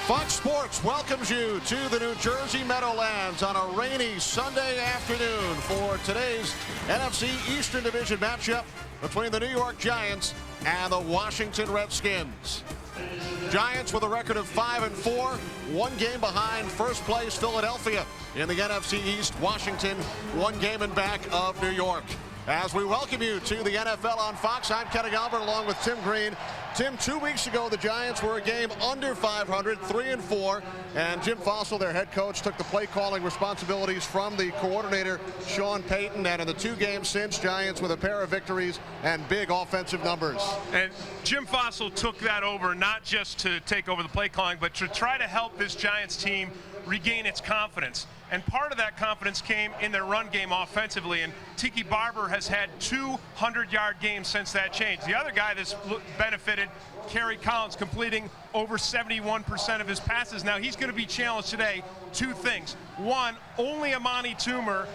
Fox Sports welcomes you to the New Jersey Meadowlands on a rainy Sunday afternoon for today's NFC Eastern Division matchup between the New York Giants and the Washington Redskins. Giants with a record of 5-4, one game behind first place Philadelphia in the NFC East. Washington one game in back of New York. As we welcome you to the NFL on Fox, I'm Kenny Albert along with Tim Green. Tim, 2 weeks ago, the Giants were a game under 500, 3-4, and Jim Fossil, their head coach, took the play calling responsibilities from the coordinator, Sean Payton, and in the 2 games since, Giants with a pair of victories and big offensive numbers. And Jim Fossil took that over not just to take over the play calling, but to try to help this Giants team regain its confidence. And part of that confidence came in their run game offensively, and Tiki Barber has had 200-yard games since that change. The other guy that's benefited, Kerry Collins, completing over 71% of his passes. Now he's going to be challenged today. 2 things. One, only Amani Toomer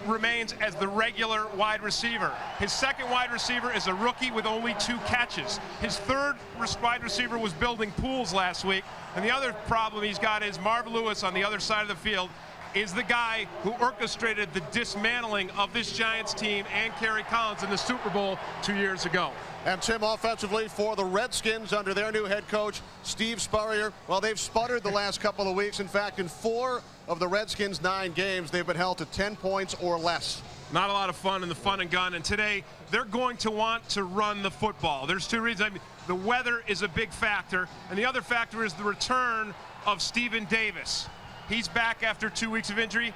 remains as the regular wide receiver. His second wide receiver is a rookie with only 2 catches. His third wide receiver was building pools last week. And the other problem he's got is Marv Lewis on the other side of the field is the guy who orchestrated the dismantling of this Giants team and Kerry Collins in the Super Bowl 2 years ago. And Tim, offensively for the Redskins under their new head coach, Steve Spurrier, well, they've sputtered the last couple of weeks. In fact, in 4 of the Redskins' 9 games, they've been held to 10 points or less. Not a lot of fun in the fun and gun, and today they're going to want to run the football. There's 2 reasons. I mean, the weather is a big factor, and the other factor is the return of Stephen Davis. He's back after 2 weeks of injury.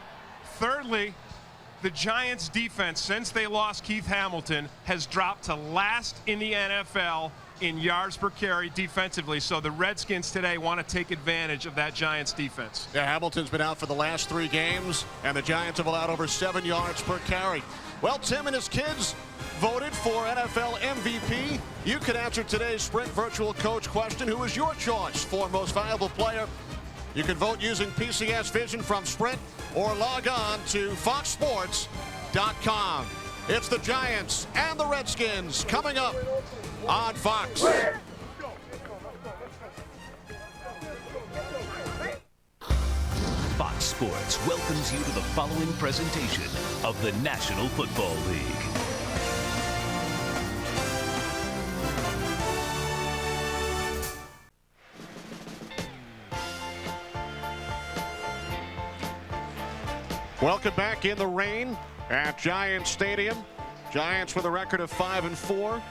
Thirdly, the Giants' defense, since they lost Keith Hamilton, has dropped to last in the NFL in yards per carry defensively. So the Redskins today want to take advantage of that Giants defense. Yeah, Hamilton's been out for the last 3 games, and the Giants have allowed over 7 yards per carry. Well, Tim and his kids voted for NFL MVP. You can answer today's Sprint Virtual Coach question. Who is your choice for most valuable player? You can vote using PCS Vision from Sprint or log on to foxsports.com. It's the Giants and the Redskins coming up on Fox. Fox Sports welcomes you to the following presentation of the National Football League. Welcome back in the rain at Giants Stadium. Giants with a record of 5-4.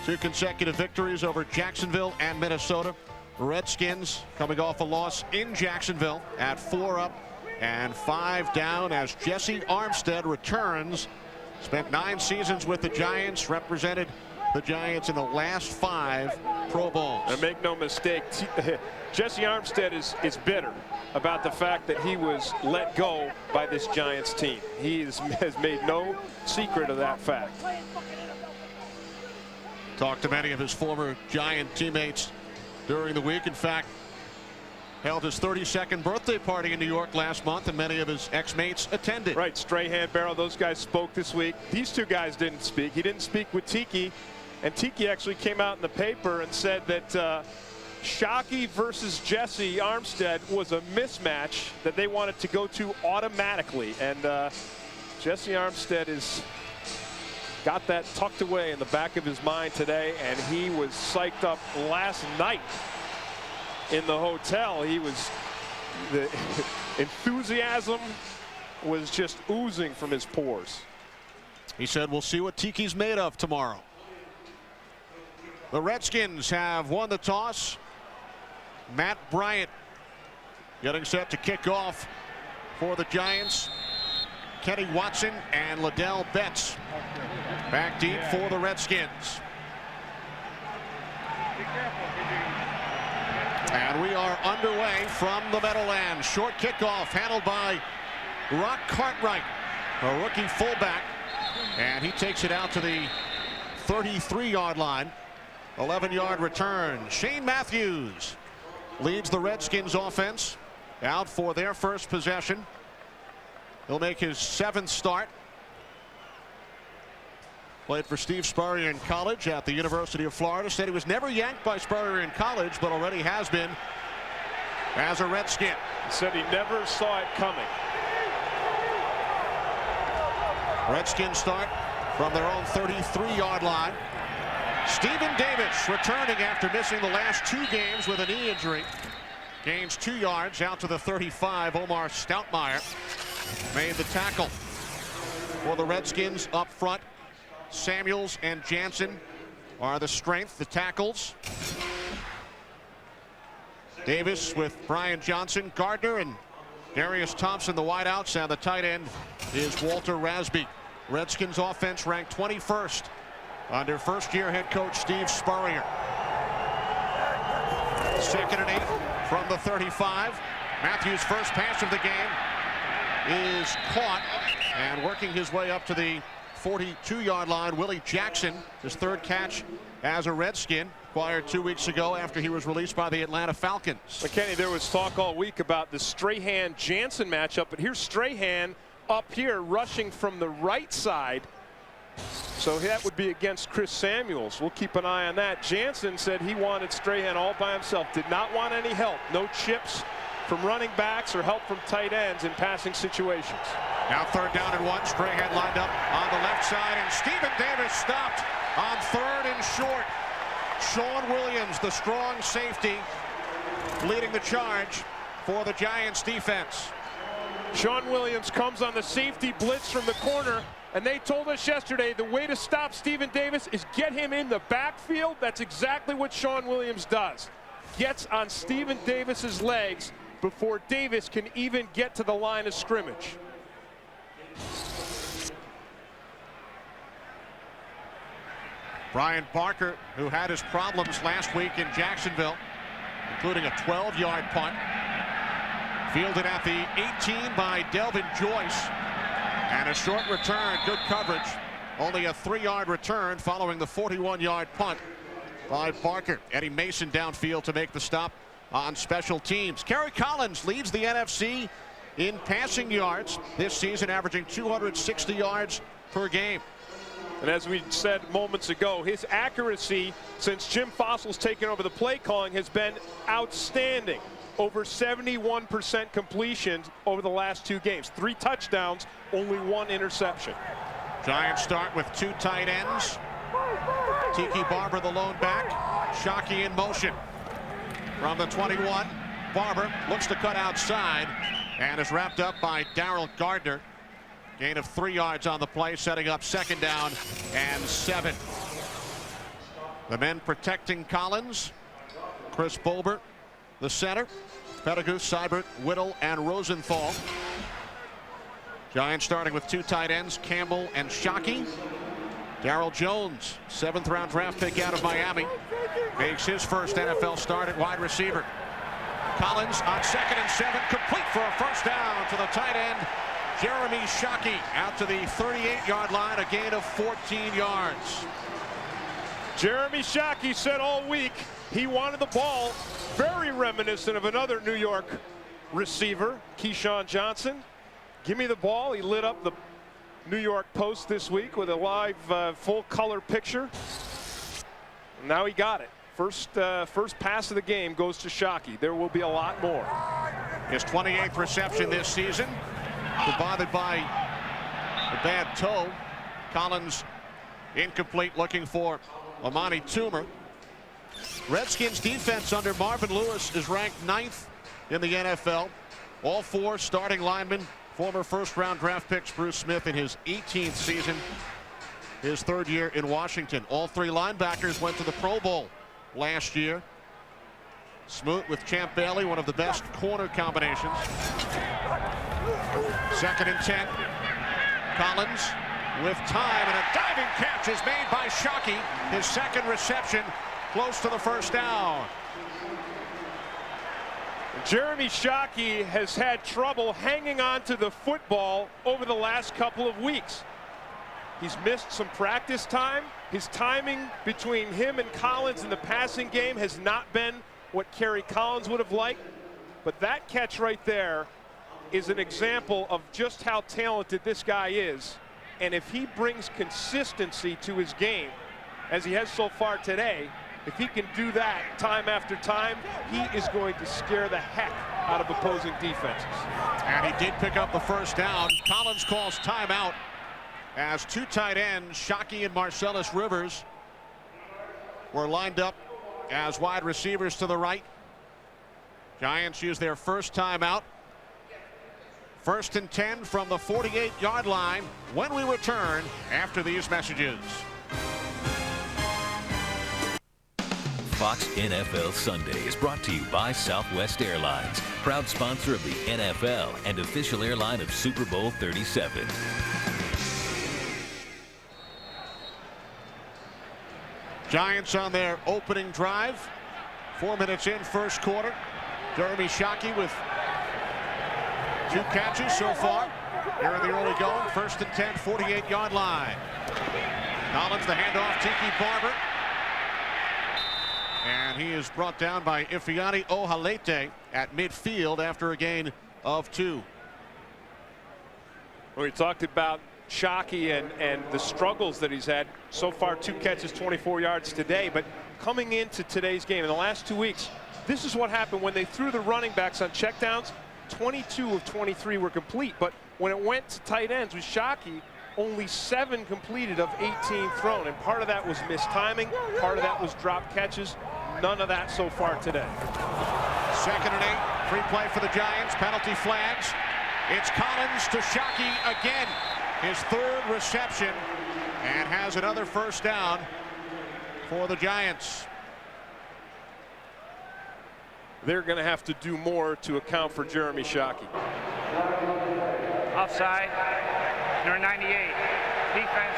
2 consecutive victories over Jacksonville and Minnesota. Redskins coming off a loss in Jacksonville at 4 up and 5 down as Jesse Armstead returns. Spent 9 seasons with the Giants, represented the Giants in the last 5 Pro Bowls. And make no mistake, Jesse Armstead is bitter about the fact that he was let go by this Giants team. He has made no secret of that fact. Talked to many of his former Giant teammates during the week. In fact, held his 32nd birthday party in New York last month, and many of his ex-mates attended. Right, Strahan, Barrow, those guys spoke this week. These 2 guys didn't speak. He didn't speak with Tiki, and Tiki actually came out in the paper and said that Shockey versus Jesse Armstead was a mismatch that they wanted to go to automatically. And Jesse Armstead has got that tucked away in the back of his mind today, and he was psyched up last night in the hotel. The enthusiasm was just oozing from his pores. He said, we'll see what Tiki's made of tomorrow. The Redskins have won the toss. Matt Bryant getting set to kick off for the Giants. Kenny Watson and Liddell Betts back deep for the Redskins. And we are underway from the Meadowlands. Short kickoff handled by Rock Cartwright, a rookie fullback. And he takes it out to the 33-yard line. 11-yard return. Shane Matthews leads the Redskins offense out for their first possession. He'll make his 7th start. Played for Steve Spurrier in college at the University of Florida. Said he was never yanked by Spurrier in college, but already has been as a Redskin. He said he never saw it coming. Redskins start from their own 33-yard line. Stephen Davis returning after missing the last 2 games with a knee injury. Gains 2 yards out to the 35. Omar Stoutmeyer made the tackle for the Redskins up front. Samuels and Jansen are the strength, the tackles. Davis with Brian Johnson, Gardner, and Darius Thompson, the wideouts, and the tight end is Walter Rasby. Redskins offense ranked 21st under first-year head coach Steve Spurrier. 2nd and 8 from the 35. Matthews' first pass of the game is caught, and working his way up to the 42-yard line, Willie Jackson, his 3rd catch as a Redskin, acquired 2 weeks ago after he was released by the Atlanta Falcons. McKenny, there was talk all week about the Strahan-Jansen matchup, but here's Strahan up here rushing from the right side. So that would be against Chris Samuels. We'll keep an eye on that. Jansen said he wanted Strahan all by himself, did not want any help. No chips from running backs or help from tight ends in passing situations. Now 3rd down and 1. Strahan lined up on the left side, and Stephen Davis stopped on 3rd and short. Sean Williams, the strong safety, leading the charge for the Giants defense. Sean Williams comes on the safety blitz from the corner, and they told us yesterday the way to stop Stephen Davis is get him in the backfield. That's exactly what Sean Williams does. Gets on Stephen Davis's legs before Davis can even get to the line of scrimmage. Brian Barker, who had his problems last week in Jacksonville, including a 12-yard punt, fielded at the 18 by Delvin Joyce, and a short return, good coverage. Only a 3-yard return following the 41-yard punt by Barker. Eddie Mason downfield to make the stop on special teams. Kerry Collins leads the NFC in passing yards this season, averaging 260 yards per game. And as we said moments ago, his accuracy since Jim Fossil's taken over the play calling has been outstanding. Over 71% completion over the last 2 games. 3 touchdowns, only 1 interception. Giants start with 2 tight ends. Tiki Barber, the lone back. Shockey in motion from the 21. Barber looks to cut outside and is wrapped up by Darrell Gardner. Gain of 3 yards on the play, setting up 2nd down and 7. The men protecting Collins. Chris Bolbert, the center. Pettigrew, Seibert, Whittle, and Rosenthal. Giants starting with 2 tight ends, Campbell and Shockey. Darrell Jones, 7th round draft pick out of Miami, makes his first NFL start at wide receiver. Collins on 2nd and 7, complete for a first down to the tight end, Jeremy Shockey, out to the 38-yard line, a gain of 14 yards. Jeremy Shockey said all week he wanted the ball, very reminiscent of another New York receiver, Keyshawn Johnson. Give me the ball. He lit up the New York Post this week with a live full-color picture. Now he got it. First pass of the game goes to Shockey. There will be a lot more. His 28th reception this season. Bothered by a bad toe. Collins incomplete, looking for Amani Toomer. Redskins defense under Marvin Lewis is ranked 9th in the NFL. All 4 starting linemen, former first-round draft picks Bruce Smith in his 18th season, his 3rd year in Washington. All 3 linebackers went to the Pro Bowl last year. Smoot with Champ Bailey, one of the best corner combinations. 2nd and 10. Collins with time, and a diving catch is made by Shockey. His 2nd reception, close to the first down. Jeremy Shockey has had trouble hanging on to the football over the last couple of weeks. He's missed some practice time. His timing between him and Collins in the passing game has not been what Kerry Collins would have liked. But that catch right there is an example of just how talented this guy is. And if he brings consistency to his game, as he has so far today, If he can do that time after time, he is going to scare the heck out of opposing defenses. And he did pick up the first down. Collins calls timeout as two tight ends, Shockey and Marcellus Rivers, were lined up as wide receivers to the right. Giants use their first timeout. 1st and 10 from the 48-yard line when we return after these messages. Fox NFL Sunday is brought to you by Southwest Airlines, proud sponsor of the NFL and official airline of Super Bowl 37. Giants on their opening drive. 4 minutes in, first quarter. Jeremy Shockey with 2 catches so far here in the early going. 1st and 10, 48-yard line. Collins, the handoff, Tiki Barber. And he is brought down by Ifeanyi Ohalete at midfield after a gain of 2. We talked about Shockey and the struggles that he's had so far. 2 catches, 24 yards today. But coming into today's game in the last 2 weeks, this is what happened when they threw the running backs on checkdowns. 22 of 23 were complete, but when it went to tight ends with Shockey, only 7 completed of 18 thrown, and part of that was missed timing, part of that was drop catches. None of that so far today. 2nd and 8, free play for the Giants, penalty flags. It's Collins to Shockey again, his 3rd reception, and has another first down for the Giants. They're going to have to do more to account for Jeremy Shockey. Offside, number 98. Defense,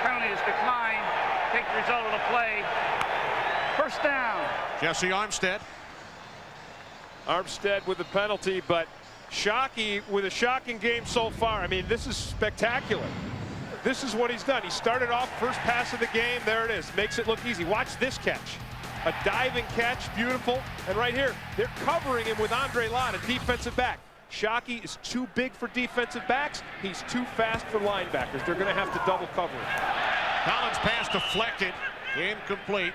penalty is declined. Take the result of the play. First down. Jesse Armstead. Armstead with the penalty, but Shockey with a shocking game so far. I mean, this is spectacular. This is what he's done. He started off first pass of the game. There it is. Makes it look easy. Watch this catch. A diving catch, beautiful. And right here, they're covering him with Andre Lott, a defensive back. Shockey is too big for defensive backs. He's too fast for linebackers. They're going to have to double cover him. Collins pass deflected, incomplete.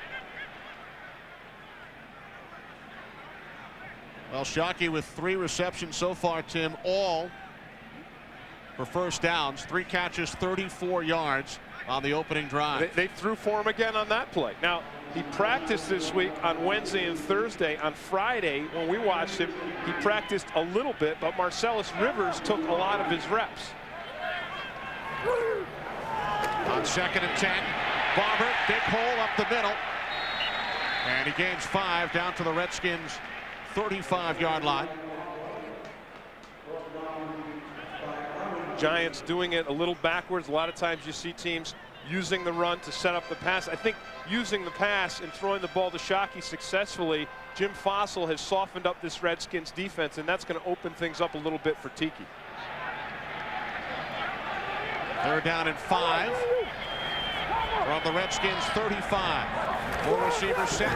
Well, Shockey with 3 receptions so far, Tim, all for first downs. 3 catches, 34 yards on the opening drive. They threw for him again on that play. Now, he practiced this week on Wednesday and Thursday. On Friday, when we watched him, he practiced a little bit, but Marcellus Rivers took a lot of his reps. On 2nd and 10, Barber, big hole up the middle. And he gains 5 down to the Redskins' 35-yard line. Giants doing it a little backwards. A lot of times you see teams using the run to set up the pass. I think using the pass and throwing the ball to Shockey successfully, Jim Fossil has softened up this Redskins defense, and that's going to open things up a little bit for Tiki. 3rd down and 5 from the Redskins' 35. 4 receivers set.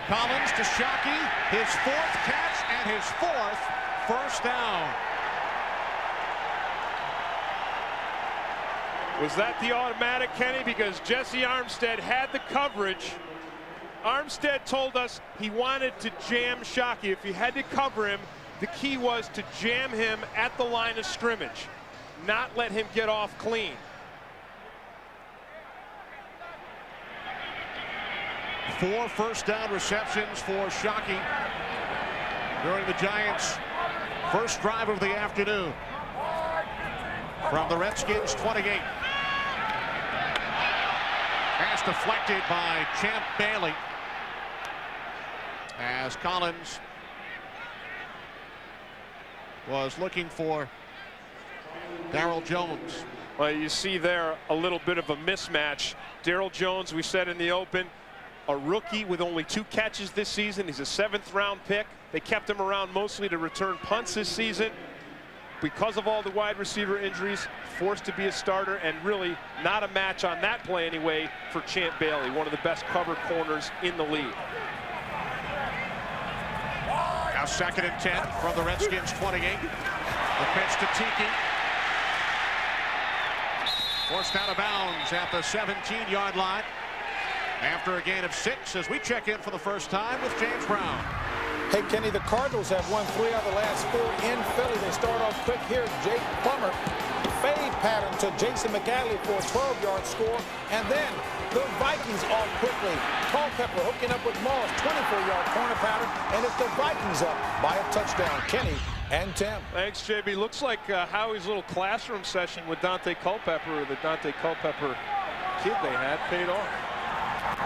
Collins to Shockey, his 4th catch and his 4th first down. Was that the automatic, Kenny? Because Jesse Armstead had the coverage. Armstead told us he wanted to jam Shockey. If he had to cover him, the key was to jam him at the line of scrimmage, not let him get off clean. Four first down receptions for Shockey during the Giants' first drive of the afternoon. From the Redskins' 28. Pass deflected by Champ Bailey as Collins was looking for Darryl Jones. Well, you see there a little bit of a mismatch. Darryl Jones, we said in the open, a rookie with only 2 catches this season. He's a 7th-round pick. They kept him around mostly to return punts this season. Because of all the wide receiver injuries, forced to be a starter, and really not a match on that play anyway for Champ Bailey, one of the best covered corners in the league. Now 2nd and 10 from the Redskins' 28. The pitch to Tiki. Forced out of bounds at the 17-yard line. after a gain of 6 as we check in for the first time with James Brown. Hey, Kenny, the Cardinals have won 3 out of the last 4 in Philly. They start off quick here. Jake Plummer, fade pattern to Jason McAdley for a 12-yard score. And then the Vikings off quickly. Culpepper hooking up with Moss, 24-yard corner pattern. And it's the Vikings up by a touchdown. Kenny and Tim. Thanks, JB. Looks like Howie's little classroom session with Dante Culpepper, or the Dante Culpepper kid they had, paid off.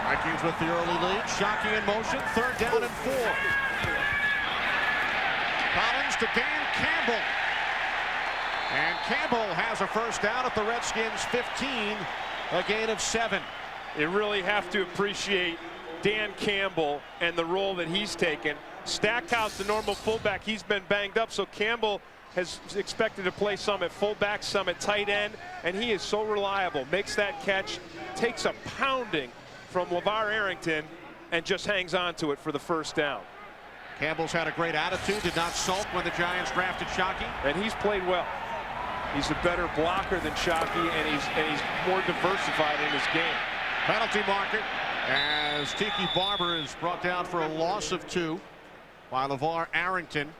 Vikings with the early lead. Shockey in motion. 3rd down and 4. Collins to Dan Campbell. And Campbell has a first down at the Redskins 15, a gain of 7. You really have to appreciate Dan Campbell and the role that he's taken. Stackhouse, the normal fullback, he's been banged up, so Campbell has expected to play some at fullback, some at tight end, and he is so reliable. Makes that catch, takes a pounding from LeVar Arrington, and just hangs on to it for the first down. Campbell's had a great attitude, did not sulk when the Giants drafted Shockey. And he's played well. He's a better blocker than Shockey, and he's more diversified in his game. Penalty marker as Tiki Barber is brought down for a loss of 2 by LeVar Arrington.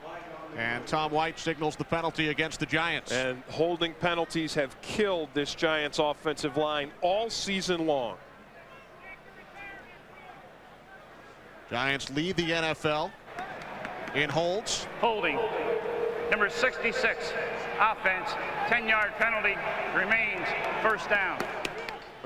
And Tom White signals the penalty against the Giants. And holding penalties have killed this Giants offensive line all season long. Giants lead the NFL in holds. Holding. Number 66. Offense. 10-yard penalty. Remains first down.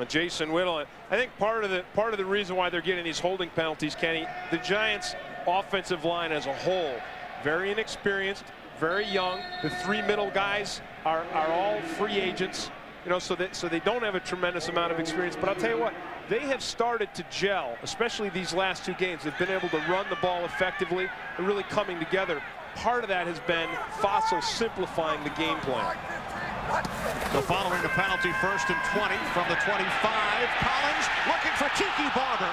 Jason Whittle. I think part of the reason why they're getting these holding penalties, Kenny, the Giants offensive line as a whole, very inexperienced, very young. The 3 middle guys are all free agents, you know, so they don't have a tremendous amount of experience. But I'll tell you what, they have started to gel, especially these last 2 games. They've been able to run the ball effectively. They're really coming together. Part of that has been Fossil simplifying the game plan. So following the penalty, 1st and 20 from the 25. Collins looking for Tiki Barber.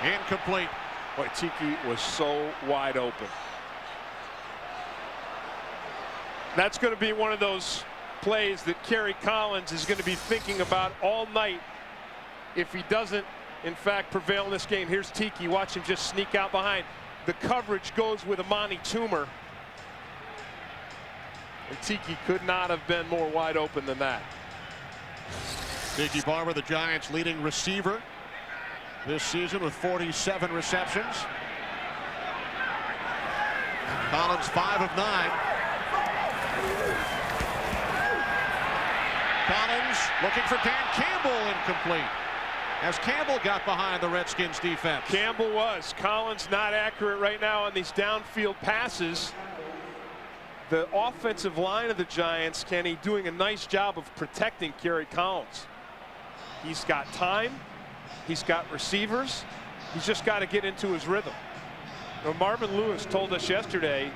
Incomplete. Boy, Tiki was so wide open. That's going to be one of those plays that Kerry Collins is going to be thinking about all night if he doesn't, in fact, prevail in this game. Here's Tiki. Watch him just sneak out behind. The coverage goes with Amani Toomer. And Tiki could not have been more wide open than that. Tiki Barber, the Giants' leading receiver this season with 47 receptions. Collins 5 of 9. Collins looking for Dan Campbell, incomplete. As Campbell got behind the Redskins defense. Campbell was. Collins not accurate right now on these downfield passes. The offensive line of the Giants, Kenny, doing a nice job of protecting Kerry Collins. He's got time. He's got receivers. He's just got to get into his rhythm. Now, Marvin Lewis told us yesterday,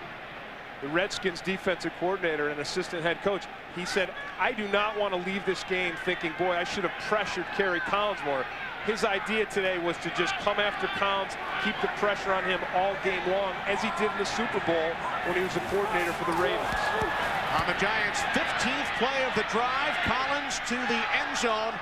the Redskins defensive coordinator and assistant head coach, he said, I do not want to leave this game thinking, boy, I should have pressured Kerry Collins more. His idea today was to just come after Collins, keep the pressure on him all game long, as he did in the Super Bowl when he was a coordinator for the Ravens. On the Giants' 15th play of the drive, Collins to the end zone.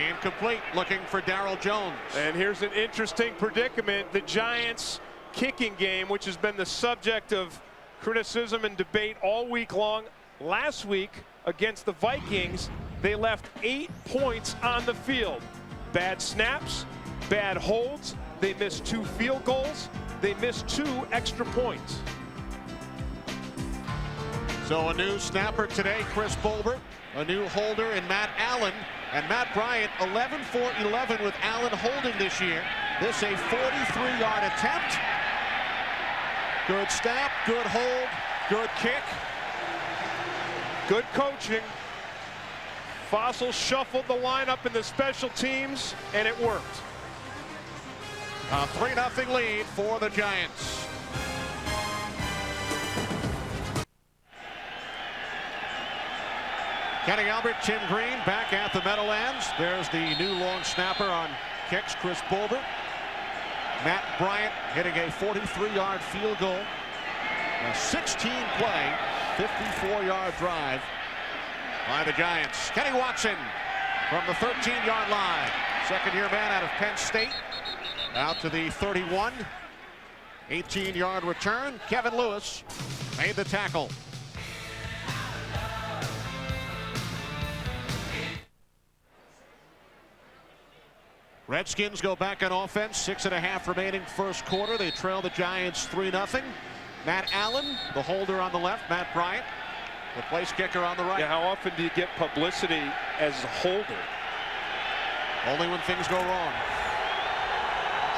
Incomplete, looking for Darryl Jones. And here's an interesting predicament. The Giants' kicking game, which has been the subject of criticism and debate all week long. Last week against the Vikings, they left 8 points on the field. Bad snaps, bad holds. They missed 2 field goals. They missed 2 extra points. So a new snapper today, Chris Bolbert. A new holder in Matt Allen. And Matt Bryant 11 for 11 with Allen holding this year. This a 43-yard attempt. Good snap, good hold, good kick. Good coaching. Fossil shuffled the lineup in the special teams, and it worked. A 3-0 lead for the Giants. Kenny Albert, Tim Green back at the Meadowlands. There's the new long snapper on kicks, Chris Bolbert. Matt Bryant hitting a 43-yard field goal. A 16-play, 54-yard drive by the Giants. Kenny Watson from the 13-yard line. Second-year man out of Penn State. Out to the 31. 18-yard return. Kevin Lewis made the tackle. Redskins go back on offense. 6.5 remaining first quarter. They trail the Giants 3-0. Matt Allen, the holder on the left. Matt Bryant, the place kicker on the right. Yeah, how often do you get publicity as a holder? Only when things go wrong.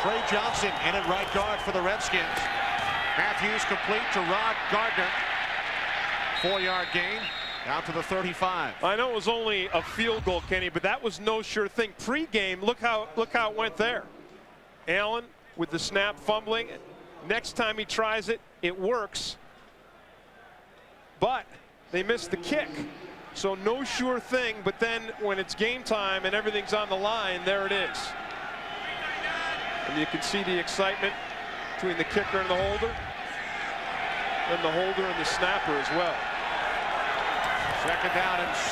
Trey Johnson in at right guard for the Redskins. Matthews complete to Rod Gardner. 4-yard gain. Out to the 35. I know it was only a field goal, Kenny, but that was no sure thing. Pre-game, look how it went there. Allen with the snap fumbling. Next time he tries it, it works. But they missed the kick. So no sure thing, but then when it's game time and everything's on the line, there it is. And you can see the excitement between the kicker and the holder. And the holder and the snapper as well. Second down and 6.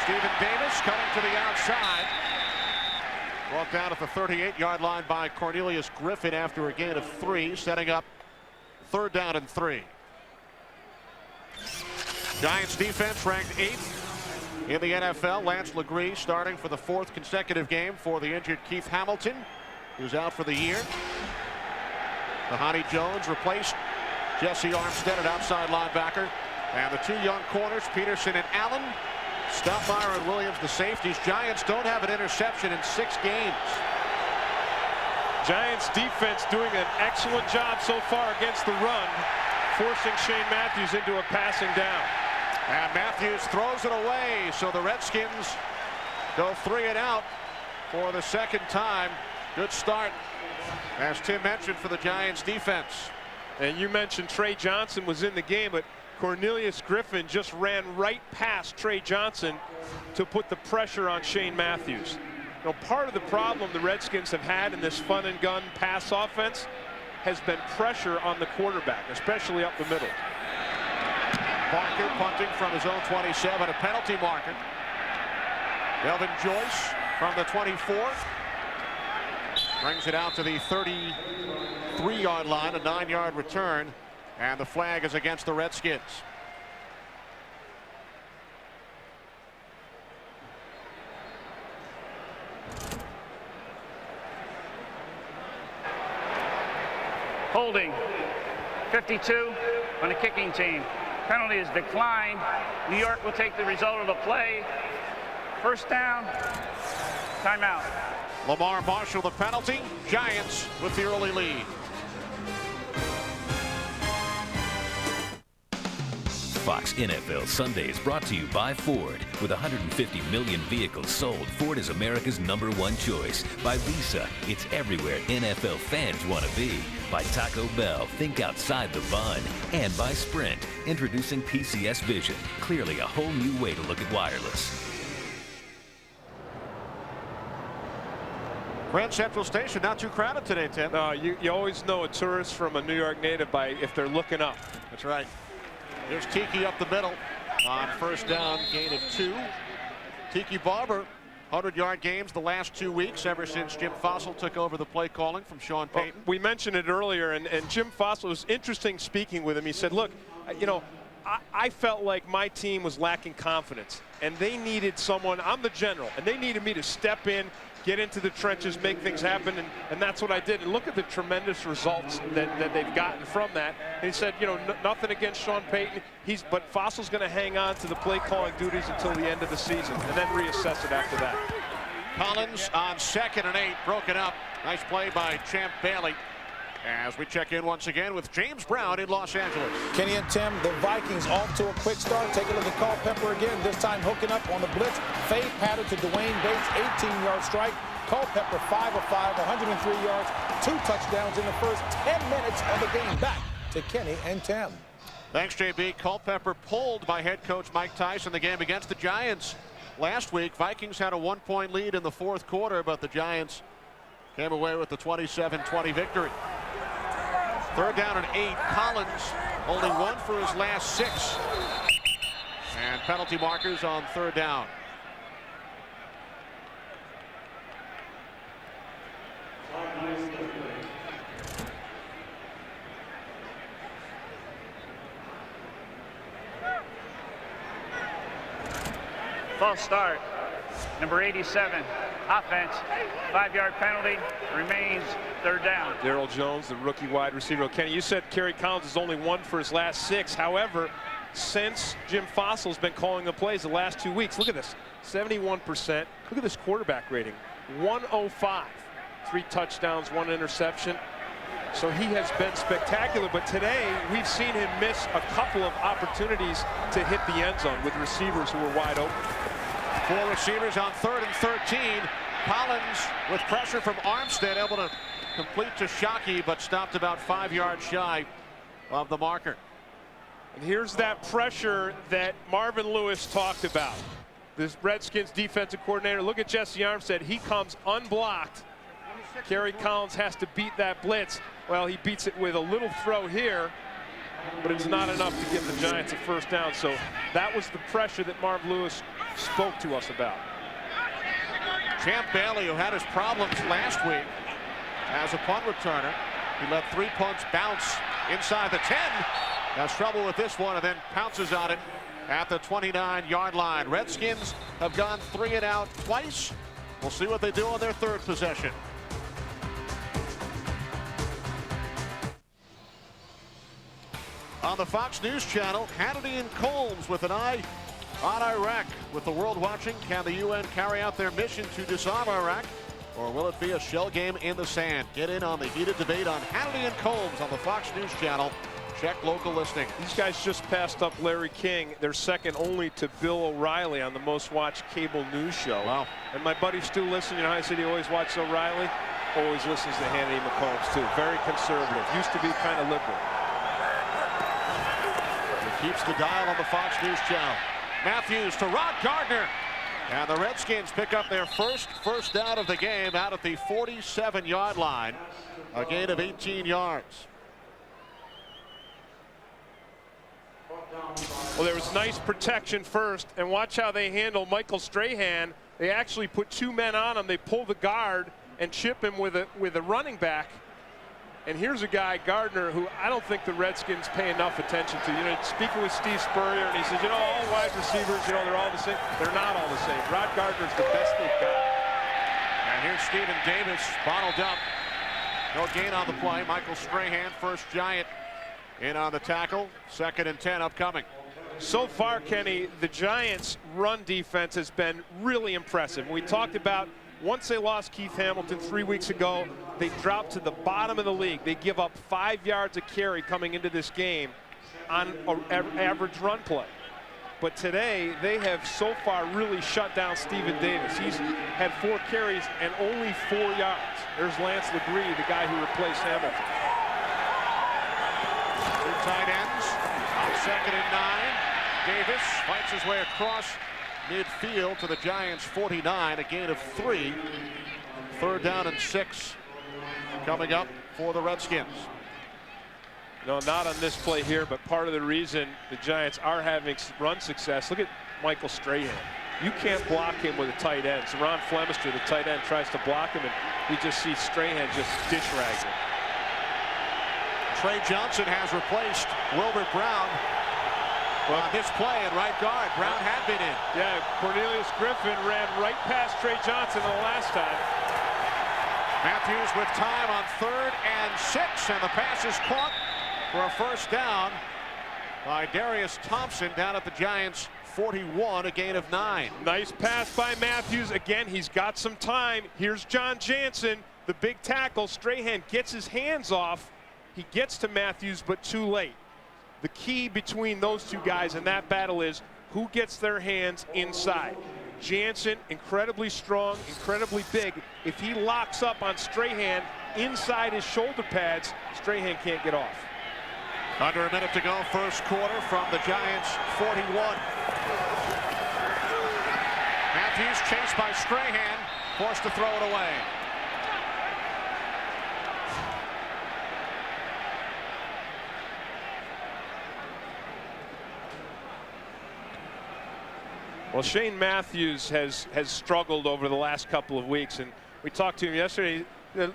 Stephen Davis coming to the outside. Brought down at the 38-yard line by Cornelius Griffin after a gain of 3, setting up 3rd down and 3. Giants defense ranked 8th in the NFL. Lance Legree starting for the 4th consecutive game for the injured Keith Hamilton, who's out for the year. Tahani Jones replaced Jesse Armstead at outside linebacker. And the 2 young corners, Peterson and Allen. Stoudemire and Williams, the safeties. Giants don't have an interception in 6 games. Giants defense doing an excellent job so far against the run, forcing Shane Matthews into a passing down. And Matthews throws it away, so the Redskins go 3 and out for the 2nd time. Good start, as Tim mentioned, for the Giants defense. And you mentioned Trey Johnson was in the game, but Cornelius Griffin just ran right past Trey Johnson to put the pressure on Shane Matthews. You know, part of the problem the Redskins have had in this fun and gun pass offense has been pressure on the quarterback, especially up the middle. Parker punting from his own 27, a penalty marker. Delvin Joyce from the 24 brings it out to the 33-yard line, a 9-yard return. And the flag is against the Redskins. Holding 52 on the kicking team. Penalty is declined. New York will take the result of the play. 1st down. Timeout. Lamar Marshall the penalty. Giants with the early lead. Fox NFL Sundays brought to you by Ford. With 150 million vehicles sold, Ford is America's #1 choice. By Visa, it's everywhere NFL fans want to be. By Taco Bell, think outside the bun. And by Sprint, introducing PCS Vision. Clearly a whole new way to look at wireless. Grand Central Station not too crowded today, Tim. You always know a tourist from a New York native by if they're looking up. That's right. There's Tiki up the middle on 1st down, gain of 2. Tiki Barber, 100-yard games the last 2 weeks ever since Jim Fossil took over the play calling from Sean Payton. Well, we mentioned it earlier, and Jim Fossil, was interesting speaking with him. He said, look, you know, I felt like my team was lacking confidence, and they needed someone. I'm the general, and they needed me to step in, get into the trenches, make things happen, and that's what I did. And look at the tremendous results that they've gotten from that. And he said, you know, nothing against Sean Payton. But Fossil's going to hang on to the play calling duties until the end of the season, and then reassess it after that. Collins on 2nd and 8, broken up. Nice play by Champ Bailey. As we check in once again with James Brown in Los Angeles. Kenny and Tim, the Vikings off to a quick start. Take a look at Culpepper again, this time hooking up on the blitz. Fade pattern to Dwayne Bates, 18-yard strike. Culpepper 5 of 5, 103 yards, 2 touchdowns in the first 10 minutes of the game. Back to Kenny and Tim. Thanks, JB. Culpepper pulled by head coach Mike Tice in the game against the Giants last week. Vikings had a 1-point lead in the 4th quarter, but the Giants came away with the 27-20 victory. 3rd down and 8. Collins only 1 for his last 6. And penalty markers on 3rd down. False start. Number 87, offense, 5-yard penalty, remains third down. Darryl Jones, the rookie wide receiver. Kenny, you said Kerry Collins is only 1 for his last 6. However, since Jim Fossil's been calling the plays the last 2 weeks, look at this, 71%. Look at this quarterback rating, 105. 3 touchdowns, 1 interception. So he has been spectacular, but today we've seen him miss a couple of opportunities to hit the end zone with receivers who were wide open. 4 receivers on 3rd and 13. Collins with pressure from Armstead, able to complete to Shockey, but stopped about 5 yards shy of the marker. And here's that pressure that Marvin Lewis talked about. This Redskins defensive coordinator, look at Jesse Armstead. He comes unblocked. Kerry Collins has to beat that blitz. Well, he beats it with a little throw here, but it's not enough to give the Giants a first down. So that was the pressure that Marv Lewis spoke to us about. Champ Bailey, who had his problems last week as a punt returner, he let 3 punts bounce inside the 10. Has trouble with this one and then pounces on it at the 29-yard line. Redskins have gone 3 and out twice. We'll see what they do on their 3rd possession. On the Fox News Channel, Hannity and Combs with an eye on Iraq. With the world watching, can the UN carry out their mission to disarm Iraq, or will it be a shell game in the sand? Get in on the heated debate on Hannity and Combs on the Fox News Channel. Check local listing. These guys just passed up Larry King. They're second only to Bill O'Reilly on the most watched cable news show. Wow. And my buddy Stu listen, you know how I said he always watches O'Reilly? Always listens to Hannity and McCombs too. Very conservative. Used to be kind of liberal. Keeps the dial on the Fox News Channel. Matthews to Rod Gardner. And the Redskins pick up their first down of the game out at the 47-yard line. A gain of 18 yards. Well, there was nice protection first, and watch how they handle Michael Strahan. They actually put 2 men on him. They pull the guard and chip him with a running back. And here's a guy, Gardner, who I don't think the Redskins pay enough attention to. You know, speaking with Steve Spurrier, and he says, you know, all wide receivers, you know, they're all the same. They're not all the same. Rod Gardner's the best they've got. And here's Stephen Davis bottled up. No gain on the play. Michael Strahan, first Giant, in on the tackle. 2nd and 10 upcoming. So far, Kenny, the Giants' run defense has been really impressive. We talked about once they lost Keith Hamilton 3 weeks ago, they dropped to the bottom of the league. They give up 5 yards a carry coming into this game on an average run play. But today, they have so far really shut down Stephen Davis. He's had 4 carries and only 4 yards. There's Lance Legree, the guy who replaced Hamilton. 2 tight ends on 2nd and 9. Davis fights his way across midfield to the Giants' 49, a gain of 3. 3rd down and 6 coming up for the Redskins. No, not on this play here, but part of the reason the Giants are having run success. Look at Michael Strahan. You can't block him with a tight end. So Ron Flemister, the tight end, tries to block him, and we just see Strahan just dish rag him. Trey Johnson has replaced Wilbert Brown on this play at right guard. Brown had been in. Yeah, Cornelius Griffin ran right past Trey Johnson the last time. Matthews with time on 3rd and 6, and the pass is caught for a first down by Darius Thompson down at the Giants' 41, a gain of 9. Nice pass by Matthews. Again, he's got some time. Here's John Jansen, the big tackle. Strahan gets his hands off. He gets to Matthews, but too late. The key between those 2 guys in that battle is who gets their hands inside. Jansen, incredibly strong, incredibly big. If he locks up on Strahan inside his shoulder pads, Strahan can't get off. Under a minute to go, first quarter from the Giants' 41. Matthews chased by Strahan, forced to throw it away. Well, Shane Matthews has struggled over the last couple of weeks, and we talked to him yesterday.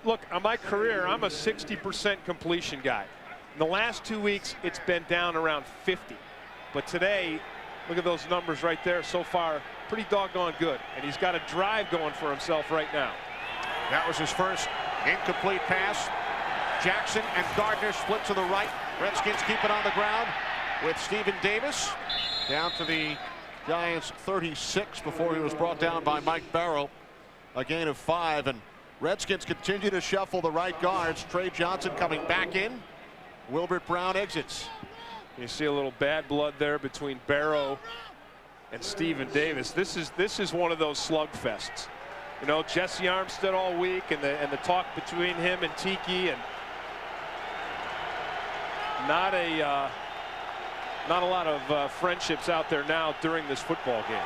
Look, on my career, I'm a 60% completion guy. In the last 2 weeks, it's been down around 50. But today, Look at those numbers right there so far. Pretty doggone good. And he's got a drive going for himself right now. That was his first incomplete pass. Jackson and Gardner split to the right. Redskins keep it on the ground with Stephen Davis down to the Giants 36 before he was brought down by Mike Barrow. A gain of 5, and Redskins continue to shuffle the right guards. Trey Johnson coming back in. Wilbert Brown exits. You see a little bad blood there between Barrow and Stephen Davis. This is one of those slugfests. You know, Jesse Armstead all week, and the talk between him and Tiki, and not a lot of friendships out there now during this football game.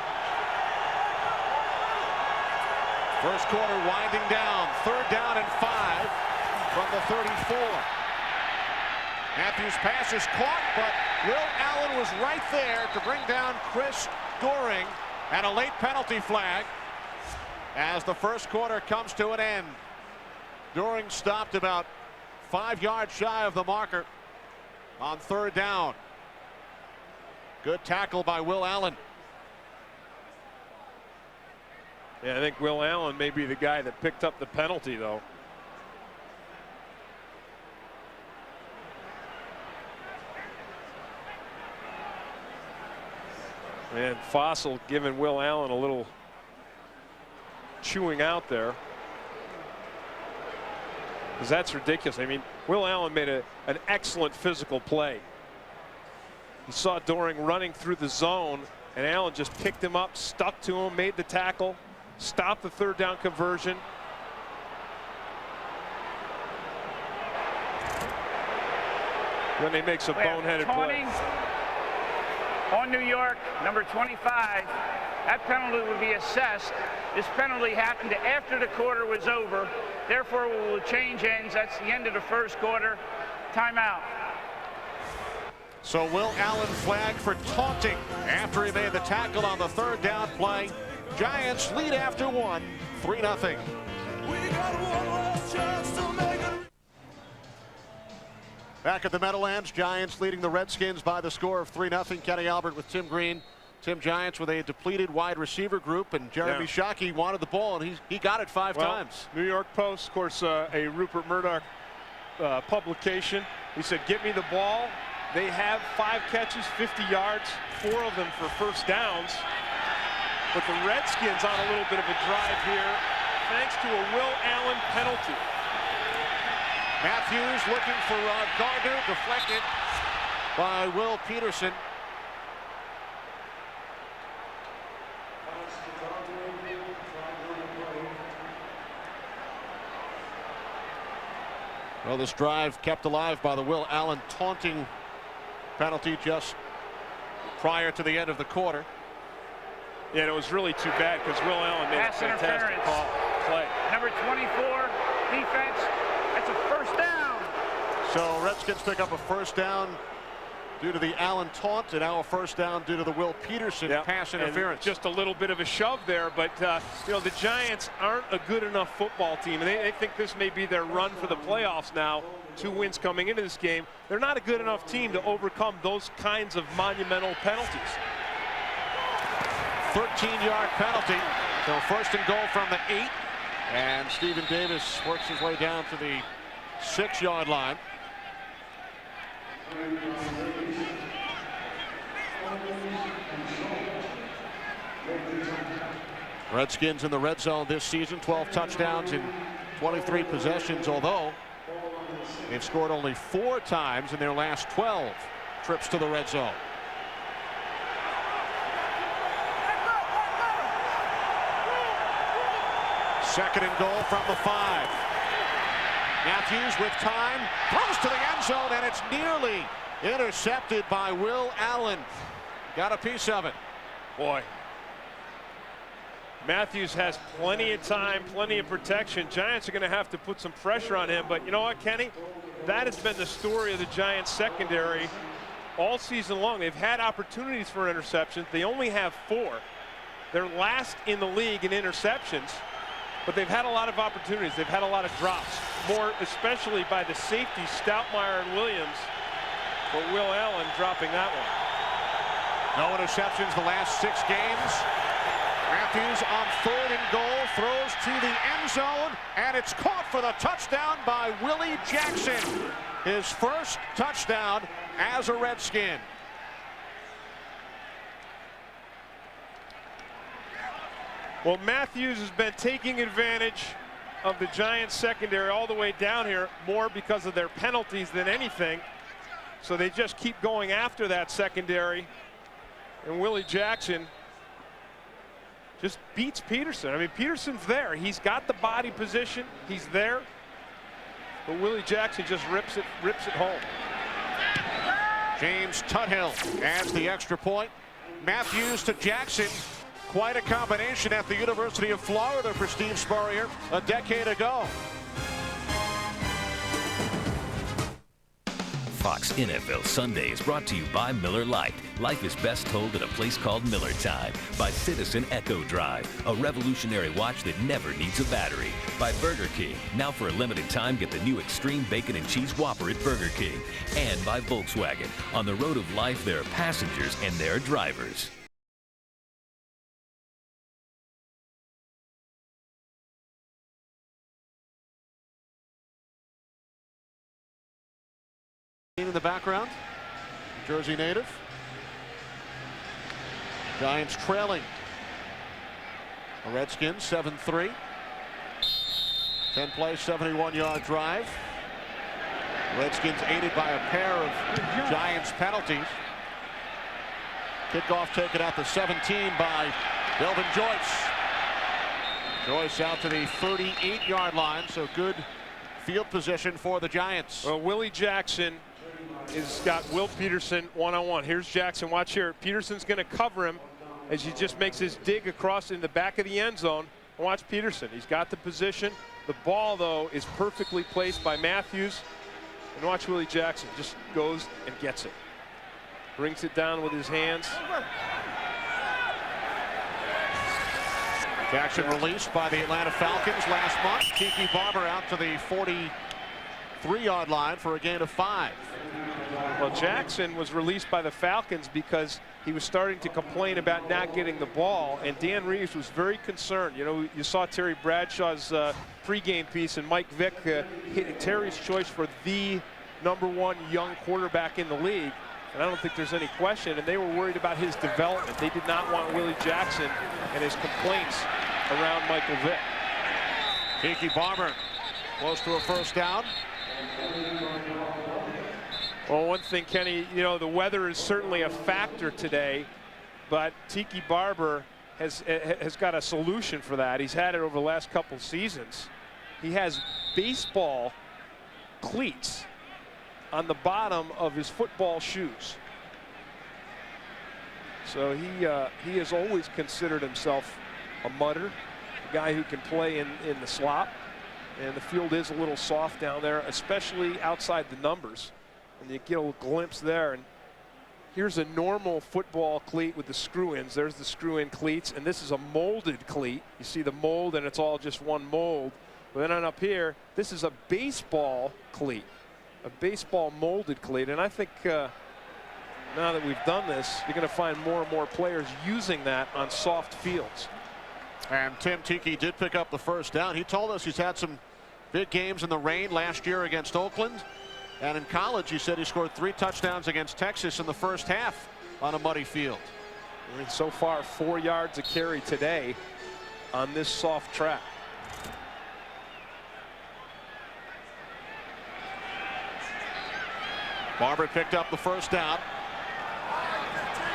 First quarter winding down. 3rd down and 5 from the 34. Matthews' pass is caught, but Will Allen was right there to bring down Chris Doering, and a late penalty flag as the first quarter comes to an end. Doering stopped about 5 yards shy of the marker on 3rd down. Good tackle by Will Allen. Yeah, I think Will Allen may be the guy that picked up the penalty, though. And Fossil giving Will Allen a little chewing out there. Because that's ridiculous. I mean, Will Allen made an excellent physical play. You saw Doering running through the zone, and Allen just picked him up, stuck to him, made the tackle, stopped the 3rd down conversion. Then he makes a boneheaded play. On New York, number 25. That penalty would be assessed. This penalty happened after the quarter was over. Therefore, we will change ends. That's the end of the first quarter. Timeout. So Will Allen flagged for taunting after he made the tackle on the 3rd down play. Giants lead after 1, 3-0. Back at the Meadowlands, Giants leading the Redskins by the score of 3-0. Kenny Albert with Tim Green. Tim Giants with a depleted wide receiver group, and Jeremy Shockey wanted the ball, and he got it 5 times. New York Post, of course, a Rupert Murdoch publication. He said, "Get me the ball." They have 5 catches, 50 yards, 4 of them for first downs. But the Redskins on a little bit of a drive here, thanks to a Will Allen penalty. Matthews looking for Gardner, deflected by Will Peterson. Well, this drive kept alive by the Will Allen taunting penalty just prior to the end of the quarter. Yeah, and it was really too bad because Will Allen made a fantastic play. Number 24, defense. That's a first down. So Redskins pick up a first down due to the Allen taunt, and now a first down due to the Will Peterson pass interference. And just a little bit of a shove there, but you know, the Giants aren't a good enough football team, and they think this may be their run for the playoffs now. 2 wins coming into this game. They're not a good enough team to overcome those kinds of monumental penalties. 13-yard penalty. So first and goal from the 8, and Stephen Davis works his way down to the 6-yard line. Redskins in the red zone this season, 12 touchdowns in 23 possessions, although they've scored only 4 times in their last 12 trips to the red zone. Second and goal from the 5. Matthews with time, throws to the end zone, and it's nearly intercepted by Will Allen. Got a piece of it. Boy, Matthews has plenty of time, plenty of protection. Giants are going to have to put some pressure on him, but you know what, Kenny? That has been the story of the Giants secondary all season long. They've had opportunities for interceptions. They only have 4. They're last in the league in interceptions, but they've had a lot of opportunities. They've had a lot of drops, more especially by the safeties Stoutmeyer and Williams, but Will Allen dropping that one. No interceptions the last 6 games. Matthews on 3rd and goal, throws to the end zone, and it's caught for the touchdown by Willie Jackson. His first touchdown as a Redskin. Well, Matthews has been taking advantage of the Giants secondary all the way down here, more because of their penalties than anything. So they just keep going after that secondary. And Willie Jackson just beats Peterson. I mean, Peterson's there. He's got the body position. He's there. But Willie Jackson just rips it home. James Tuthill adds the extra point. Matthews to Jackson. Quite a combination at the University of Florida for Steve Spurrier a decade ago. Fox NFL Sunday is brought to you by Miller Lite. Life is best told at a place called Miller Time. By Citizen Echo Drive, a revolutionary watch that never needs a battery. By Burger King. Now for a limited time, get the new Extreme Bacon and Cheese Whopper at Burger King. And by Volkswagen. On the road of life, there are passengers and there are drivers. In the background, Jersey native. Giants trailing the Redskins 7-3. 10-play, 71-yard drive. Redskins aided by a pair of Giants penalties. Kickoff taken at the 17 by Delvin Joyce. Joyce out to the 38-yard line, so good field position for the Giants. Well, Willie Jackson has got Will Peterson one-on-one. Here's Jackson. Watch here. Peterson's going to cover him as he just makes his dig across in the back of the end zone. Watch Peterson. He's got the position. The ball, though, is perfectly placed by Matthews. And watch Willie Jackson. Just goes and gets it. Brings it down with his hands. Jackson released by the Atlanta Falcons last month. Tiki Barber out to the 43-yard line for a gain of 5. Well, Jackson was released by the Falcons because he was starting to complain about not getting the ball, and Dan Reeves was very concerned. You know, you saw Terry Bradshaw's pregame piece, and Mike Vick hitting Terry's choice for the #1 young quarterback in the league, and I don't think there's any question, and they were worried about his development. They did not want Willie Jackson and his complaints around Michael Vick. Tiki Barber close to a first down. Well, one thing, Kenny, you know, the weather is certainly a factor today, but Tiki Barber has got a solution for that. He's had it over the last couple seasons. He has baseball cleats on the bottom of his football shoes. So he has always considered himself a mudder, a guy who can play in the slop. And the field is a little soft down there, especially outside the numbers. And you get a glimpse there. And here's a normal football cleat with the screw-ins. There's the screw-in cleats, and this is a molded cleat. You see the mold, and it's all just one mold. But then on up here, this is a baseball cleat, a baseball molded cleat. And I think now that we've done this, you're going to find more and more players using that on soft fields. And Tim Tiki did pick up the first down. He told us he's had some big games in the rain last year against Oakland. And in college, he said he scored 3 touchdowns against Texas in the first half on a muddy field. I mean, so far, 4 yards a carry today on this soft track. Barber picked up the first down.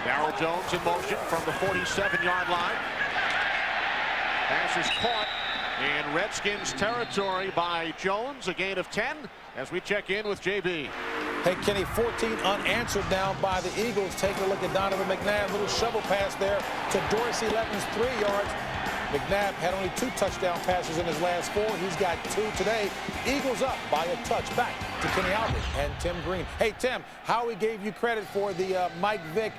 Darryl Jones in motion from the 47-yard line. Pass is caught in Redskins territory by Jones, a gain of 10 as we check in with JB. Hey, Kenny, 14 unanswered down by the Eagles. Take a look at Donovan McNabb. Little shovel pass there to Dorsey Levin's 3 yards. McNabb had only 2 touchdown passes in his last 4. He's got 2 today. Eagles up by a touch. Back to Kenny Albert and Tim Green. Hey, Tim, Howie gave you credit for the Mike Vick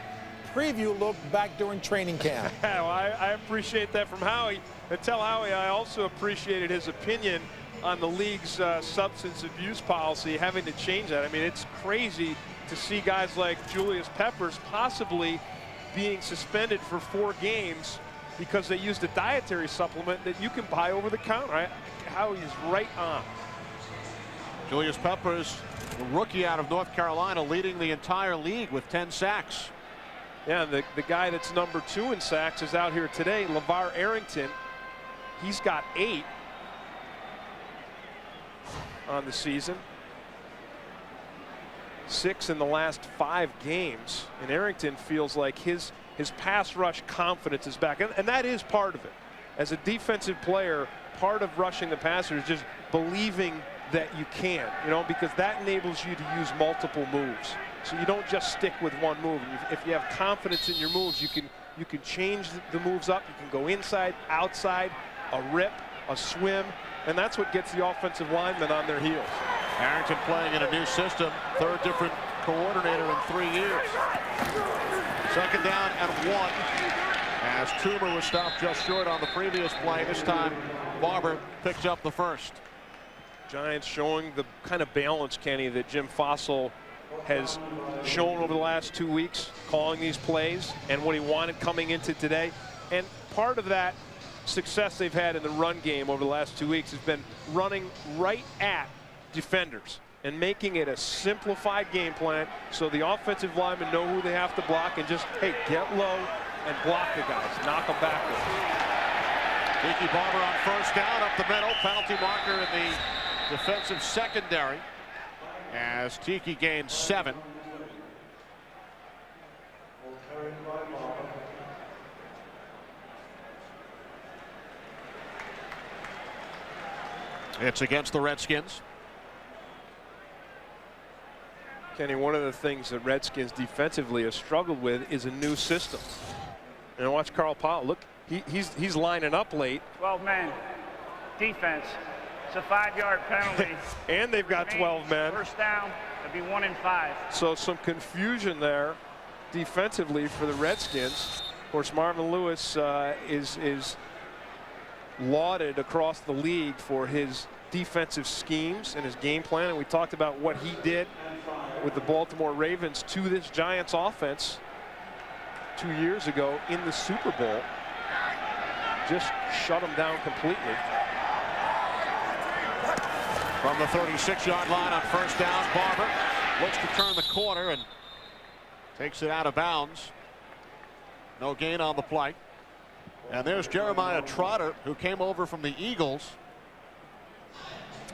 preview look back during training camp. Well, I appreciate that from Howie. And tell Howie I also appreciated his opinion on the league's substance abuse policy, having to change that. I mean, it's crazy to see guys like Julius Peppers possibly being suspended for 4 games because they used a dietary supplement that you can buy over the counter. Howie is right on. Julius Peppers, the rookie out of North Carolina, leading the entire league with 10 sacks. Yeah, the guy that's number 2 in sacks is out here today, LeVar Arrington. He's got 8 on the season. 6 in the last 5 games. And Arrington feels like his pass rush confidence is back. And that is part of it. As a defensive player, part of rushing the passer is just believing that you can, because that enables you to use multiple moves. So you don't just stick with one move. And if you have confidence in your moves, you can change the moves up. You can go inside, outside, a rip, a swim, and that's what gets the offensive linemen on their heels. Arrington playing in a new system, 3rd different coordinator in 3 years. 2nd down and 1 as Toomer was stopped just short on the previous play. This time Barber picks up the first. Giants showing the kind of balance, Kenny, that Jim Fossil has shown over the last 2 weeks, calling these plays and what he wanted coming into today. And part of that success they've had in the run game over the last 2 weeks has been running right at defenders and making it a simplified game plan so the offensive linemen know who they have to block and just, hey, get low and block the guys, knock them backwards. Tiki Barber on 1st down, up the middle, penalty marker in the defensive secondary as Tiki gains 7. It's against the Redskins. Kenny, one of the things that Redskins defensively has struggled with is a new system. And watch Carl Powell. Look, he's lining up late. 12 men. Defense. It's a 5-yard penalty. And they've got 12 men. 1st down. It'll be 1 and 5. So some confusion there defensively for the Redskins. Of course, Marvin Lewis is lauded across the league for his defensive schemes and his game plan. And we talked about what he did with the Baltimore Ravens to this Giants offense 2 years ago in the Super Bowl. Just shut them down completely. From the 36-yard line on 1st down, Barber looks to turn the corner and takes it out of bounds. No gain on the play. And there's Jeremiah Trotter, who came over from the Eagles.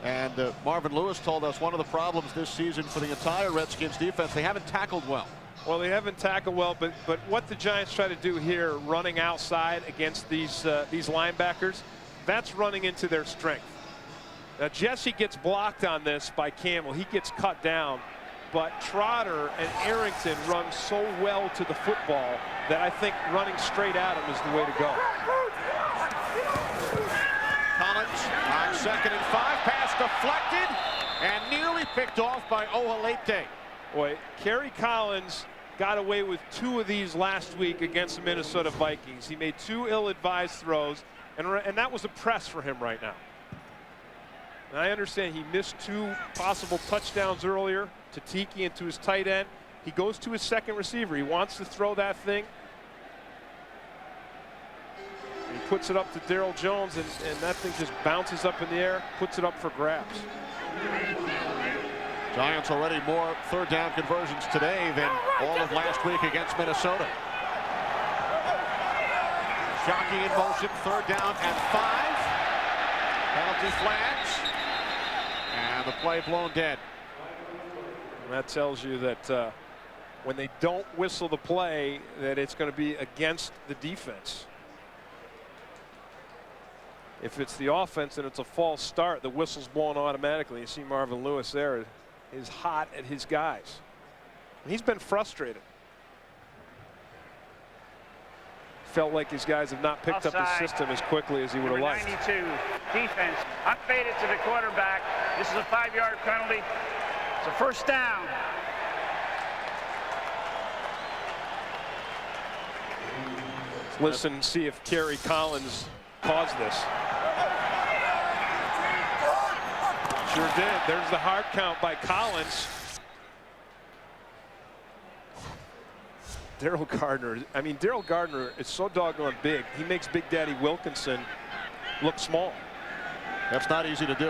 And Marvin Lewis told us one of the problems this season for the entire Redskins defense, they haven't tackled well. Well, they haven't tackled well, but what the Giants try to do here, running outside against these linebackers, that's running into their strength. Now, Jesse gets blocked on this by Campbell. He gets cut down. But Trotter and Arrington run so well to the football that I think running straight at him is the way to go. Collins on 2nd and 5. Pass deflected and nearly picked off by Ohalete. Boy, Kerry Collins got away with 2 of these last week against the Minnesota Vikings. He made 2 ill-advised throws, and that was a press for him right now. And I understand he missed 2 possible touchdowns earlier to Tiki and to his tight end. He goes to his second receiver. He wants to throw that thing. He puts it up to Darryl Jones, and that thing just bounces up in the air, puts it up for grabs. Giants already more 3rd down conversions today than all of last week against Minnesota. Shockey in motion, 3rd down and 5. Penalty flags. And the play blown dead. And that tells you that when they don't whistle the play, that it's going to be against the defense. If it's the offense and it's a false start, the whistle's blown automatically. You see Marvin Lewis there is hot at his guys. And he's been frustrated. Felt like his guys have not picked up the system as quickly as he would have liked. 92 defense. Unfaded to the quarterback. This is a 5-yard penalty. It's a 1st down. Let's listen and see if Kerry Collins caused this. Sure did. There's the hard count by Collins. Daryl Gardner. I mean, Daryl Gardner is so doggone big. He makes Big Daddy Wilkinson look small. That's not easy to do.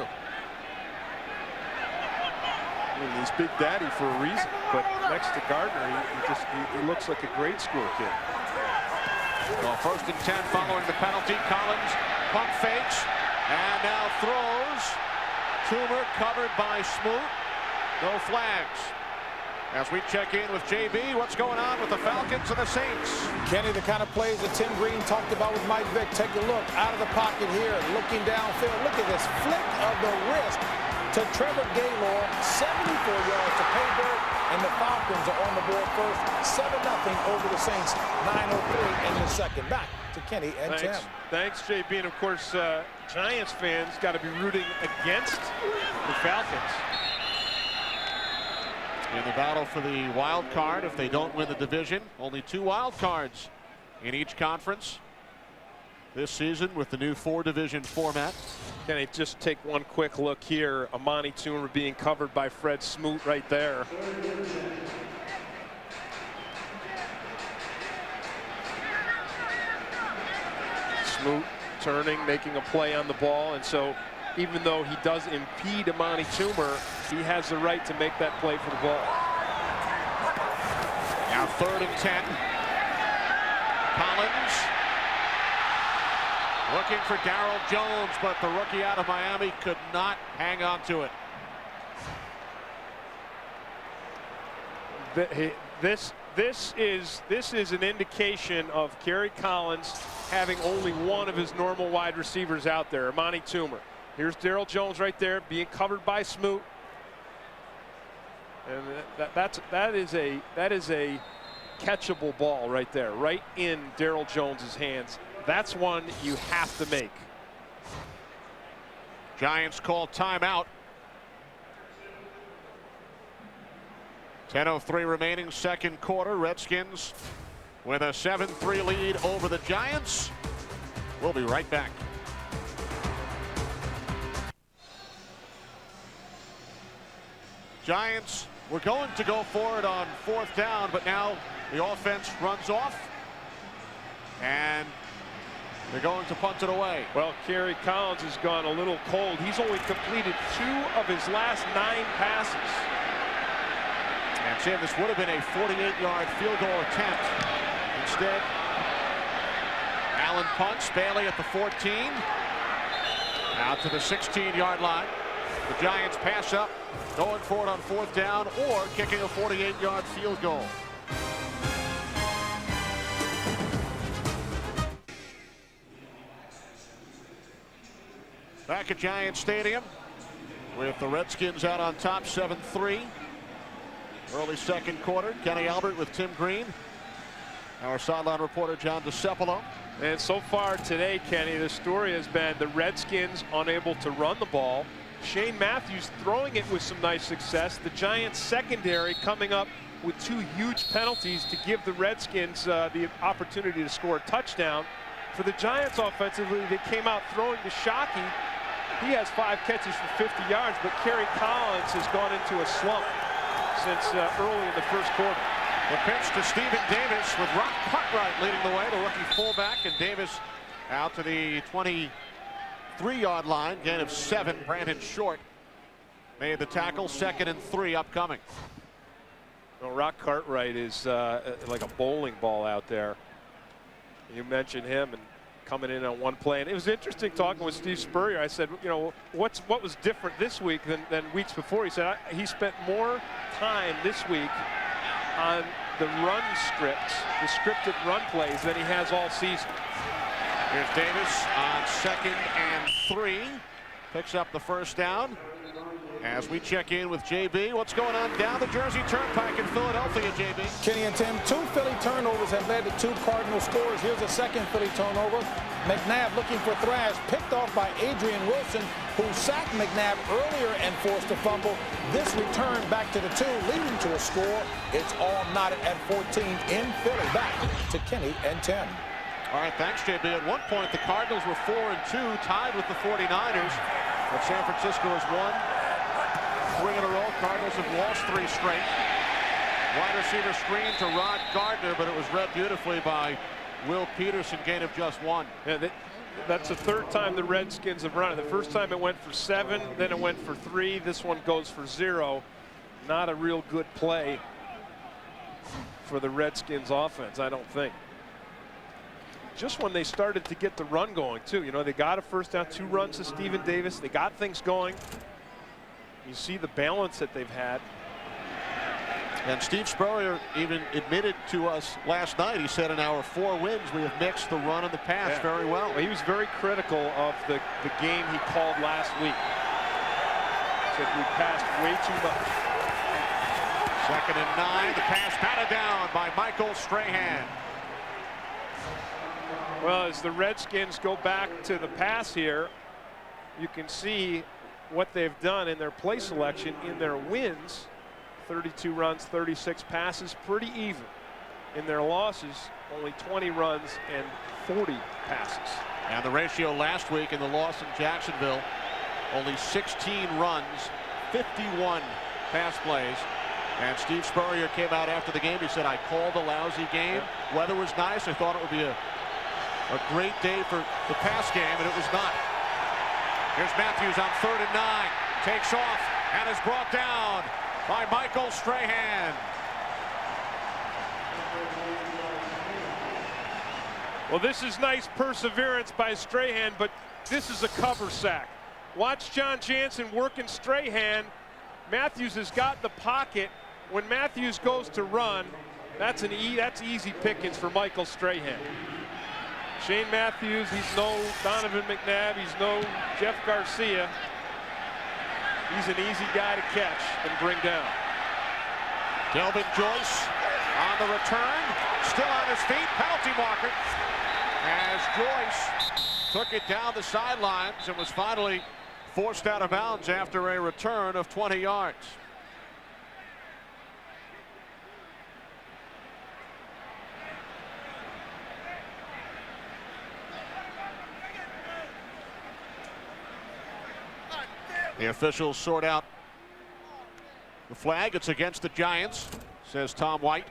I mean, he's Big Daddy for a reason, but next to Gardner, he looks like a grade school kid. Well, 1st and 10 following the penalty. Collins pump fakes and now throws. Toomer covered by Smoot. No flags. As we check in with JB, what's going on with the Falcons and the Saints? Kenny, the kind of plays that Tim Green talked about with Mike Vick. Take a look out of the pocket here, looking downfield. Look at this flick of the wrist to Trevor Gaylor, 74 yards to pay dirt, and the Falcons are on the board first, 7-0 over the Saints, 9:03 in the second. Back to Kenny and Tim. Thanks, JB, and of course, Giants fans got to be rooting against the Falcons. In the battle for the wild card, if they don't win the division, only 2 wild cards in each conference this season with the new 4-division format. Can I just take one quick look here? Amani Toomer being covered by Fred Smoot right there. Smoot turning, making a play on the ball, and so even though he does impede Amani Toomer, he has the right to make that play for the ball. Now 3rd and 10. Collins looking for Darryl Jones, but the rookie out of Miami could not hang on to it. This is an indication of Kerry Collins having only one of his normal wide receivers out there, Amani Toomer. Here's Darryl Jones right there being covered by Smoot. And that is a catchable ball right there, right in Darryl Jones's hands. That's one you have to make. Giants call timeout. 10:03 remaining, second quarter. Redskins with a 7-3 lead over the Giants. We'll be right back. Giants were going to go for it on 4th down, but now the offense runs off and they're going to punt it away. Well, Kerry Collins has gone a little cold. He's only completed 2 of his last 9 passes. And Sam, this would have been a 48-yard field goal attempt. Instead, Allen punts. Bailey at the 14. Out to the 16-yard line. The Giants pass up, going for it on 4th down or kicking a 48-yard field goal. Back at Giants Stadium with the Redskins out on top, 7-3. Early second quarter. Kenny Albert with Tim Green. Our sideline reporter John DeCepolo. And so far today, Kenny, the story has been the Redskins unable to run the ball. Shane Matthews throwing it with some nice success. The Giants secondary coming up with 2 huge penalties to give the Redskins the opportunity to score a touchdown. For the Giants offensively, they came out throwing to Shockey. He has 5 catches for 50 yards, but Kerry Collins has gone into a slump since early in the first quarter. The pitch to Stephen Davis with Rock Cartwright leading the way, the rookie fullback, and Davis out to the 23-yard line, gain of 7. Brandon Short made the tackle, 2nd and 3 upcoming. Well, Rock Cartwright is like a bowling ball out there. You mentioned him and coming in on one play, and it was interesting talking with Steve Spurrier. I said, you know, what was different this week than weeks before? He said he spent more time this week on the run scripts, the scripted run plays, than he has all season. Here's Davis on 2nd and 3. Picks up the 1st down. As we check in with JB, what's going on down the Jersey Turnpike in Philadelphia, JB? Kenny and Tim, 2 Philly turnovers have led to 2 Cardinal scores. Here's a 2nd Philly turnover. McNabb looking for Thrash, picked off by Adrian Wilson, who sacked McNabb earlier and forced a fumble. This return back to the 2, leading to a score. It's all knotted at 14 in Philly. Back to Kenny and Tim. All right, thanks, JB. At one point, the Cardinals were 4-2, tied with the 49ers. But San Francisco has won 3 in a row. Cardinals have lost 3 straight. Wide receiver screen to Rod Gardner, but it was read beautifully by Will Peterson, gain of just 1. Yeah, that's the third time the Redskins have run it. The first time it went for 7, then it went for 3. This one goes for 0. Not a real good play for the Redskins offense, I don't think. Just when they started to get the run going, too. You know, they got a first down, 2 runs to Stephen Davis. They got things going. You see the balance that they've had. And Steve Spurrier even admitted to us last night, he said in our 4 wins, we have mixed the run and the pass very well. He was very critical of the game he called last week. Said we passed way too much. 2nd and 9, the pass batted down by Michael Strahan. Well, as the Redskins go back to the pass here, you can see what they've done in their play selection in their wins. 32 runs, 36 passes, pretty even. In their losses, only 20 runs and 40 passes. And the ratio last week in the loss in Jacksonville, only 16 runs, 51 pass plays. And Steve Spurrier came out after the game. He said, I called a lousy game. Weather was nice. I thought it would be a great day for the pass game, and it was not. Here's Matthews on 3rd and 9. Takes off and is brought down by Michael Strahan. Well, this is nice perseverance by Strahan, but this is a cover sack. Watch John Jansen working Strahan. Matthews has got the pocket. When Matthews goes to run, that's easy pickings for Michael Strahan. Shane Matthews, he's no Donovan McNabb, he's no Jeff Garcia. He's an easy guy to catch and bring down. Delvin Joyce on the return, still on his feet, penalty marker. As Joyce took it down the sidelines and was finally forced out of bounds after a return of 20 yards. The officials sort out the flag. It's against the Giants, says Tom White.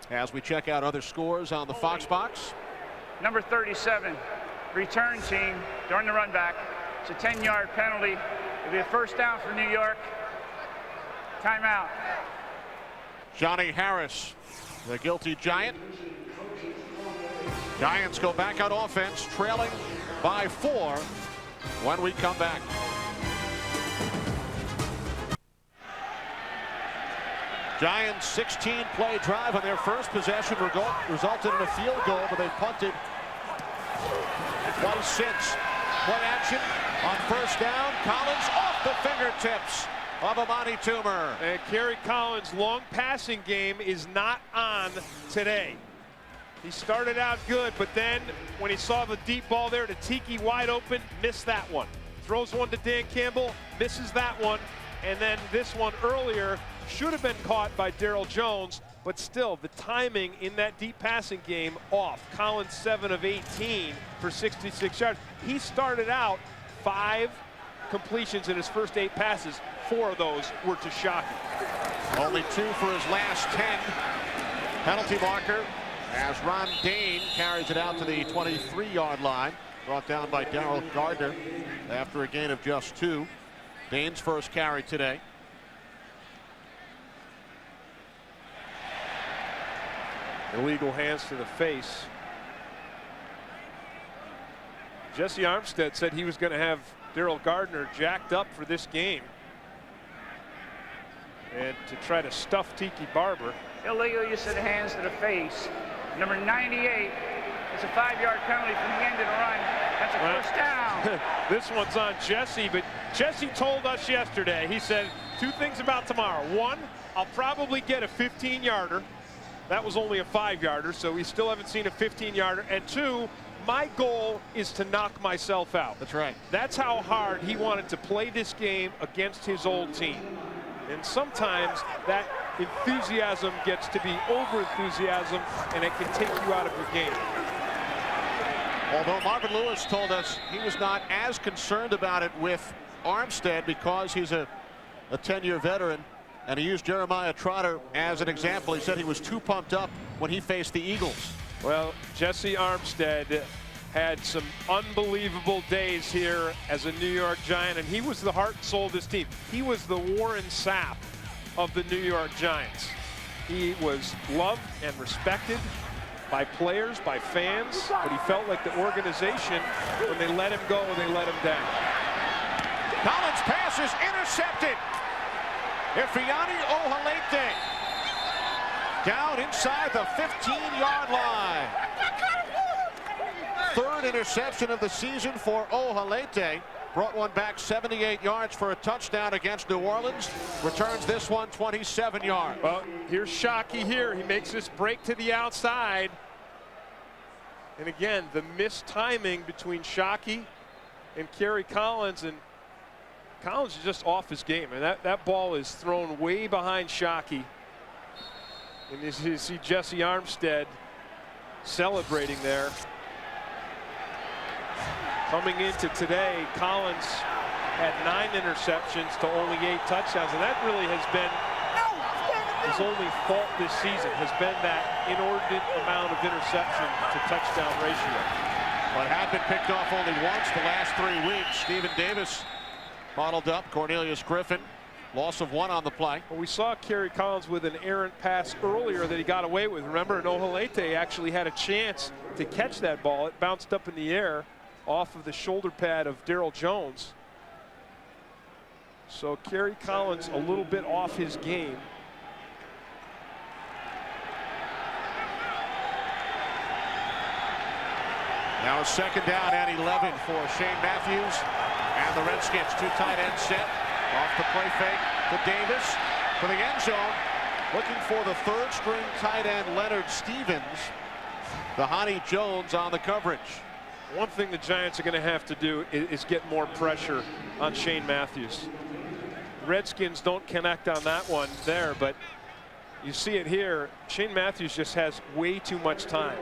As we check out other scores on the Fox box. Number 37, return team during the run back. It's a 10-yard penalty. It'll be a first down for New York. Timeout. Johnny Harris, the guilty Giant. Giants go back on offense, trailing by 4 when we come back. Giants 16-play drive on their first possession resulted in a field goal, but they punted twice since. Play action on first down. Collins off the fingertips of Amani Toomer. And Kerry Collins' long passing game is not on today. He started out good, but then when he saw the deep ball there to Tiki wide open, missed that one. Throws one to Dan Campbell, misses that one. And then this one earlier should have been caught by Darryl Jones, but still the timing in that deep passing game off. Collins 7 of 18 for 66 yards. He started out 5 completions in his first 8 passes. 4 of those were to Shockey. Only 2 for his last 10. Penalty marker as Ron Dane carries it out to the 23-yard line. Brought down by Darryl Gardner after a gain of just 2. Dane's first carry today. Illegal hands to the face. Jesse Armstead said he was going to have Darryl Gardner jacked up for this game and to try to stuff Tiki Barber. Illegal use of the hands to the face. Number 98. It's a 5-yard penalty from the end of the run. That's a first down. This one's on Jesse, but Jesse told us yesterday, he said 2 things about tomorrow. 1, I'll probably get a 15-yarder. That was only a 5-yarder, so we still haven't seen a 15-yarder. And 2, my goal is to knock myself out. That's right. That's how hard he wanted to play this game against his old team. And sometimes that enthusiasm gets to be over-enthusiasm, and it can take you out of your game. Although Marvin Lewis told us he was not as concerned about it with Armstead because he's a 10-year veteran. And he used Jeremiah Trotter as an example. He said he was too pumped up when he faced the Eagles. Well, Jesse Armstead had some unbelievable days here as a New York Giant, and he was the heart and soul of this team. He was the Warren Sapp of the New York Giants. He was loved and respected by players, by fans, but he felt like the organization, when they let him go, they let him down. Collins' pass is intercepted. Ifeanyi Ohalete down inside the 15-yard line. Third interception of the season for Ohalete. Brought one back 78 yards for a touchdown against New Orleans. Returns this one 27 yards. Well, here's Shockey here. He makes this break to the outside. And again, the missed timing between Shockey and Kerry Collins. And Collins is just off his game. And that ball is thrown way behind Shockey. And you see Jesse Armstead celebrating there. Coming into today, Collins had 9 interceptions to only 8 touchdowns, and that really has been his only fault this season, has been that inordinate amount of interception to touchdown ratio. But had been picked off only once the last 3 weeks. Stephen Davis bottled up. Cornelius Griffin, loss of 1 on the play. Well, we saw Kerry Collins with an errant pass earlier that he got away with. Remember, Ohalete actually had a chance to catch that ball. It bounced up in the air off of the shoulder pad of Darryl Jones. So Kerry Collins a little bit off his game. Now a second down and 11 for Shane Matthews and the Redskins. 2 tight ends set. Off the play fake to Davis for the end zone. Looking for the 3rd string tight end Leonard Stevens. The Honey Jones on the coverage. One thing the Giants are going to have to do is get more pressure on Shane Matthews. Redskins don't connect on that one there, but you see it here. Shane Matthews just has way too much time.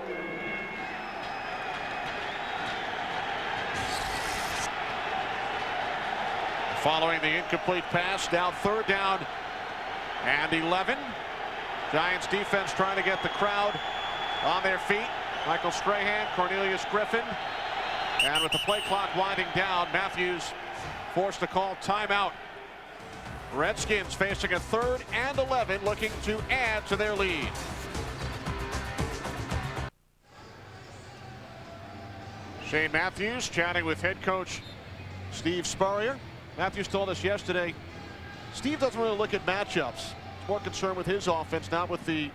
Following the incomplete pass, now 3rd down and 11. Giants defense trying to get the crowd on their feet. Michael Strahan, Cornelius Griffin. And with the play clock winding down, Matthews forced to call timeout. Redskins facing a 3rd and 11, looking to add to their lead. Shane Matthews chatting with head coach Steve Spurrier. Matthews told us yesterday, Steve doesn't really look at matchups. He's more concerned with his offense, not with the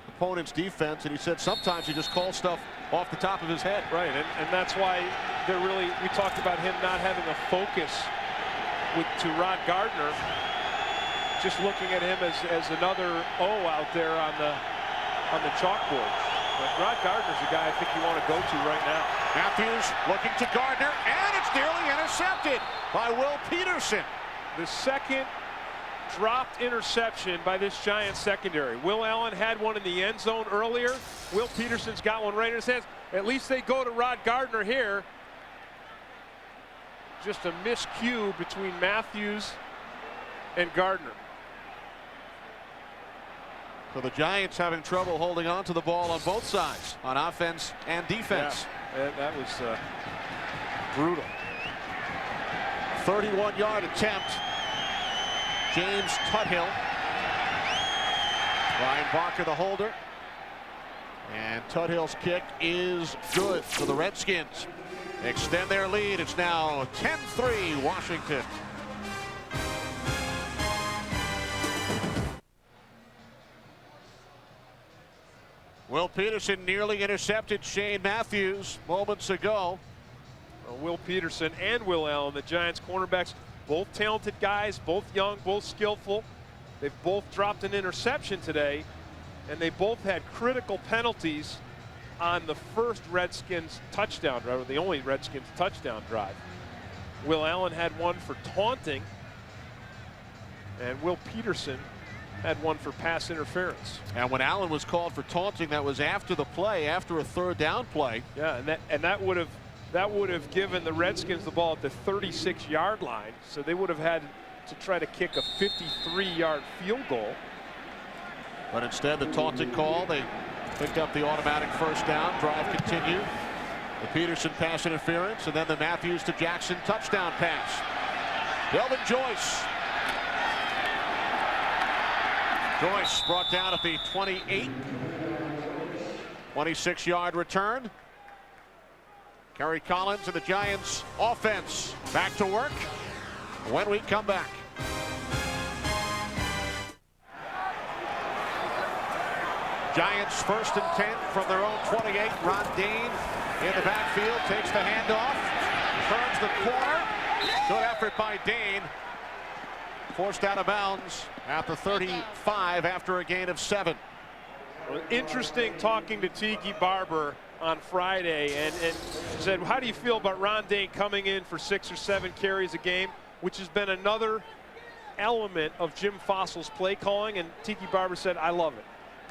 opponent's defense. And he said sometimes he just calls stuff off the top of his head. Right, and that's why they're really, we talked about him not having a focus to Rod Gardner, just looking at him as another O out there on the chalkboard. But Rod Gardner's a guy I think you want to go to right now. Matthews looking to Gardner, and it's nearly intercepted by Will Peterson. The second dropped interception by this Giants secondary. Will Allen had one in the end zone earlier. Will Peterson's got one right in his hands. At least they go to Rod Gardner here. Just a miscue between Matthews and Gardner. So the Giants having trouble holding on to the ball on both sides, on offense and defense. Yeah, that was brutal. 31-yard attempt. James Tuthill. Ryan Barker the holder. And Tuthill's kick is good for the Redskins. Extend their lead. It's now 10-3 Washington. Will Peterson nearly intercepted Shane Matthews moments ago. Will Peterson and Will Allen, the Giants cornerbacks, both talented guys, both young, both skillful. They've both dropped an interception today, and they both had critical penalties on the first Redskins touchdown drive, or the only Redskins touchdown drive. Will Allen had one for taunting, and Will Peterson had one for pass interference. And when Allen was called for taunting, that was after the play, after a 3rd down play. Yeah, and that would have given the Redskins the ball at the 36-yard line, so they would have had to try to kick a 53-yard field goal. But instead, the taunting call, they picked up the automatic first down. Drive continued. The Peterson pass interference, and then the Matthews to Jackson touchdown pass. Delvin Joyce. Joyce brought down at the 28. 26-yard return. Kerry Collins and the Giants offense back to work when we come back. Giants 1st and 10 from their own 28. Ron Dane in the backfield, takes the handoff, turns the corner. Good effort by Dane. Forced out of bounds at the 35 after a gain of 7. Well, interesting talking to Tiki Barber on Friday and said, how do you feel about Ron Dane coming in for 6 or 7 carries a game, which has been another element of Jim Fossil's play calling, and Tiki Barber said, I love it.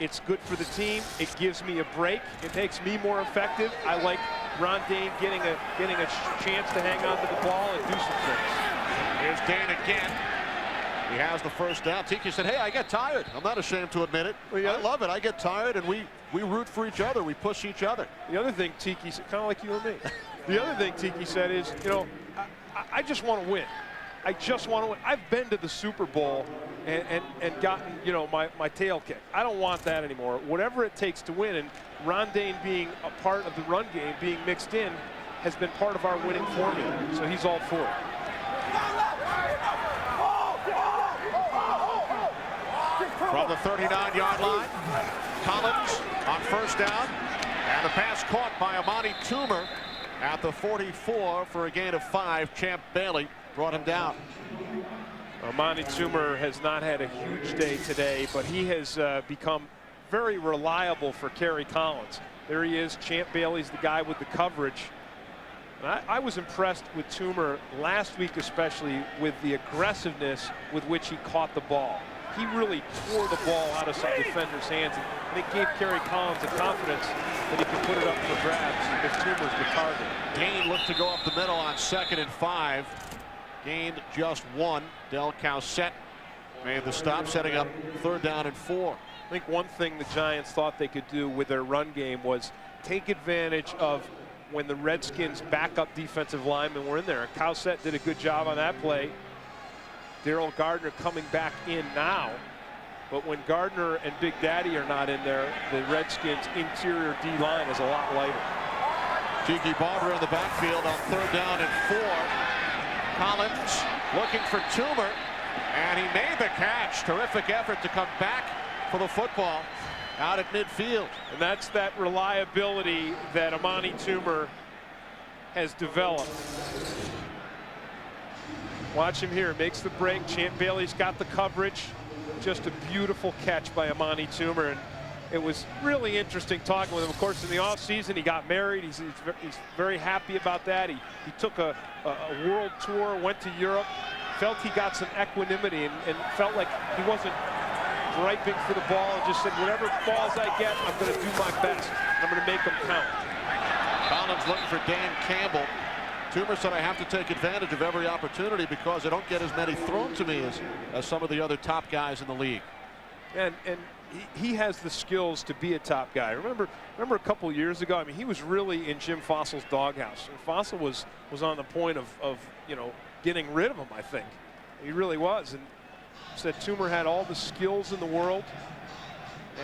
It's good for the team. It gives me a break. It makes me more effective. I like Ron Dane getting a chance to hang on to the ball and do some things. Here's Dane again. He has the first down. Tiki said, hey, I get tired. I'm not ashamed to admit it. Well, yeah. I love it. I get tired, and we root for each other. We push each other. The other thing Tiki said, kind of like you and me. The other thing Tiki said is, you know, I just want to win. I just want to win. I've been to the Super Bowl and gotten, you know, my tail kicked. I don't want that anymore. Whatever it takes to win, and Ron Dane being a part of the run game, being mixed in, has been part of our winning formula. So he's all for it. From the 39-yard line, Collins on first down, and the pass caught by Amani Toomer at the 44 for a gain of 5. Champ Bailey brought him down. Amani Toomer has not had a huge day today, but he has become very reliable for Kerry Collins. There he is. Champ Bailey's the guy with the coverage. And I was impressed with Toomer last week, especially with the aggressiveness with which he caught the ball. He really tore the ball out of some defenders' hands, and it gave Kerry Collins the confidence that he could put it up for grabs if Toomer's the target. Dane looked to go up the middle on 2nd and 5. Gained just 1. Del Cowsett made the stop, setting up 3rd down and 4. I think one thing the Giants thought they could do with their run game was take advantage of when the Redskins' backup defensive linemen were in there. Cowsett did a good job on that play. Daryl Gardner coming back in now. But when Gardner and Big Daddy are not in there, the Redskins' interior D-line is a lot lighter. Tiki Barber in the backfield on 3rd down and 4. Collins looking for Toomer, and he made the catch. Terrific effort to come back for the football out at midfield. And that's that reliability that Amani Toomer has developed. Watch him here, makes the break. Champ Bailey's got the coverage. Just a beautiful catch by Amani Toomer. And it was really interesting talking with him. Of course, in the offseason, he got married. He's very happy about that. He took a world tour, went to Europe, felt he got some equanimity and felt like he wasn't griping for the ball, and just said, whatever balls I get, I'm going to do my best. I'm going to make them count. Collins looking for Dan Campbell. Toomer said, I have to take advantage of every opportunity because I don't get as many thrown to me as some of the other top guys in the league. And he has the skills to be a top guy. Remember a couple years ago, I mean, he was really in Jim Fossil's doghouse. And Fossil was on the point of you know, getting rid of him, I think. He really was. And said Toomer had all the skills in the world,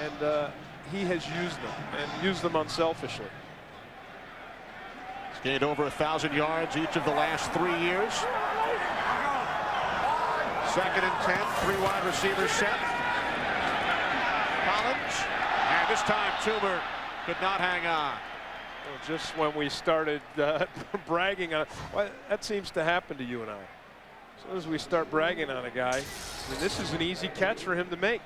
and he has used them, and used them unselfishly. He's gained over 1,000 yards each of the last 3 years. 2nd and 10, 3 wide receivers set. Collins, and this time Toomer could not hang on. Well, just when we started bragging on, well, that seems to happen to you and I. As soon as we start bragging on a guy, I mean, this is an easy catch for him to make.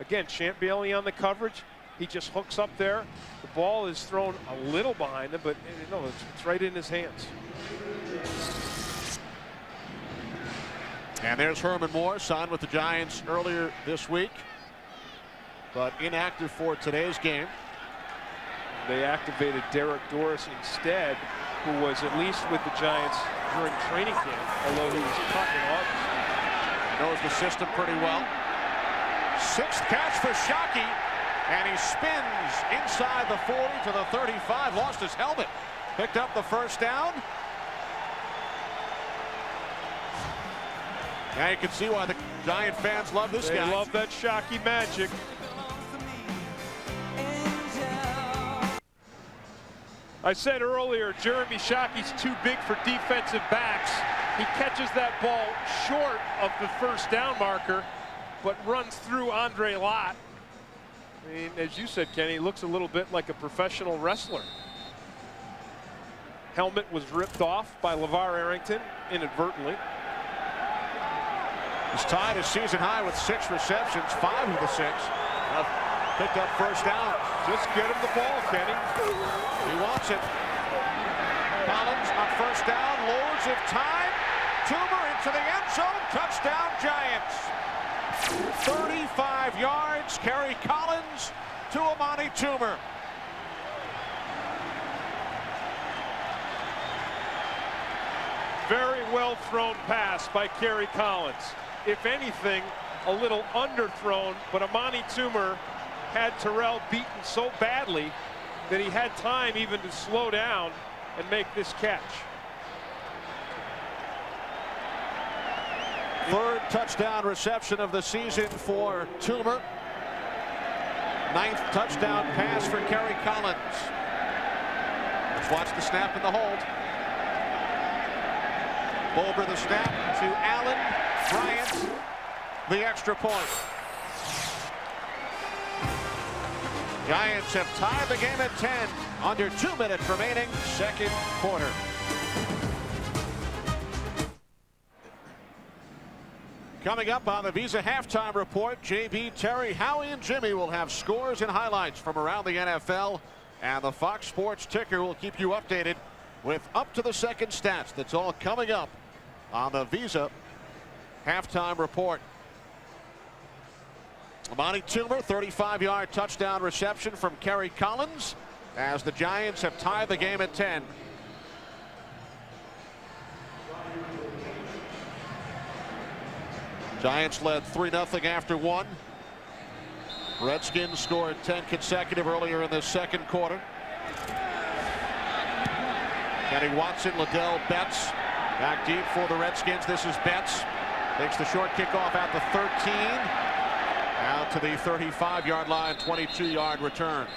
Again, Champ Bailey on the coverage. He just hooks up there. The ball is thrown a little behind him, but no, it's right in his hands. And there's Herman Moore, signed with the Giants earlier this week, but inactive for today's game. They activated Derek Doris instead, who was at least with the Giants during training camp, although he was cut in August. Knows the system pretty well. Sixth catch for Shockey, and he spins inside the 40 to the 35. Lost his helmet. Picked up the first down. Now you can see why the Giant fans love this guy. They love that Shockey magic. I said earlier, Jeremy Shockey's too big for defensive backs. He catches that ball short of the first down marker, but runs through Andre Lott. I mean, as you said, Kenny, he looks a little bit like a professional wrestler. Helmet was ripped off by LeVar Arrington inadvertently. He's tied his season high with 6 receptions, 5 of the 6. Picked up first down. Just get him the ball, Kenny. He wants it. Collins on first down, loads of time. Toomer into the end zone. Touchdown, Giants. 35 yards. Kerry Collins to Amani Toomer. Very well thrown pass by Kerry Collins. If anything, a little underthrown, but Amani Toomer had Terrell beaten so badly that he had time even to slow down and make this catch. Third touchdown reception of the season for Toomer. 9th touchdown pass for Kerry Collins. Let's watch the snap and the hold. Over the snap to Allen. Bryant, the extra point. Giants have tied the game at 10. Under 2 minutes remaining, second quarter. Coming up on the Visa halftime report, JB, Terry, Howie, and Jimmy will have scores and highlights from around the NFL. And the Fox Sports ticker will keep you updated with up-to-the-second stats. That's all coming up on the Visa halftime report. Amani Toomer, 35-yard touchdown reception from Kerry Collins as the Giants have tied the game at 10. Giants led 3-0 after 1. Redskins scored 10 consecutive earlier in the second quarter. Kenny Watson, Liddell Betts back deep for the Redskins. This is Betts. Takes the short kickoff at the 13. Out to the 35-yard line, 22-yard return.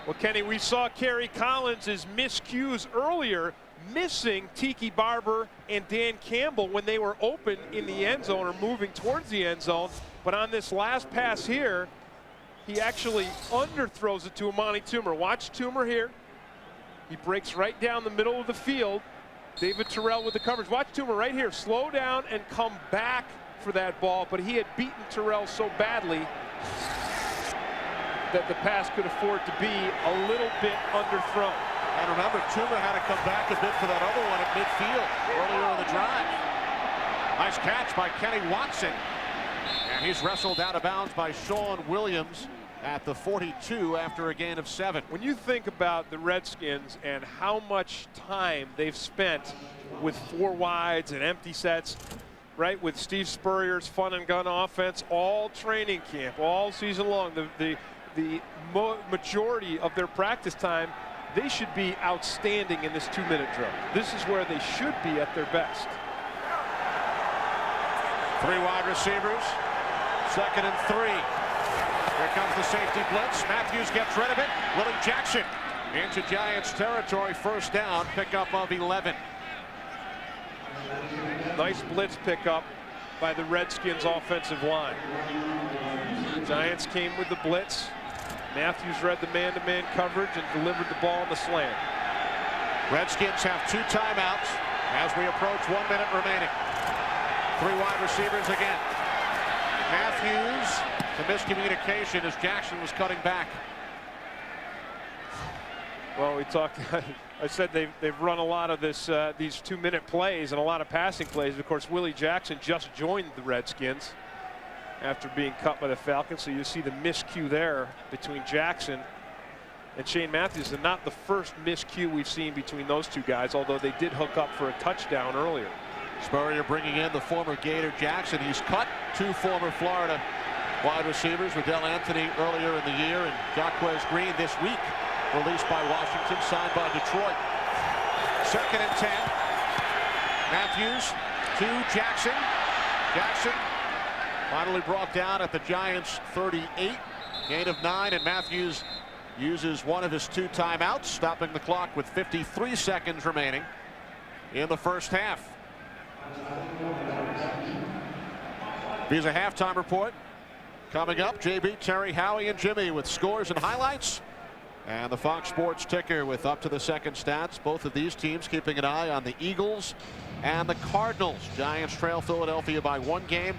Well, Kenny, we saw Kerry Collins' miscues earlier, missing Tiki Barber and Dan Campbell when they were open in the end zone or moving towards the end zone. But on this last pass here, he actually underthrows it to Amani Toomer. Watch Toomer here. He breaks right down the middle of the field. David Terrell with the coverage. Watch Toomer right here. Slow down and come back for that ball, but he had beaten Terrell so badly that the pass could afford to be a little bit underthrown. And remember, Toomer had to come back a bit for that other one at midfield earlier in the drive. Nice catch by Kenny Watson. And he's wrestled out of bounds by Sean Williams at the 42 after a gain of 7. When you think about the Redskins and how much time they've spent with 4 wides and empty sets, right, with Steve Spurrier's fun and gun offense all training camp, all season long, the majority of their practice time, they should be outstanding in this 2-minute drill. This is where they should be at their best. 3 wide receivers, 2nd and 3. Here comes the safety blitz. Matthews gets rid of it. Willie Jackson into Giants territory. First down, pickup of 11. Nice blitz pickup by the Redskins offensive line. Giants came with the blitz. Matthews read the man-to-man coverage and delivered the ball on the slant. Redskins have 2 timeouts as we approach 1 minute remaining. 3 wide receivers again. Matthews, the miscommunication as Jackson was cutting back. Well, we talked. I said they've run a lot of this these 2-minute plays and a lot of passing plays. Of course, Willie Jackson just joined the Redskins after being cut by the Falcons. So you see the miscue there between Jackson and Shane Matthews, and not the first miscue we've seen between those 2 guys, although they did hook up for a touchdown earlier. Spurrier bringing in the former Gator Jackson. He's cut 2 former Florida wide receivers, Riddell Anthony earlier in the year and Jaquez Green this week, released by Washington, signed by Detroit. 2nd and 10. Matthews to Jackson. Jackson finally brought down at the Giants 38. Gain of 9, and Matthews uses one of his 2 timeouts, stopping the clock with 53 seconds remaining in the first half. Here's a halftime report coming up. JB, Terry, Howie, and Jimmy with scores and highlights. And the Fox Sports ticker with up to the second stats. Both of these teams keeping an eye on the Eagles and the Cardinals. Giants trail Philadelphia by 1 game.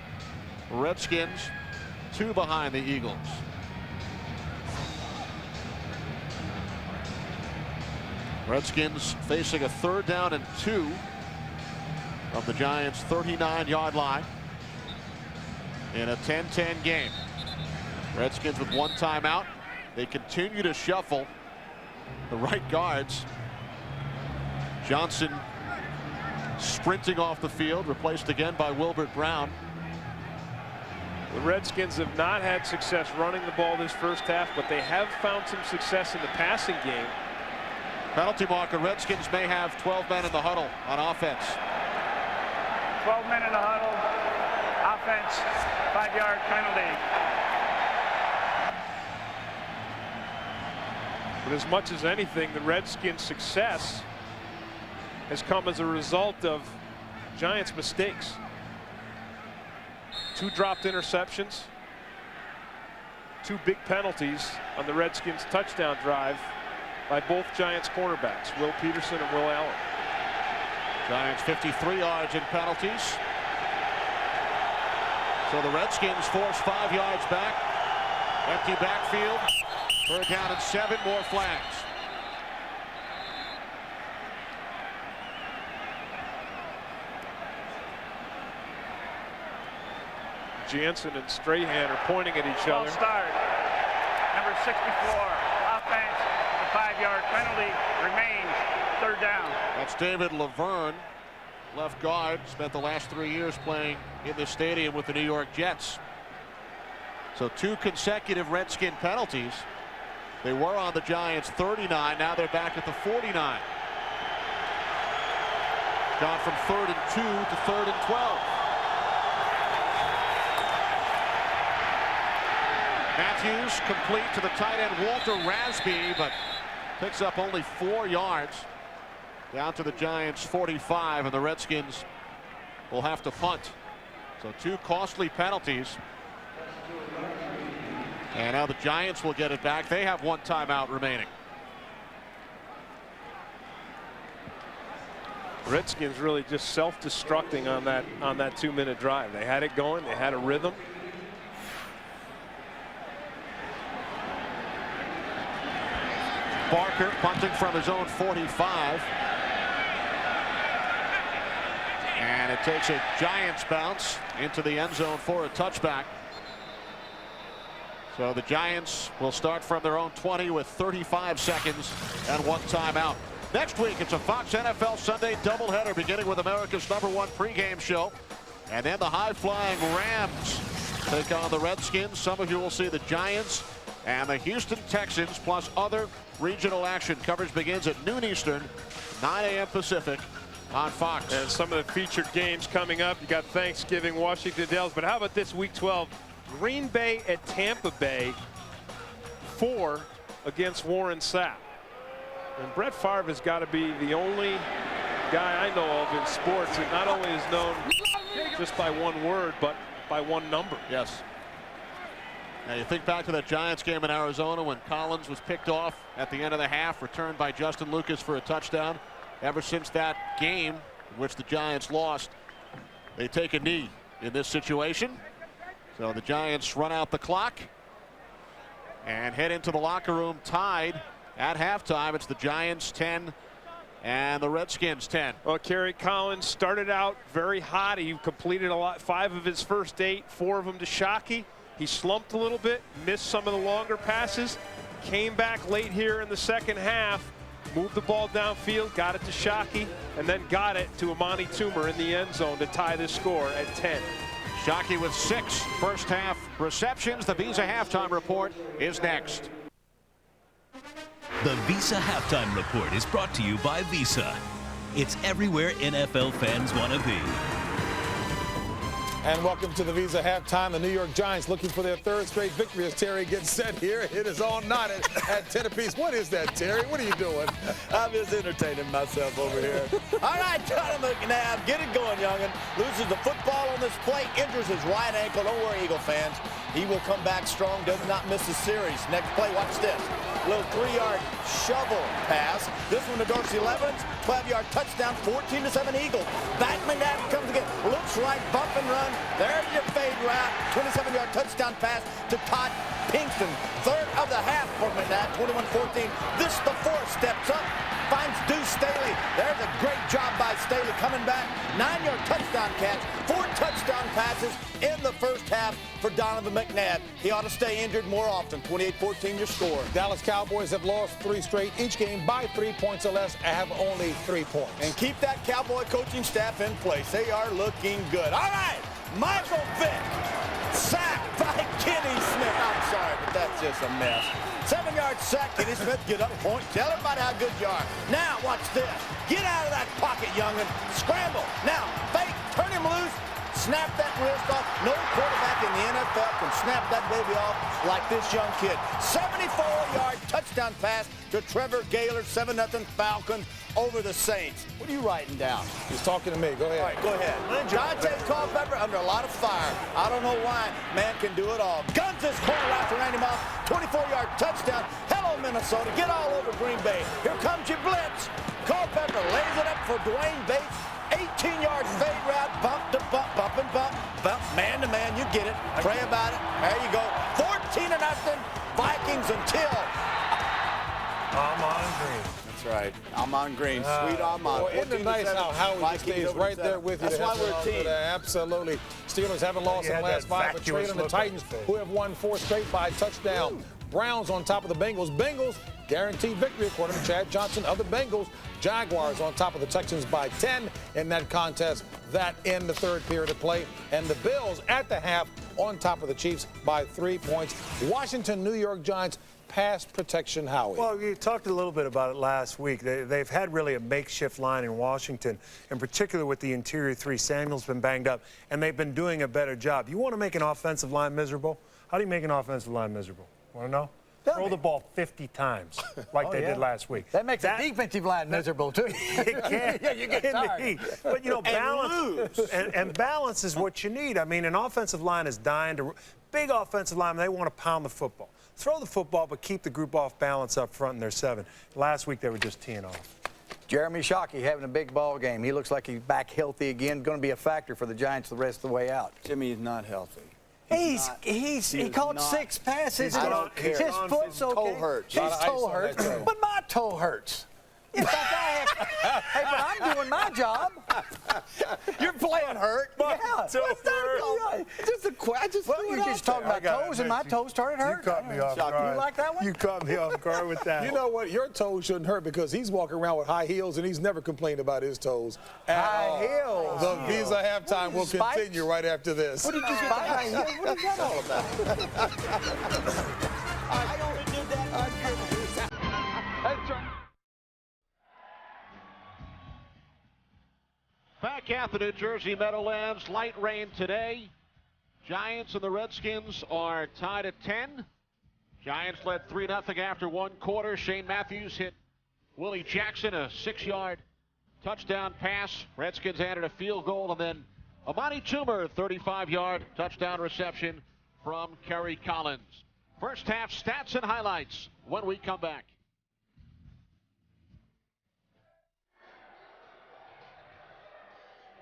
Redskins 2 behind the Eagles. Redskins facing a 3rd down and 2 of the Giants' 39-yard line in a 10-10 game. Redskins with 1 timeout. They continue to shuffle the right guards. Johnson sprinting off the field, replaced again by Wilbert Brown. The Redskins have not had success running the ball this first half, but they have found some success in the passing game. Penalty marker. Redskins may have 12 men in the huddle on offense. 12 men in the huddle. Offense, 5-yard penalty. But as much as anything, the Redskins' success has come as a result of Giants' mistakes. 2 dropped interceptions, 2 big penalties on the Redskins' touchdown drive by both Giants cornerbacks, Will Peterson and Will Allen. Giants 53 yards in penalties. So the Redskins force 5 yards back. Empty backfield. 3rd down and 7, more flags. Jansen and Strahan are pointing at each other. Start. Number 64. Offense. The 5-yard penalty remains. 3rd down. That's David Laverne, left guard. Spent the last 3 years playing in this stadium with the New York Jets. So 2 consecutive Redskin penalties. They were on the Giants 39. Now they're back at the 49. Gone from 3rd and 2 to 3rd and 12. Matthews complete to the tight end Walter Rasby, but picks up only 4 yards. Down to the Giants 45, and the Redskins will have to punt. So 2 costly penalties. And now the Giants will get it back. They have 1 timeout remaining. Redskins really just self-destructing on that 2-minute drive. They had it going. They had a rhythm. Barker punting from his own 45. And it takes a Giants bounce into the end zone for a touchback. So the Giants will start from their own 20 with 35 seconds and 1 timeout. Next week, it's a Fox NFL Sunday doubleheader, beginning with America's #1 pregame show. And then the high-flying Rams take on the Redskins. Some of you will see the Giants and the Houston Texans, plus other regional action. Coverage begins at noon Eastern, 9 a.m. Pacific on Fox. And some of the featured games coming up. You got Thanksgiving, Washington Dells, but how about this Week 12? Green Bay at Tampa Bay, 4 against Warren Sapp. And Brett Favre has got to be the only guy I know of in sports that not only is known just by 1 word, but by 1 number. Yes. Now you think back to that Giants game in Arizona when Collins was picked off at the end of the half, returned by Justin Lucas for a touchdown. Ever since that game in which the Giants lost, they take a knee in this situation. So the Giants run out the clock and head into the locker room tied at halftime. It's the Giants 10 and the Redskins 10. Well, Kerry Collins started out very hot. He completed 5 of his first 8, 4 of them to Shockey. He slumped a little bit, missed some of the longer passes, came back late here in the second half, moved the ball downfield, got it to Shockey, and then got it to Amani Toomer in the end zone to tie this score at 10. Shockey with 6 first half receptions. The Visa halftime report is next. The Visa Halftime Report is brought to you by Visa. It's everywhere NFL fans want to be. And welcome to the Visa halftime. The New York Giants looking for their 3rd straight victory as Terry gets set here. It is all knotted at 10 apiece. What is that, Terry? What are you doing? I'm just entertaining myself over here. All right, Jonathan McNabb, get it going, youngin. Loses the football on this play, injures his right ankle. Don't worry, Eagle fans. He will come back strong, does not miss the series. Next play, watch this. Little 3-yard shovel pass. This one to Dorsey Levens, 12-yard touchdown, 14-7 Eagles. Back McNabb comes again, looks right, bump and run. There's your fade route, 27-yard touchdown pass to Todd Pinkston. 3rd of the half for McNabb, 21-14. This the 4th, steps up, finds Deuce Staley. There's a great job by Staley coming back. 9-yard touchdown catch, 4 touchdown passes in the first half for Donovan McNabb. He ought to stay injured more often. 28-14 your score. Dallas Cowboys have lost 3 straight, each game by 3 points or less, and have only 3 points. And keep that Cowboy coaching staff in place. They are looking good. All right, Michael Vick, sacked by Kenny Smith. I'm sorry, but that's just a mess. 7-yard sack, Kenny Smith, get up, point, tell everybody how good you are. Now, watch this. Get out of that pocket, youngin. Scramble. Now, fake, turn him loose. Snap that wrist off. No quarterback in the NFL can snap that baby off like this young kid. 74-yard touchdown pass to Trevor Gaylor. 7-0 Falcons over the Saints. What are you writing down? He's talking to me. Go ahead. All right, go ahead. Dante Culpepper under a lot of fire. I don't know why. Man can do it all. Guns this corner out to Randy Moss. 24-yard touchdown. Hello, Minnesota. Get all over Green Bay. Here comes your blitz. Culpepper lays it up for Dwayne Bates. 18-yard fade route, bump to bump, bump and bump, bump, man to man, you get it. Pray about it. There you go. 14-0, Vikings until Amon Green. That's right. Amon Green, sweet Amon. Well, isn't it nice how Howard just stays right there with you? That's why we're a team. Absolutely. Steelers haven't lost in the last 5, but trailing the Titans, who have won 4 straight by a touchdown. Browns on top of the Bengals. Bengals guaranteed victory according to Chad Johnson of the Bengals. Jaguars on top of the Texans by 10 in that contest. That in the 3rd period of play. And the Bills at the half on top of the Chiefs by 3 points. Washington, New York Giants, pass protection, Howie. Well, you talked a little bit about it last week. They've had really a makeshift line in Washington, in particular with the interior 3. Samuel's been banged up, and they've been doing a better job. You want to make an offensive line miserable? How do you make an offensive line miserable? Want to know? Throw the ball 50 times like they did last week. That makes the defensive line miserable, too. It can. Yeah, you get tired. But, you know, balance, and balance is what you need. I mean, an offensive line is dying to – big offensive line, they want to pound the football. Throw the football, but keep the group off balance up front in their 7. Last week, they were just teeing off. Jeremy Shockey having a big ball game. He looks like he's back healthy again. Going to be a factor for the Giants the rest of the way out. Jimmy is not healthy. He caught 6 passes. I don't care. His foot's okay. Toe hurts. His toe hurts. But my toe hurts. In fact, hey, but I'm doing my job. You're playing hurt. Yeah. What's that? Right. You're just talking about toes, and my toes started hurting. You caught me off guard. You like that one? You caught me off guard with that. You know what? Your toes shouldn't hurt because he's walking around with high heels, and he's never complained about his toes. High heels. The Visa halftime will continue right after this. What did you spike? High heels? What is that all about? I only did that. That's right. Back at the New Jersey Meadowlands, light rain today. Giants and the Redskins are tied at 10. Giants led 3-0 after 1 quarter. Shane Matthews hit Willie Jackson a 6-yard touchdown pass. Redskins added a field goal, and then Amani Toomer, 35-yard touchdown reception from Kerry Collins. First half stats and highlights when we come back.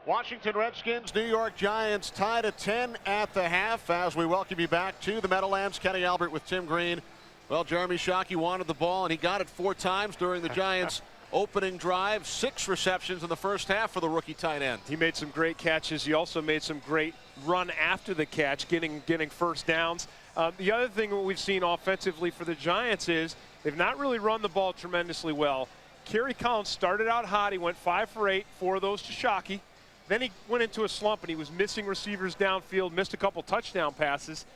Washington Redskins, New York Giants tied at 10 at the half as we welcome you back to the Meadowlands. Kenny Albert with Tim Green. Well, Jeremy Shockey wanted the ball, and he got it 4 times during the Giants' opening drive. 6 receptions in the first half for the rookie tight end. He made some great catches. He also made some great run after the catch, getting first downs. The other thing we've seen offensively for the Giants is they've not really run the ball tremendously well. Kerry Collins started out hot. He went 5 for 8, 4 of those to Shockey. Then he went into a slump and he was missing receivers downfield, missed a couple touchdown passes.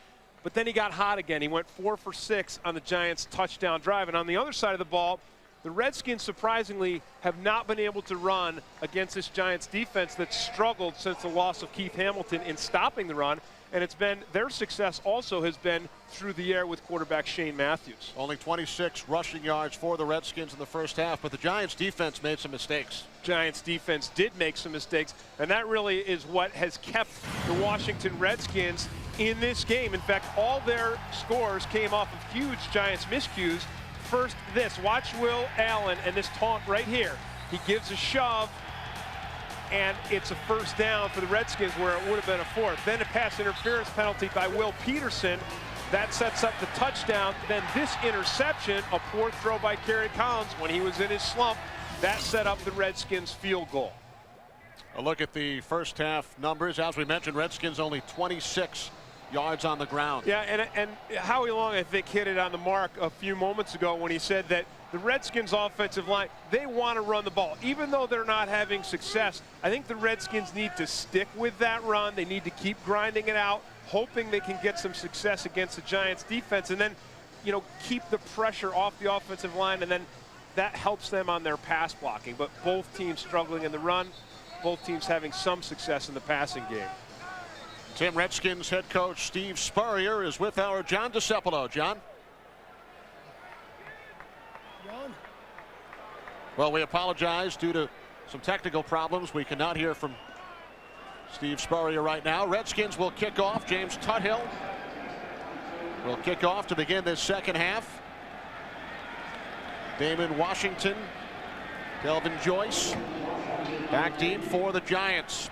But then he got hot again. He went 4 for 6 on the Giants' touchdown drive. And on the other side of the ball, the Redskins surprisingly have not been able to run against this Giants defense that's struggled since the loss of Keith Hamilton in stopping the run. And it's been their success also has been through the air with quarterback Shane Matthews. Only 26 rushing yards for the Redskins in the first half, but the Giants defense made some mistakes. Giants defense did make some mistakes, and that really is what has kept the Washington Redskins in this game. In fact, all their scores came off of huge Giants miscues. First, watch Will Allen and this taunt right here. He gives a shove, and it's a first down for the Redskins where it would have been a fourth. Then a pass interference penalty by Will Peterson. That sets up the touchdown. Then this interception, a poor throw by Kerry Collins when he was in his slump, that set up the Redskins field goal. A look at the first half numbers. As we mentioned, Redskins only 26 yards on the ground. Yeah, and Howie Long, I think, hit it on the mark a few moments ago when he said that the Redskins offensive line, they want to run the ball. Even though they're not having success, I think the Redskins need to stick with that run. They need to keep grinding it out, hoping they can get some success against the Giants defense, and then, you know, keep the pressure off the offensive line, and then that helps them on their pass blocking. But both teams struggling in the run, both teams having some success in the passing game. Tim, Redskins head coach Steve Spurrier is with our John DeCepolo. John? Well, we apologize due to some technical problems. We cannot hear from Steve Spurrier right now. Redskins will kick off. James Tuthill will kick off to begin this second half. Damon Washington, Delvin Joyce back deep for the Giants.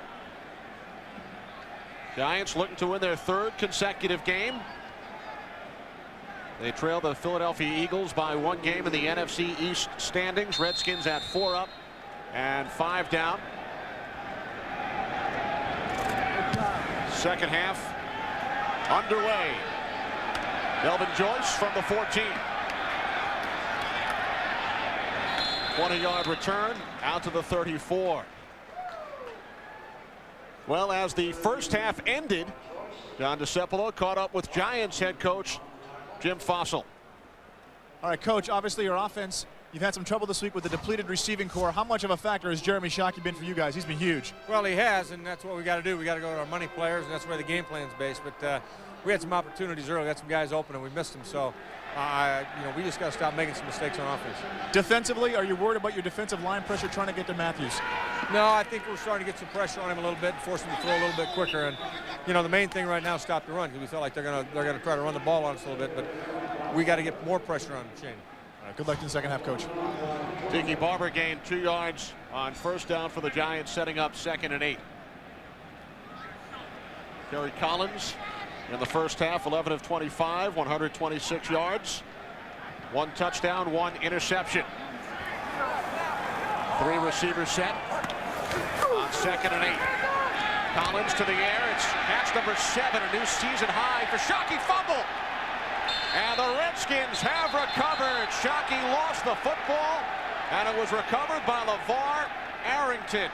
Giants looking to win their third consecutive game. They trail the Philadelphia Eagles by 1 game in the NFC East standings. Redskins at 4 up and 5 down. Second half underway. Delvin Joyce from the 14. 20-yard return out to the 34. Well, as the first half ended, John DeCepolo caught up with Giants head coach Jim Fassel. All right, Coach, obviously your offense, you've had some trouble this week with the depleted receiving core. How much of a factor has Jeremy Shockey been for you guys? He's been huge. Well, he has, and that's what we got to do. We got to go to our money players, and that's where the game plan's based. But we had some opportunities early, got some guys open, and we missed them. So, we just got to stop making some mistakes on offense. Defensively, are you worried about your defensive line pressure trying to get to Matthews? No, I think we're starting to get some pressure on him a little bit, force him to throw a little bit quicker. And the main thing right now is stop the run, because we felt like they're gonna try to run the ball on us a little bit, but we got to get more pressure on Shane. All right, good luck in the second half, Coach. Tiki Barber gained 2 yards on first down for the Giants, setting up 2nd and 8. Kerry Collins in the first half, 11 of 25, 126 yards, 1 touchdown, 1 interception. 3 receivers set on 2nd and 8. Collins to the air. It's catch number 7, a new season high for Shockey. Fumble. And the Redskins have recovered. Shockey lost the football, and it was recovered by LeVar Arrington.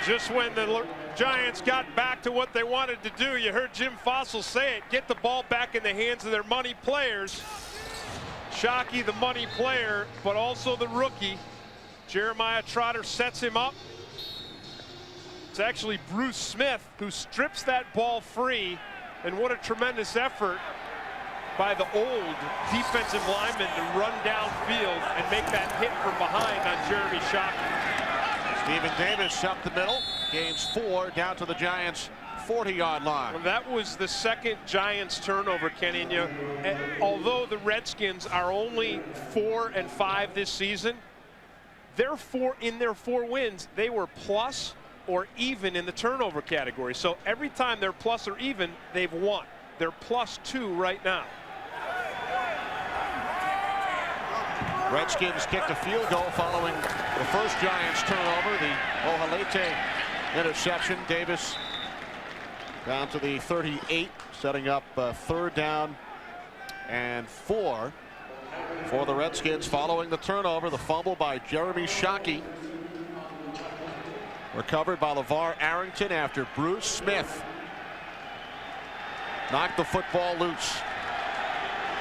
Just when the Giants got back to what they wanted to do, you heard Jim Fassel say it, get the ball back in the hands of their money players. Shockey, the money player, but also the rookie. Jeremiah Trotter sets him up. It's actually Bruce Smith who strips that ball free, and what a tremendous effort by the old defensive lineman to run downfield and make that hit from behind on Jeremy Shockey. Stephen Davis up the middle, gains 4 down to the Giants' 40-yard line. Well, that was the second Giants turnover, Kenny. And although the Redskins are only 4 and 5 this season, in their 4 wins, they were plus or even in the turnover category. So every time they're plus or even, they've won. They're +2 right now. Redskins kicked a field goal following the first Giants turnover, the Ohalete interception. Davis down to the 38, setting up 3rd down and 4 for the Redskins following the turnover. The fumble by Jeremy Shockey. Recovered by LeVar Arrington after Bruce Smith knocked the football loose.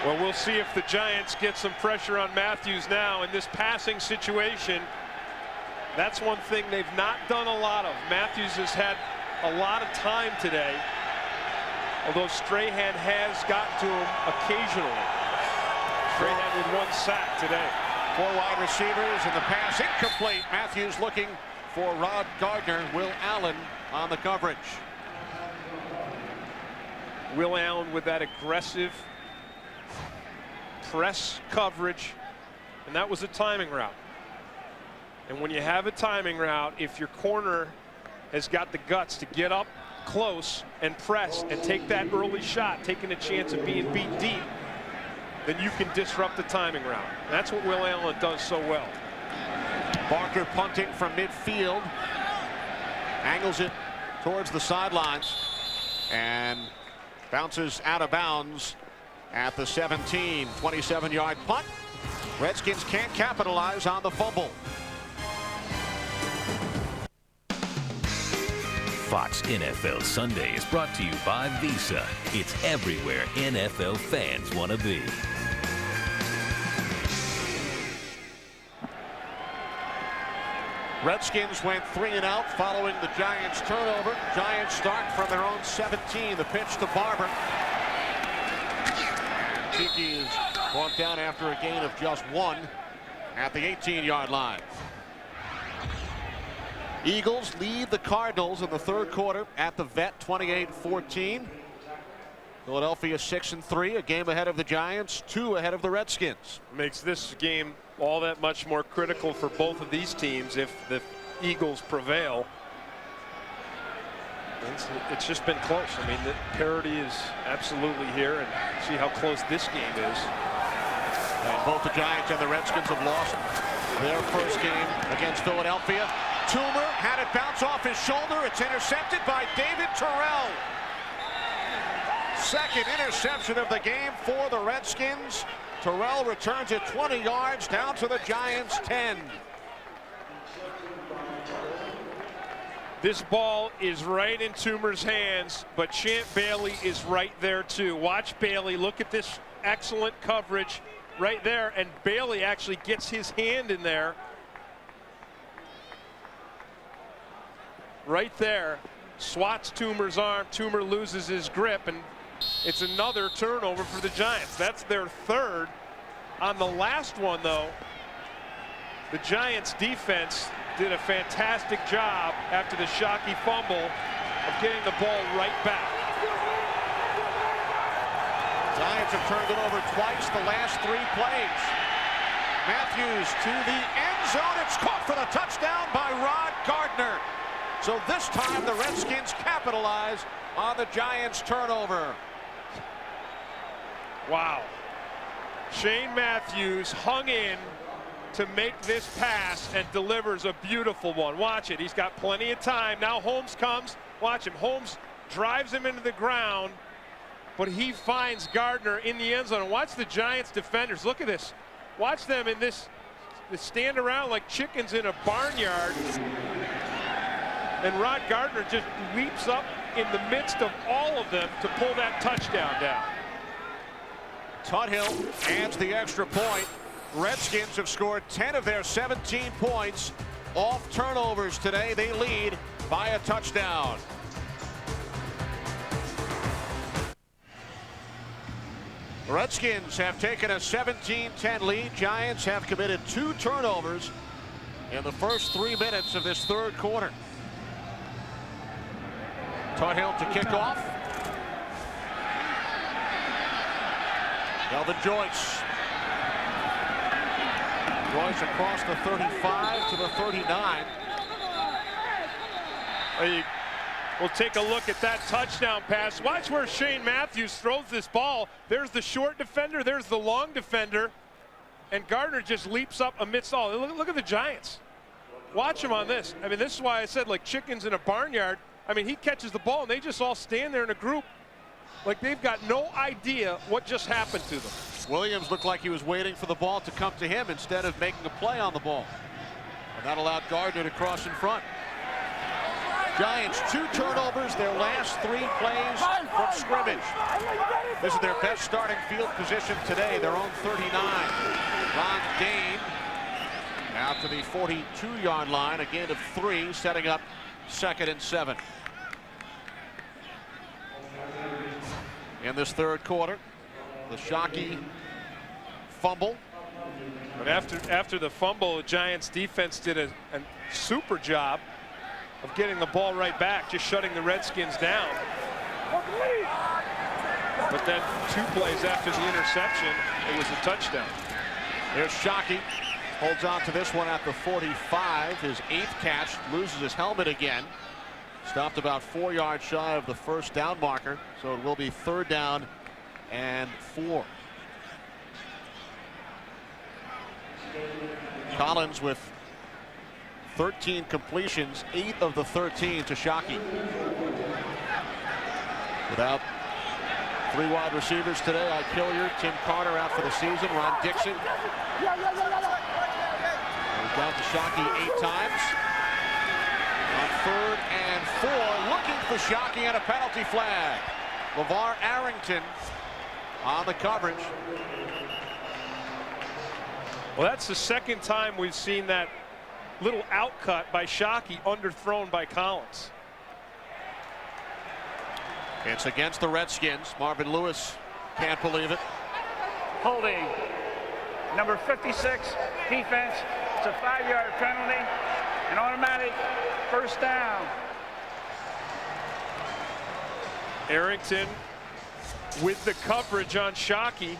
Well, we'll see if the Giants get some pressure on Matthews now in this passing situation. That's one thing they've not done a lot of. Matthews has had a lot of time today, although Strahan has gotten to him occasionally. Strahan with 1 sack today. 4 wide receivers and the pass incomplete. Matthews looking for Rod Gardner. Will Allen on the coverage. Will Allen with that aggressive press coverage, and that was a timing route. And when you have a timing route, if your corner has got the guts to get up close and press and take that early shot, taking a chance of being beat deep, then you can disrupt the timing route. And that's what Will Allen does so well. Barker punting from midfield, angles it towards the sidelines and bounces out of bounds at the 17. 27-yard punt. Redskins can't capitalize on the fumble. Fox NFL Sunday is brought to you by Visa. It's everywhere NFL fans want to be. Redskins went 3 and out following the Giants turnover. Giants start from their own 17. The pitch to Barber. Tiki is brought down after a gain of just 1 at the 18-yard line. Eagles lead the Cardinals in the 3rd quarter at the Vet, 28-14. Philadelphia 6-3, a game ahead of the Giants, 2 ahead of the Redskins. Makes this game all that much more critical for both of these teams if the Eagles prevail. It's just been close. I mean, the parity is absolutely here, and see how close this game is. And both the Giants and the Redskins have lost their first game against Philadelphia. Toomer had it bounce off his shoulder. It's intercepted by David Terrell. Second interception of the game for the Redskins. Terrell returns it 20 yards down to the Giants' 10. This ball is right in Toomer's hands, but Champ Bailey is right there too. Watch Bailey. Look at this excellent coverage right there, and Bailey actually gets his hand in there. Right there, swats Toomer's arm. Toomer loses his grip, and it's another turnover for the Giants. That's their 3rd. On the last one, though, the Giants defense did a fantastic job after the Shockey fumble of getting the ball right back. Giants have turned it over twice the last 3 plays. Matthews to the end zone. It's caught for the touchdown by Rod Gardner. So this time the Redskins capitalize on the Giants' turnover. Wow. Shane Matthews hung in to make this pass and delivers a beautiful one. Watch it. He's got plenty of time. Now Holmes comes. Watch him. Holmes drives him into the ground, but he finds Gardner in the end zone. And watch the Giants defenders. Look at this. Watch them in this. They stand around like chickens in a barnyard. And Rod Gardner just leaps up in the midst of all of them to pull that touchdown down. Tuthill adds the extra point. Redskins have scored 10 of their 17 points off turnovers today. They lead by a touchdown. The Redskins have taken a 17-10 lead. Giants have committed 2 turnovers in the first 3 minutes of this 3rd quarter. Tuthill to kick off. Delvin Joyce. Joyce across the 35 to the 39. We'll take a look at that touchdown pass. Watch where Shane Matthews throws this ball. There's the short defender. There's the long defender. And Gardner just leaps up amidst all. Look at the Giants. Watch him on this. I mean, this is why I said like chickens in a barnyard. I mean, he catches the ball, and they just all stand there in a group. like they've got no idea what just happened to them. Williams looked like he was waiting for the ball to come to him instead of making a play on the ball. And that allowed Gardner to cross in front. Giants 2 turnovers their last 3 plays from scrimmage. This is their best starting field position today, their own 39. Ron Dane out to the 42-yard line, a gain of 3, setting up 2nd and 7. In this third quarter, the Shockey fumble. But after the fumble, the Giants defense did a super job of getting the ball right back, just shutting the Redskins down. But then 2 plays after the interception, it was a touchdown. There's Shockey. Holds on to this one at the 45. His 8th catch, loses his helmet again. Stopped about 4 yards shy of the first down marker, so it will be 3rd down and 4. Collins with 13 completions, 8 of the 13 to Shockey. Without 3 wide receivers today, Ike Hilliard, Tim Carter out for the season, Ron Dixon. Down to Shockey 8 times. On 3rd and 4, looking for Shockey and a penalty flag. LeVar Arrington on the coverage. Well, that's the 2nd time we've seen that little outcut by Shockey underthrown by Collins. It's against the Redskins. Marvin Lewis can't believe it. Holding. Number 56, defense. It's a 5-yard penalty. An automatic 1st down. Arrington with the coverage on Shockey.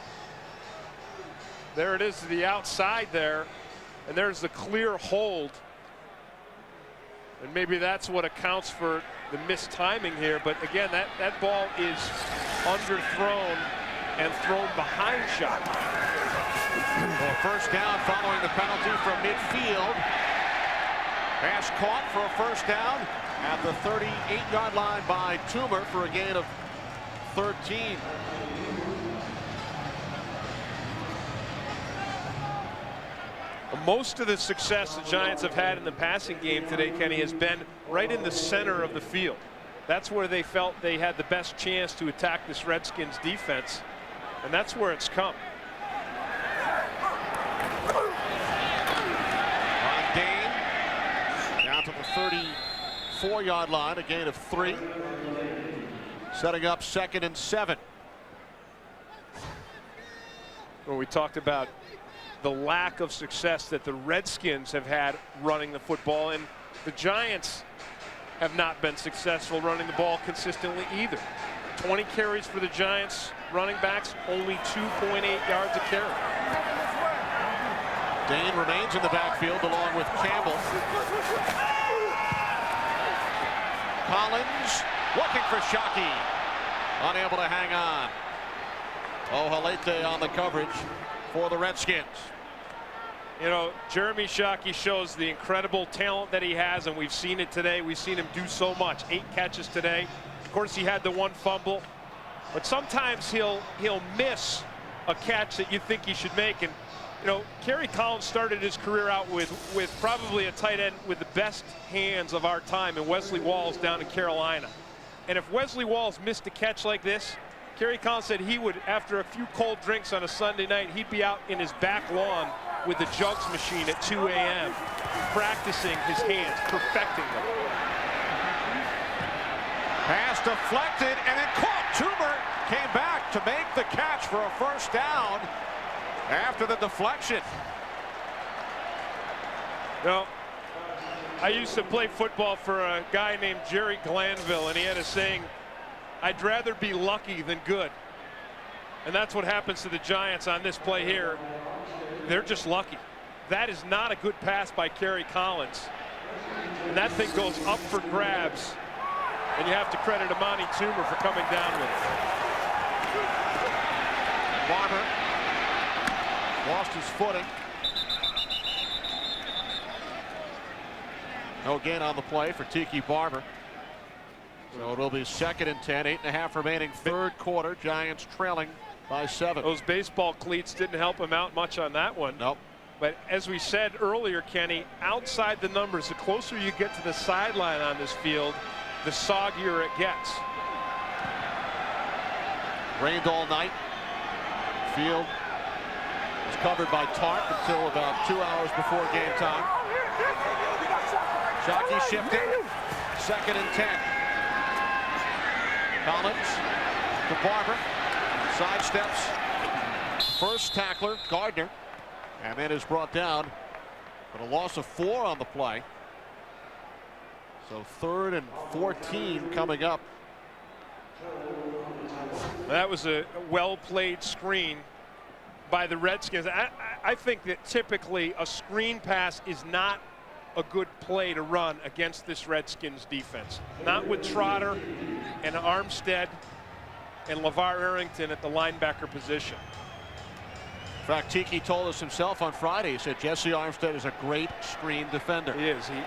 There it is to the outside there. And there's the clear hold. And maybe that's what accounts for the missed timing here. But again, that ball is underthrown and thrown behind Shockey. Well, 1st down following the penalty from midfield. Pass caught for a 1st down at the 38-yard line by Toomer for a gain of 13. Most of the success the Giants have had in the passing game today, Kenny, has been right in the center of the field. That's where they felt they had the best chance to attack this Redskins defense, and that's where it's come. Ron Dane down to the 34-yard line, a gain of 3. Setting up 2nd and 7. Well, we talked about the lack of success that the Redskins have had running the football, and the Giants have not been successful running the ball consistently either. 20 carries for the Giants running backs, only 2.8 yards a carry. Dane remains in the backfield along with Campbell. Collins looking for Shockey. Unable to hang on. Ohalete on the coverage for the Redskins. You know, Jeremy Shockey shows the incredible talent that he has, and we've seen it today. We've seen him do so much. 8 catches today. Of course, he had the 1 fumble, but sometimes he'll miss a catch that you think he should make. And you know, Kerry Collins started his career out with probably a tight end with the best hands of our time, and Wesley Walls down in Carolina. And if Wesley Walls missed a catch like this, Kerry Collins said he would, after a few cold drinks on a Sunday night, he'd be out in his back lawn with the jugs machine at 2 a.m. practicing his hands, perfecting them. Pass deflected and it caught. Toomer came back to make the catch for a 1st down after the deflection. Now, I used to play football for a guy named Jerry Glanville, and he had a saying, "I'd rather be lucky than good." And that's what happens to the Giants on this play here. They're just lucky. That is not a good pass by Kerry Collins. And that thing goes up for grabs. And you have to credit Amani Toomer for coming down with it. Barber lost his footing. No gain on the play for Tiki Barber. So it'll be 2nd and 10, 8.5 remaining, third quarter. Giants trailing by 7. Those baseball cleats didn't help him out much on that one. Nope. But as we said earlier, Kenny, outside the numbers, the closer you get to the sideline on this field, the soggier it gets. Rained all night. Field was covered by tarp until about 2 hours before game time. Shockey shifting. 2nd and 10. Collins to Barber. Sidesteps. First tackler, Gardner. And then is brought down. But a loss of 4 on the play. So 3rd and 14 coming up. That was a well-played screen by the Redskins. I think that typically a screen pass is not a good play to run against this Redskins defense. Not with Trotter and Armstead and LeVar Arrington at the linebacker position. In fact, Tiki told us himself on Friday, he said Jesse Armstead is a great screen defender. He is. He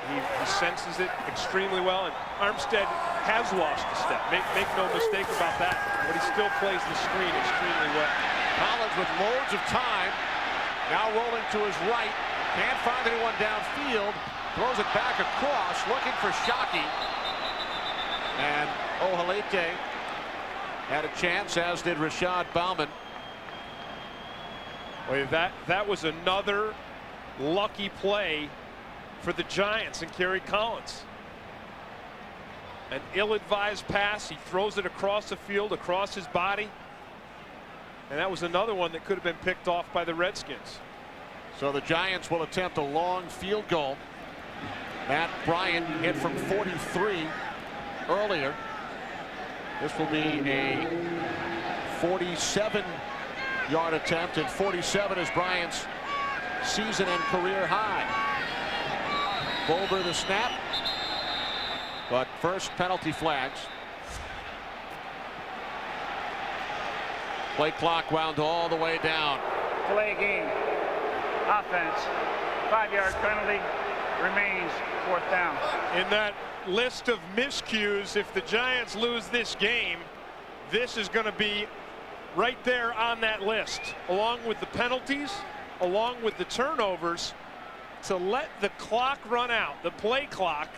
senses it extremely well, and Armstead has lost a step. Make no mistake about that, but he still plays the screen extremely well. Collins with loads of time, now rolling to his right, can't find anyone downfield, throws it back across, looking for Shockey. And Ohalete had a chance, as did Rashad Bauman. Boy, that was another lucky play for the Giants and Kerry Collins. An ill-advised pass. He throws it across the field, across his body. And that was another one that could have been picked off by the Redskins. So the Giants will attempt a long field goal. Matt Bryant hit from 43 earlier. This will be a 47-yard attempt, and 47 is Bryant's season and career high. Bulber the snap, but first penalty flags. Play clock wound all the way down. Delay game. Offense. 5-yard penalty. Remains 4th down. In that list of miscues, if the Giants lose this game, this is going to be right there on that list, along with the penalties, along with the turnovers. To let the clock run out, the play clock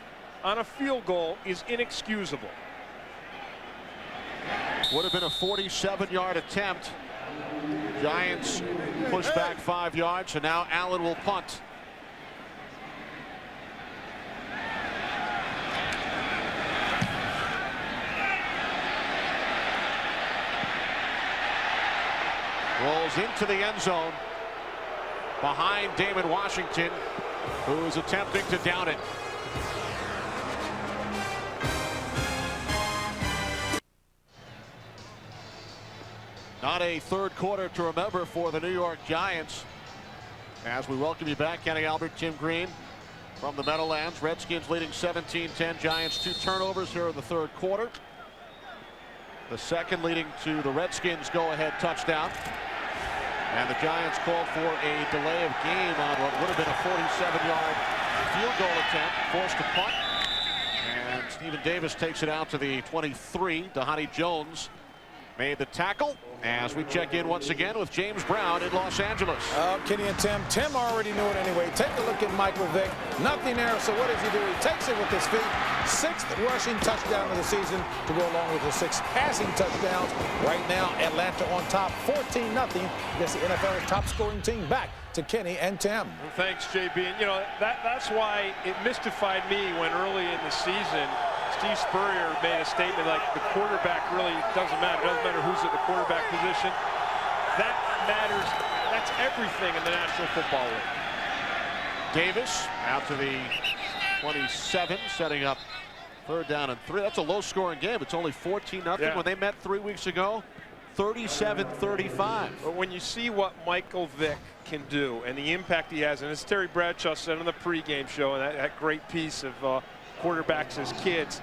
on a field goal, is inexcusable. Would have been a 47-yard attempt. Giants push back 5 yards, so now Allen will punt. Rolls into the end zone behind Damon Washington, who is attempting to down it. Not a third quarter to remember for the New York Giants. As we welcome you back, Kenny Albert, Tim Green from the Meadowlands. Redskins leading 17-10. Giants 2 turnovers here in the third quarter. The second leading to the Redskins go-ahead touchdown. And the Giants called for a delay of game on what would have been a 47-yard field goal attempt, forced to punt. And Stephen Davis takes it out to the 23. Dhani Jones made the tackle. As we check in once again with James Brown in Los Angeles. Kenny and Tim. Tim already knew it anyway. Take a look at Michael Vick. Nothing there. So what does he do? He takes it with his feet. 6th rushing touchdown of the season to go along with the 6 passing touchdowns. Right now, Atlanta on top, 14-0 against the NFL's top scoring team. Back to Kenny and Tim. Well, thanks, JB. And, you know, that's why it mystified me when early in the season Steve Spurrier made a statement like the quarterback really doesn't matter. It doesn't matter who's at the quarterback position. That matters. That's everything in the National Football League. Davis out to the 27, setting up 3rd down and 3. That's a low-scoring game. It's only 14-0. Yeah. When they met 3 weeks ago, 37-35. But when you see what Michael Vick can do and the impact he has, and as Terry Bradshaw said on the pregame show, and that great piece of quarterbacks as kids,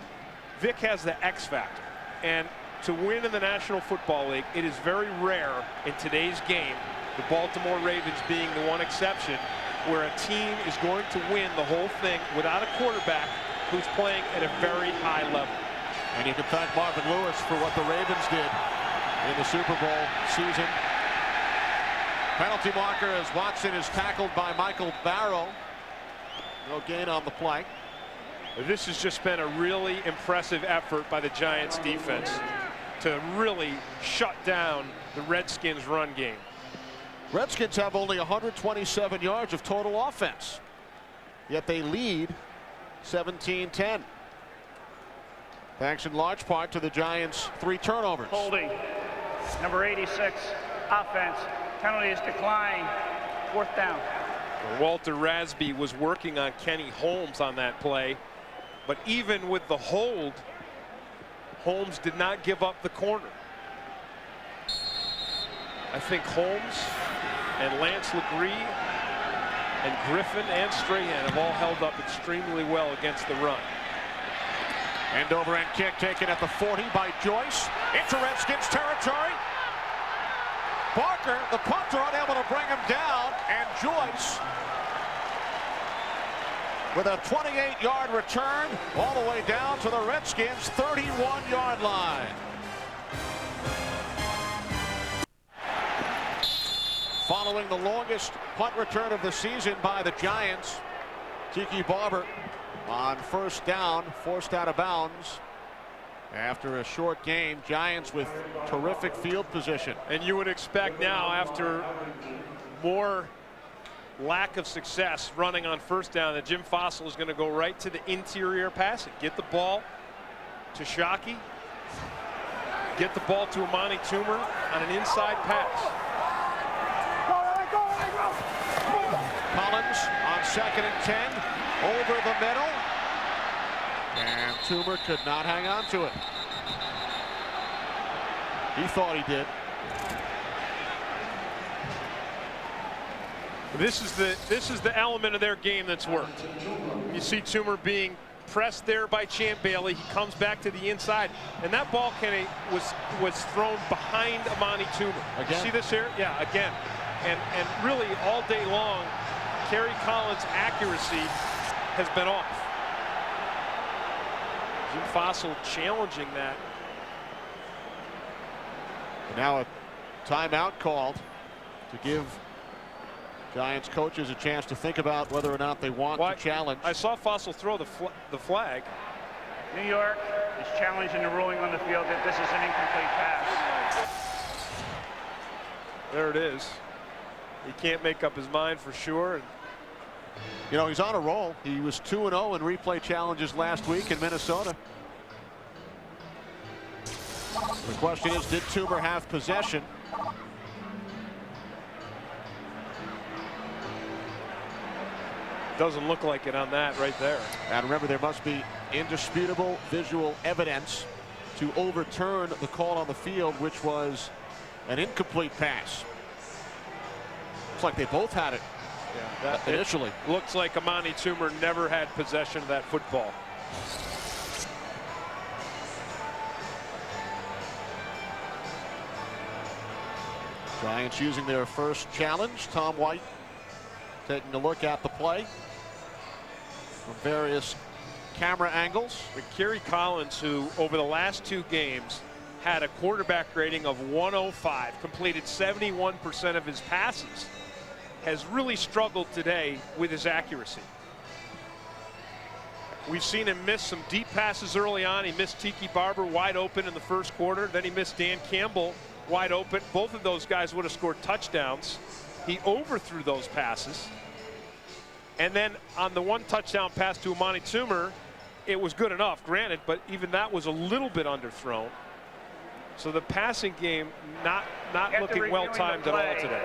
Vick has the X factor. And to win in the National Football League, it is very rare in today's game, the Baltimore Ravens being the one exception, where a team is going to win the whole thing without a quarterback who's playing at a very high level. And you can thank Marvin Lewis for what the Ravens did in the Super Bowl season. Penalty marker as Watson is tackled by Michael Barrow. No gain on the play. This has just been a really impressive effort by the Giants defense to really shut down the Redskins run game. Redskins have only 127 yards of total offense, yet they lead 17-10. Thanks in large part to the Giants' 3 turnovers. Holding. Number 86, offense. Penalty is declined. 4th down. Walter Rasby was working on Kenny Holmes on that play, but even with the hold, Holmes did not give up the corner. I think Holmes and Lance LeGree and Griffin and Strahan have all held up extremely well against the run. End over end kick taken at the 40 by Joyce into Redskins territory. Barker, the punter, unable to bring him down, and Joyce with a 28-yard return all the way down to the Redskins' 31-yard line. Following the longest punt return of the season by the Giants, Tiki Barber on 1st down, forced out of bounds after a short game. Giants with terrific field position. And you would expect now, after more lack of success running on 1st down, that Jim Fossil is going to go right to the interior passing. Get the ball to Shockey. Get the ball to Amani Toomer on an inside pass. Collins on 2nd and 10 over the middle, and Toomer could not hang on to it. He thought he did. This is the element of their game that's worked. You see Toomer being pressed there by Champ Bailey. He comes back to the inside, and that ball, Kenny, was thrown behind Amani Toomer. Again? See this here? Yeah, again. And really all day long, Kerry Collins' accuracy has been off. Jim Fossil challenging that. Now a timeout called to give Giants coaches a chance to think about whether or not they want to challenge. I saw Fossil throw the flag. New York is challenging the ruling on the field that this is an incomplete pass. There it is. He can't make up his mind for sure. You know, he's on a roll. He was 2-0 in replay challenges last week in Minnesota. The question is, did Toomer have possession? Doesn't look like it on that right there. And remember, there must be indisputable visual evidence to overturn the call on the field, which was an incomplete pass. Looks like they both had it. Yeah, initially. Looks like Amani Toomer never had possession of that football. Giants using their first challenge. Tom White taking a look at the play from various camera angles. But Kerry Collins, who over the last 2 games had a quarterback rating of 105, completed 71% of his passes, has really struggled today with his accuracy. We've seen him miss some deep passes early on. He missed Tiki Barber wide open in the 1st quarter. Then he missed Dan Campbell wide open. Both of those guys would have scored touchdowns. He overthrew those passes. And then on the 1 touchdown pass to Amani Toomer, it was good enough, granted, but even that was a little bit underthrown. So the passing game not looking well timed at all today.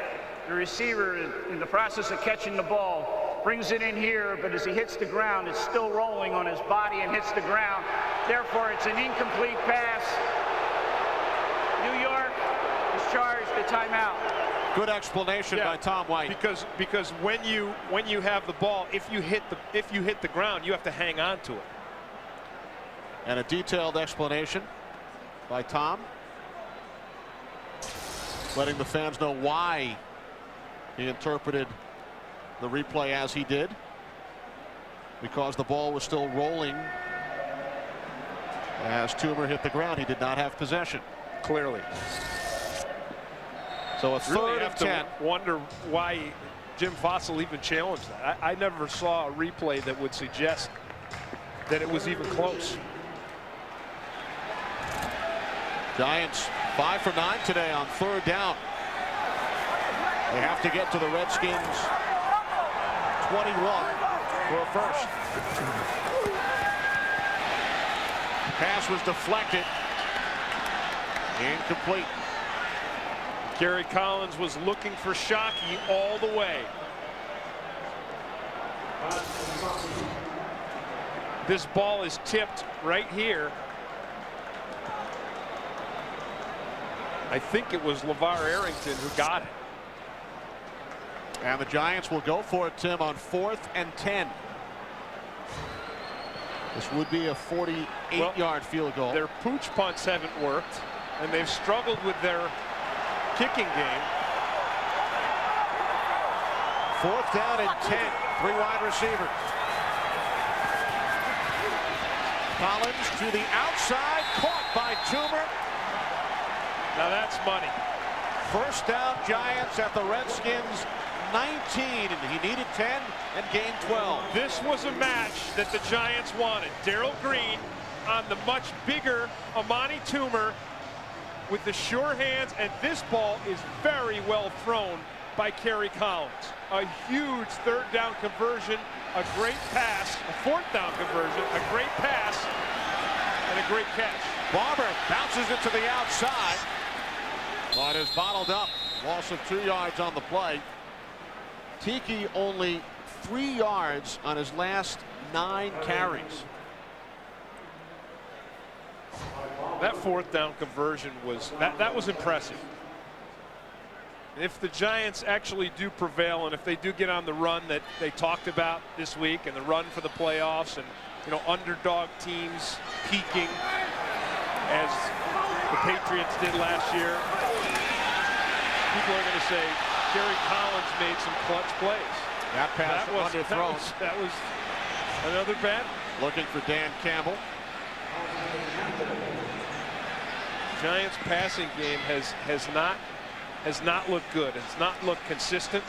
The receiver, in the process of catching the ball, brings it in here, but as he hits the ground, it's still rolling on his body and hits the ground. Therefore, it's an incomplete pass. New York is charged a timeout. Good explanation by Tom White. Because when you have the ball, if you hit the ground, you have to hang on to it. And a detailed explanation by Tom, letting the fans know why he interpreted the replay as he did, because the ball was still rolling As Toomer hit the ground, he did not have possession. Clearly. So a Really third have and to 10. wonder why Jim Fossil even challenged that. I never saw a replay that would suggest that it was even close. Giants 5 for 9 today on third down. They have to get to the Redskins 21 for a first. Pass was deflected. Incomplete. Gary Collins was looking for Shockey all the way. This ball is tipped right here. I think it was LeVar Arrington who got it. And the Giants will go for it, Tim, on 4th and 10. This would be a 48-yard field goal. Their pooch punts haven't worked, and they've struggled with their kicking game. 4th down and 10. 3 wide receivers. Collins to the outside, caught by Toomer. Now that's money. First down, Giants at the Redskins 19, and he needed 10 and gained 12. This was a match that the Giants wanted. Darrell Green on the much bigger Amani Toomer with the sure hands, and this ball is very well thrown by Kerry Collins. A huge third down conversion, a great pass, a fourth down conversion, a great pass, and a great catch. Barber bounces it to the outside, but is bottled up. Loss of 2 yards on the play. Tiki only 3 yards on his last 9 carries. That fourth down conversion was that was impressive. If the Giants actually do prevail, and if they do get on the run that they talked about this week, and the run for the playoffs, and underdog teams peaking as the Patriots did last year, people are going to say Gary Collins made some clutch plays. That pass underthrown. That was another bet. Looking for Dan Campbell. Giants passing game has not looked good. It's not looked consistent.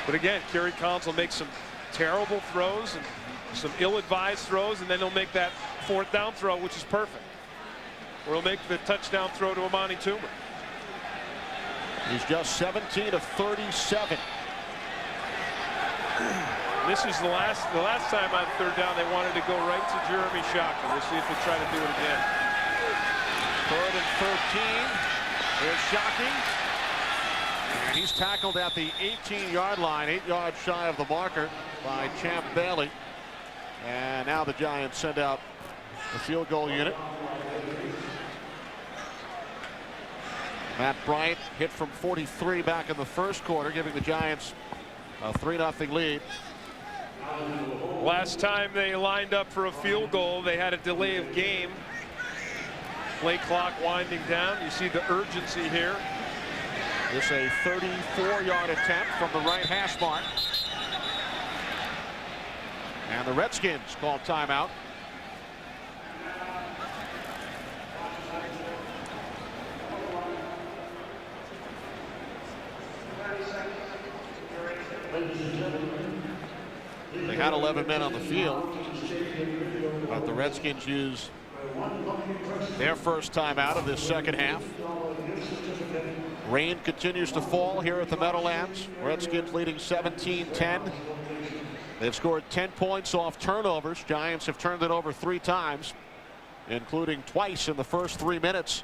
But again, Kerry Collins will make some terrible throws and some ill-advised throws, and then he'll make that fourth down throw, which is perfect. Or he'll make the touchdown throw to Amani Toomer. He's just 17 of 37. This is the last time on third down they wanted to go right to Jeremy Shockey. We'll see if they try to do it again. 3rd and 13. Here's Shockey. And he's tackled at the 18-yard line, 8 yards shy of the marker by Champ Bailey. And now the Giants send out the field goal unit. Matt Bryant hit from 43 back in the first quarter, giving the Giants a 3-0 lead. Last time they lined up for a field goal, they had a delay of game. Play clock winding down. You see the urgency here. This a 34-yard attempt from the right hash mark. And the Redskins call timeout. They had 11 men on the field, but the Redskins use their first timeout of this second half. Rain continues to fall here at the Meadowlands. Redskins leading 17-10. They've scored 10 points off turnovers. Giants have turned it over 3 times, including twice in the first 3 minutes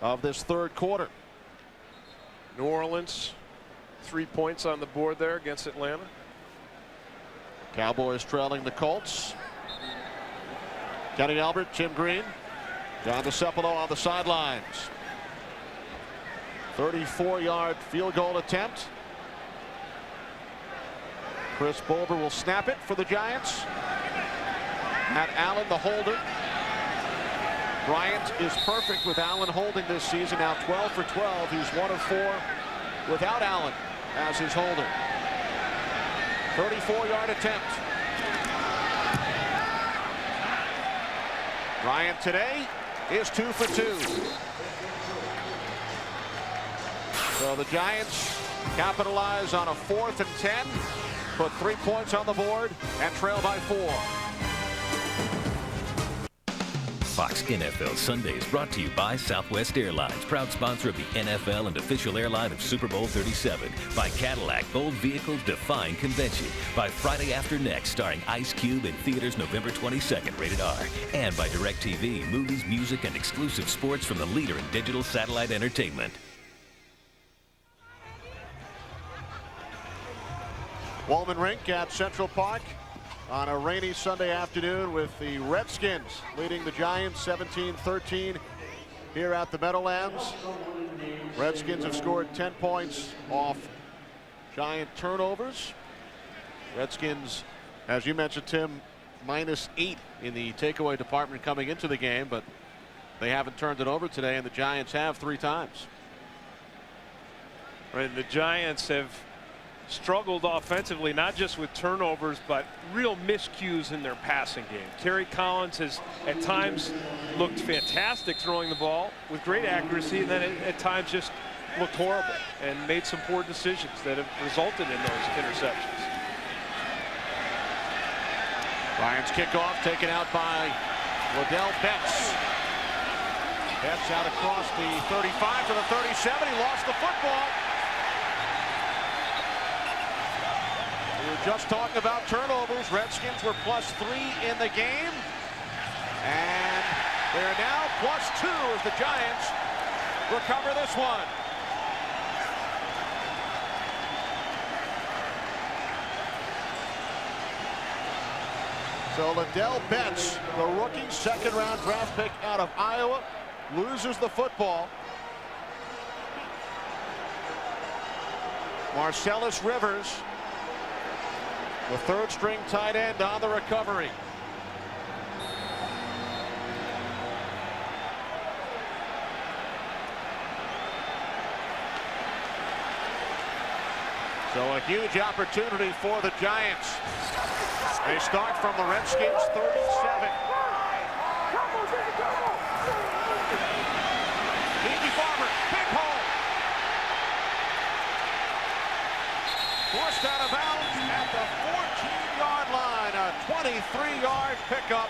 of this third quarter. New Orleans, 3 points on the board there against Atlanta. Cowboys trailing the Colts. Kenny Albert, Jim Green, John DeCepolo on the sidelines. 34-yard field goal attempt. Chris Bober will snap it for the Giants. Matt Allen, the holder. Bryant is perfect with Allen holding this season. Now 12 for 12. He's 1 of 4 without Allen as his holder. 34-yard attempt. Bryant today is 2 for 2. So the Giants capitalize on a 4th and 10, put 3 points on the board, and trail by 4. Fox NFL Sundays brought to you by Southwest Airlines, proud sponsor of the NFL and official airline of Super Bowl 37. By Cadillac, bold vehicles define convention. By Friday After Next, starring Ice Cube in theaters November 22nd, rated R. And by DirecTV, movies, music, and exclusive sports from the leader in digital satellite entertainment. Wallman Rink at Central Park on a rainy Sunday afternoon with the Redskins leading the Giants 17-13 here at the Meadowlands. Redskins have scored 10 points off Giant turnovers. Redskins, as you mentioned, Tim, -8 in the takeaway department coming into the game, but they haven't turned it over today, and the Giants have 3 times. Right, the Giants have struggled offensively, not just with turnovers, but real miscues in their passing game. Terry Collins has at times looked fantastic throwing the ball with great accuracy, and then at times just looked horrible and made some poor decisions that have resulted in those interceptions. Lions kickoff taken out by Liddell Betts. Betts out across the 35 to the 37. He lost the football. We were just talking about turnovers. Redskins were +3 in the game. And they're now +2 as the Giants recover this one. So Liddell Betts, the rookie 2nd-round draft pick out of Iowa, loses the football. Marcellus Rivers, the 3rd-string tight end, on the recovery. So a huge opportunity for the Giants. They start from the Redskins 37. Tiki Barber, big hole. Forced out of bounds at the 14-yard line. A 23-yard pickup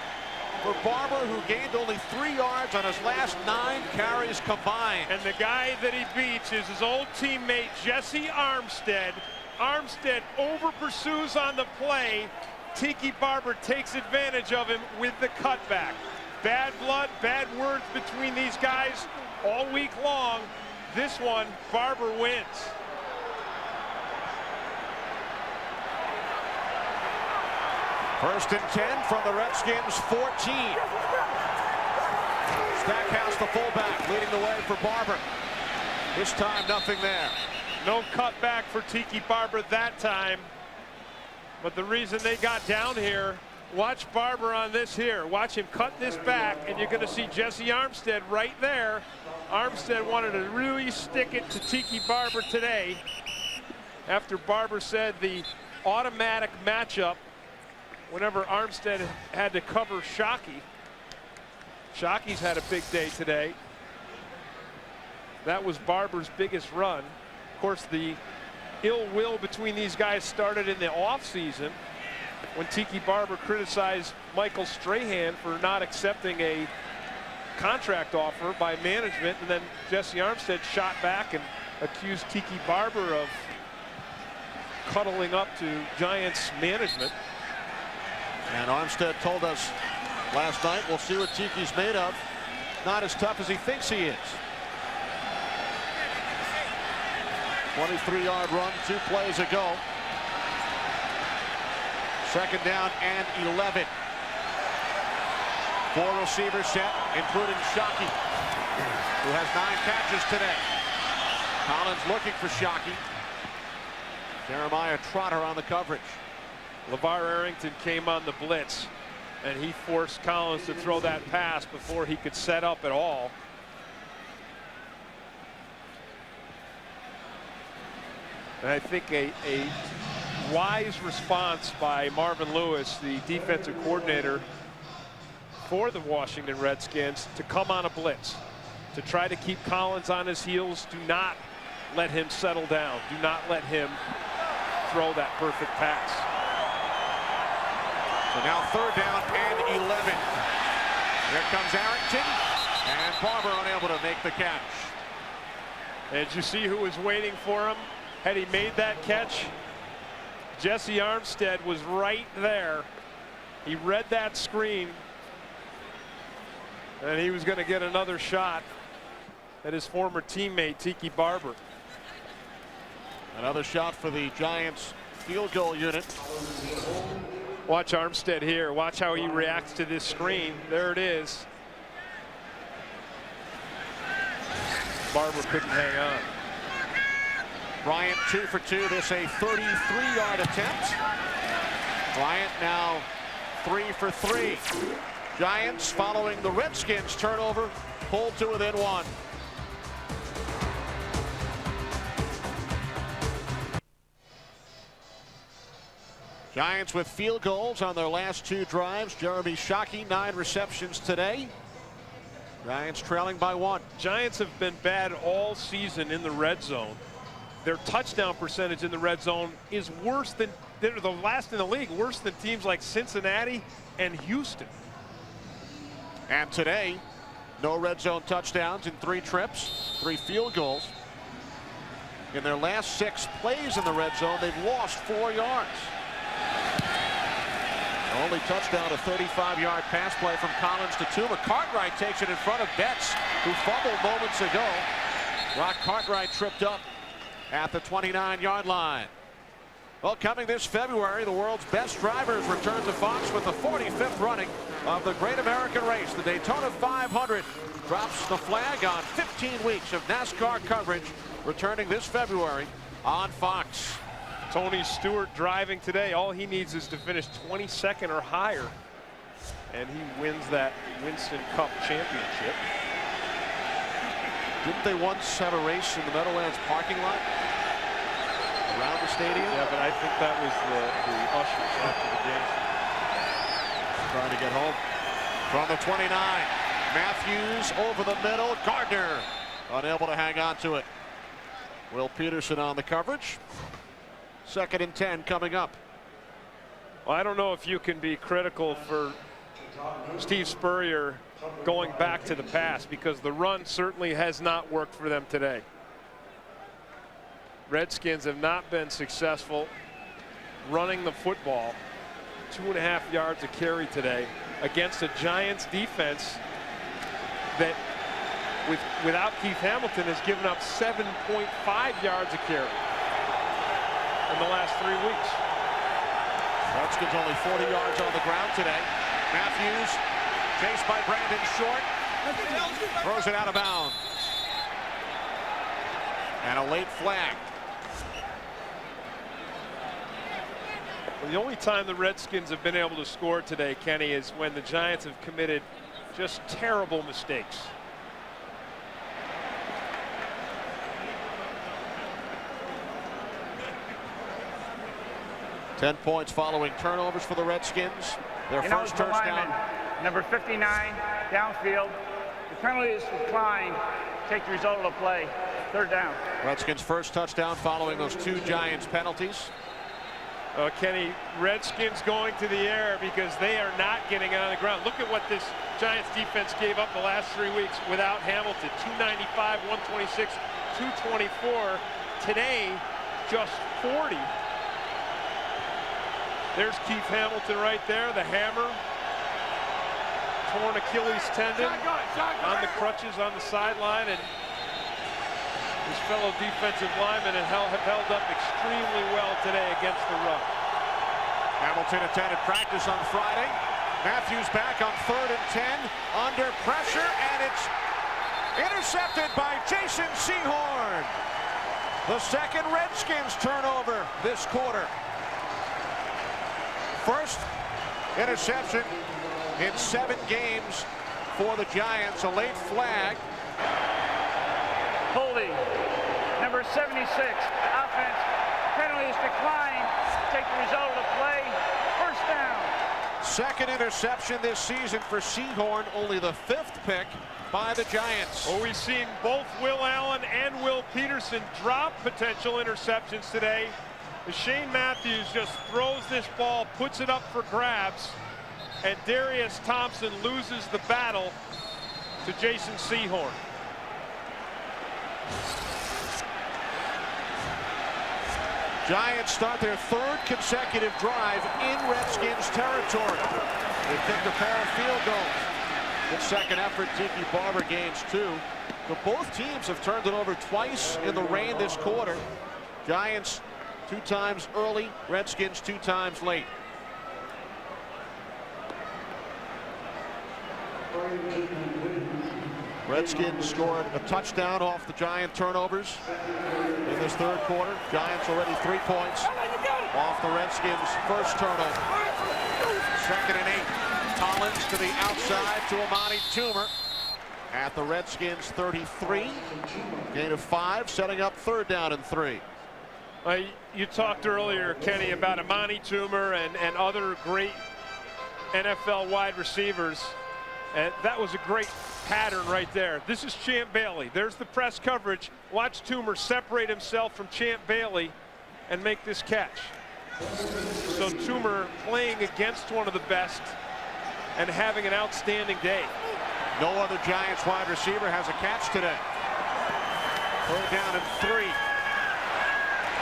for Barber, who gained only 3 yards on his last 9 carries combined. And the guy that he beats is his old teammate, Jesse Armstead. Armstead over pursues on the play. Tiki Barber takes advantage of him with the cutback. Bad blood, bad words between these guys all week long. This one, Barber wins. First and 10 from the Redskins 14. Stackhouse, the fullback, leading the way for Barber. This time, nothing there. No cutback for Tiki Barber that time. But the reason they got down here, watch Barber on this here. Watch him cut this back, and you're going to see Jesse Armstead right there. Armstead wanted to really stick it to Tiki Barber today after Barber said the automatic matchup whenever Armstead had to cover Shockey. Shockey's had a big day today. That was Barber's biggest run. Of course, the ill will between these guys started in the offseason when Tiki Barber criticized Michael Strahan for not accepting a contract offer by management, and then Jesse Armstead shot back and accused Tiki Barber of cuddling up to Giants management. And Armstead told us last night, we'll see what Tiki's made of. Not as tough as he thinks he is. 23-yard run 2 plays ago. 2nd down and 11. 4 receivers set, including Shockey, who has 9 catches today. Collins looking for Shockey. Jeremiah Trotter on the coverage. LeVar Arrington came on the blitz, and he forced Collins to throw that pass before he could set up at all. And I think a wise response by Marvin Lewis, the defensive coordinator, for the Washington Redskins to come on a blitz, to try to keep Collins on his heels. Do not let him settle down. Do not let him throw that perfect pass. So now 3rd down and 11. Here comes Arrington, and Barber unable to make the catch. And did you see who was waiting for him? Had he made that catch, Jesse Armstead was right there. He read that screen, and he was going to get another shot at his former teammate, Tiki Barber. Another shot for the Giants field goal unit. Watch Armstead here. Watch how he reacts to this screen. There it is. Barber couldn't hang on. Bryant 2 for 2. This a 33-yard attempt. Bryant now 3 for 3. Giants following the Redskins turnover, pulled to within 1. Giants with field goals on their last 2 drives. Jeremy Shockey, 9 receptions today. Giants trailing by 1. Giants have been bad all season in the red zone. Their touchdown percentage in the red zone is worse than, they're the last in the league, worse than teams like Cincinnati and Houston. And today, no red zone touchdowns in 3 trips, 3 field goals. In their last 6 plays in the red zone, they've lost 4 yards. Only touchdown, a 35-yard pass play from Collins to Tuma. Cartwright takes it in front of Betts, who fumbled moments ago. Rock Cartwright tripped up at the 29-yard line. Well, coming this February, the world's best drivers return to Fox with the 45th running of the Great American Race. The Daytona 500 drops the flag on 15 weeks of NASCAR coverage, returning this February on Fox. Tony Stewart driving today. All he needs is to finish 22nd or higher, and he wins that Winston Cup championship. Didn't they once have a race in the Meadowlands parking lot around the stadium? Yeah, but I think that was the ushers after the game. Trying to get home from the 29. Matthews over the middle. Gardner unable to hang on to it. Will Peterson on the coverage. 2nd and 10 coming up. Well, I don't know if you can be critical for Steve Spurrier going back to the pass, because the run certainly has not worked for them today. Redskins have not been successful running the football. 2.5 yards a carry today against a Giants defense that without Keith Hamilton has given up 7.5 yards a carry in the last 3 weeks. Redskins only 40 yards on the ground today. Matthews chased by Brandon Short. Throws it out of bounds. And a late flag. Well, the only time the Redskins have been able to score today, Kenny, is when the Giants have committed just terrible mistakes. Ten points following turnovers for the Redskins. Their first touchdown. Number 59, downfield. The penalty is declined. Take the result of the play. 3rd down. Redskins' first touchdown following those 2 Giants penalties. Kenny, Redskins going to the air because they are not getting on the ground. Look at what this Giants defense gave up the last 3 weeks without Hamilton. 295, 126, 224. Today, just 40. There's Keith Hamilton right there, the hammer. Torn Achilles tendon on the crutches on the sideline, and his fellow defensive linemen have held up extremely well today against the run. Hamilton attended practice on Friday. Matthews back on 3rd and 10, under pressure, and it's intercepted by Jason Sehorn. The 2nd Redskins turnover this quarter. First interception in 7 games for the Giants. A late flag. Holding. Number 76, offense. Penalty is declined. Take the result of the play. 1st down. second interception this season for Seahorn, only the 5th pick by the Giants. Well, we've seen both Will Allen and Will Peterson drop potential interceptions today. Shane Matthews just throws this ball, puts it up for grabs, and Darius Thompson loses the battle to Jason Seahorn. Giants start their 3rd consecutive drive in Redskins territory. They picked a pair of field goals. Good second effort. Tiki Barber gains 2. But both teams have turned it over twice in the rain this quarter. Giants 2 times early, Redskins 2 times late. Redskins scored a touchdown off the Giant turnovers in this 3rd quarter. Giants already 3 points off the Redskins' first turnover. 2nd and 8. Collins to the outside to Amani Toomer at the Redskins 33. Gain of 5, setting up 3rd down and 3. You talked earlier, Kenny, about Amani Toomer and other great NFL wide receivers. And that was a great pattern right there. This is Champ Bailey. There's the press coverage. Watch Toomer separate himself from Champ Bailey and make this catch. So Toomer playing against one of the best and having an outstanding day. No other Giants wide receiver has a catch today. 3rd down and 3.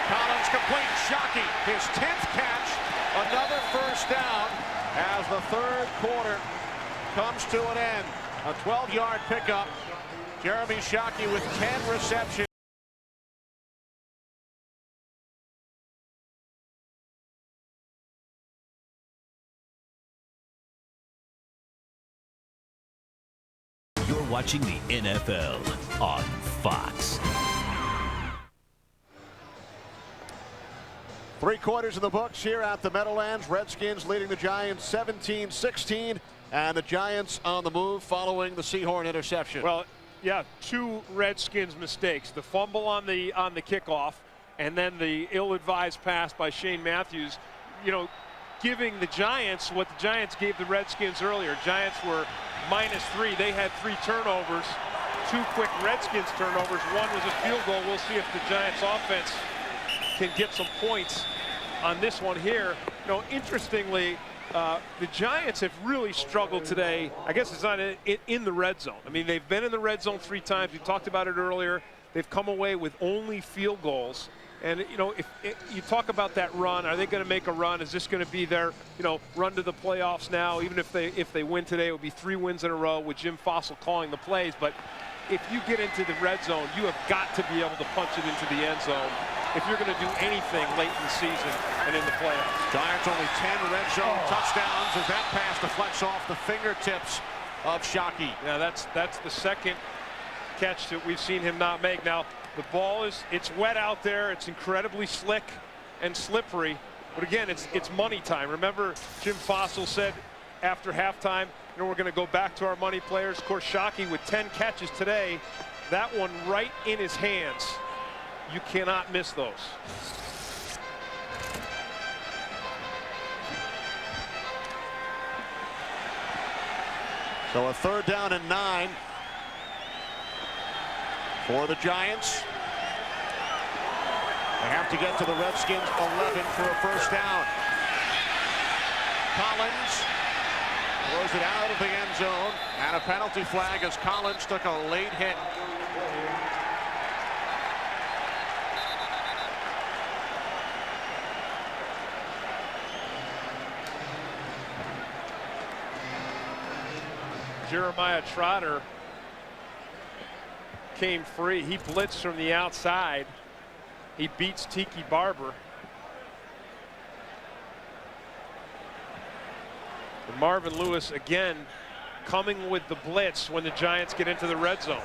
Collins complete. Shockey, his 10th catch. Another first down as the 3rd quarter comes to an end. A 12-yard pickup. Jeremy Shockey with 10 receptions. You're watching the NFL on Fox. 3 quarters in the books here at the Meadowlands. Redskins leading the Giants 17-16. And the Giants on the move following the Seahorn interception. Well, yeah, 2 Redskins mistakes. The fumble on the kickoff and then the ill-advised pass by Shane Matthews, you know, giving the Giants what the Giants gave the Redskins earlier. Giants were -3. They had 3 turnovers, 2 quick Redskins turnovers. 1 was a field goal. We'll see if the Giants offense can get some points on this one here. You know, interestingly, the Giants have really struggled today. I guess it's not in the red zone. I mean, they've been in the red zone 3 times. We talked about it earlier. They've come away with only field goals. And, you know, if you talk about that run, are they going to make a run? Is this going to be their, you know, run to the playoffs now? Even if they win today, it would be 3 wins in a row with Jim Fossil calling the plays. But if you get into the red zone, you have got to be able to punch it into the end zone if you're going to do anything late in the season and in the playoffs. Giants only 10 red zone touchdowns as that pass deflects off the fingertips of Shockey. Yeah, that's the 2nd catch that we've seen him not make. Now, the ball it's wet out there. It's incredibly slick and slippery. But again, it's money time. Remember, Jim Fossil said after halftime, you know, we're going to go back to our money players. Of course, Shockey with 10 catches today. That one right in his hands. You cannot miss those. So a 3rd down and 9 for the Giants. They have to get to the Redskins 11 for a first down. Collins throws it out of the end zone, and a penalty flag as Collins took a late hit. Jeremiah Trotter came free. He blitzed from the outside. He beats Tiki Barber. And Marvin Lewis again coming with the blitz when the Giants get into the red zone.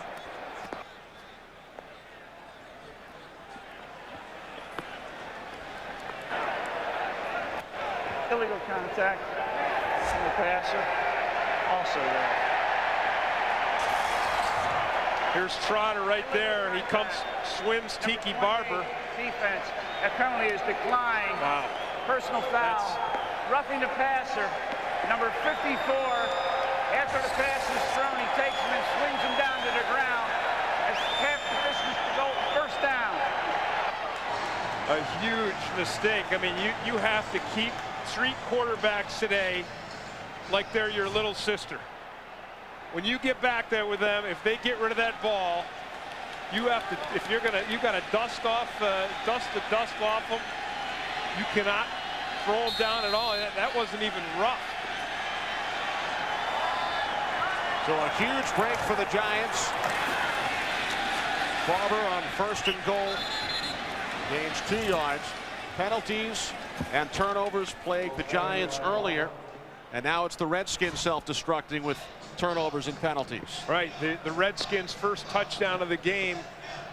Illegal contact on the passer. Also there. Here's Trotter right there. He comes, swims Tiki Barber. Defense. That penalty is declined. Wow. Personal foul. Roughing the passer. Number 54, after the pass is thrown, he takes him and swings him down to the ground. As half the distance to go, first down. A huge mistake. I mean, you have to keep street quarterbacks today like they're your little sister. When you get back there with them, if they get rid of that ball, you have to, if you're gonna, you got to dust the dust off them. You cannot throw them down at all. That wasn't even rough. So a huge break for the Giants. Barber on first and goal. Gains 2 yards. Penalties and turnovers plagued the Giants earlier. And now it's the Redskins self-destructing with turnovers and penalties. Right. The Redskins' first touchdown of the game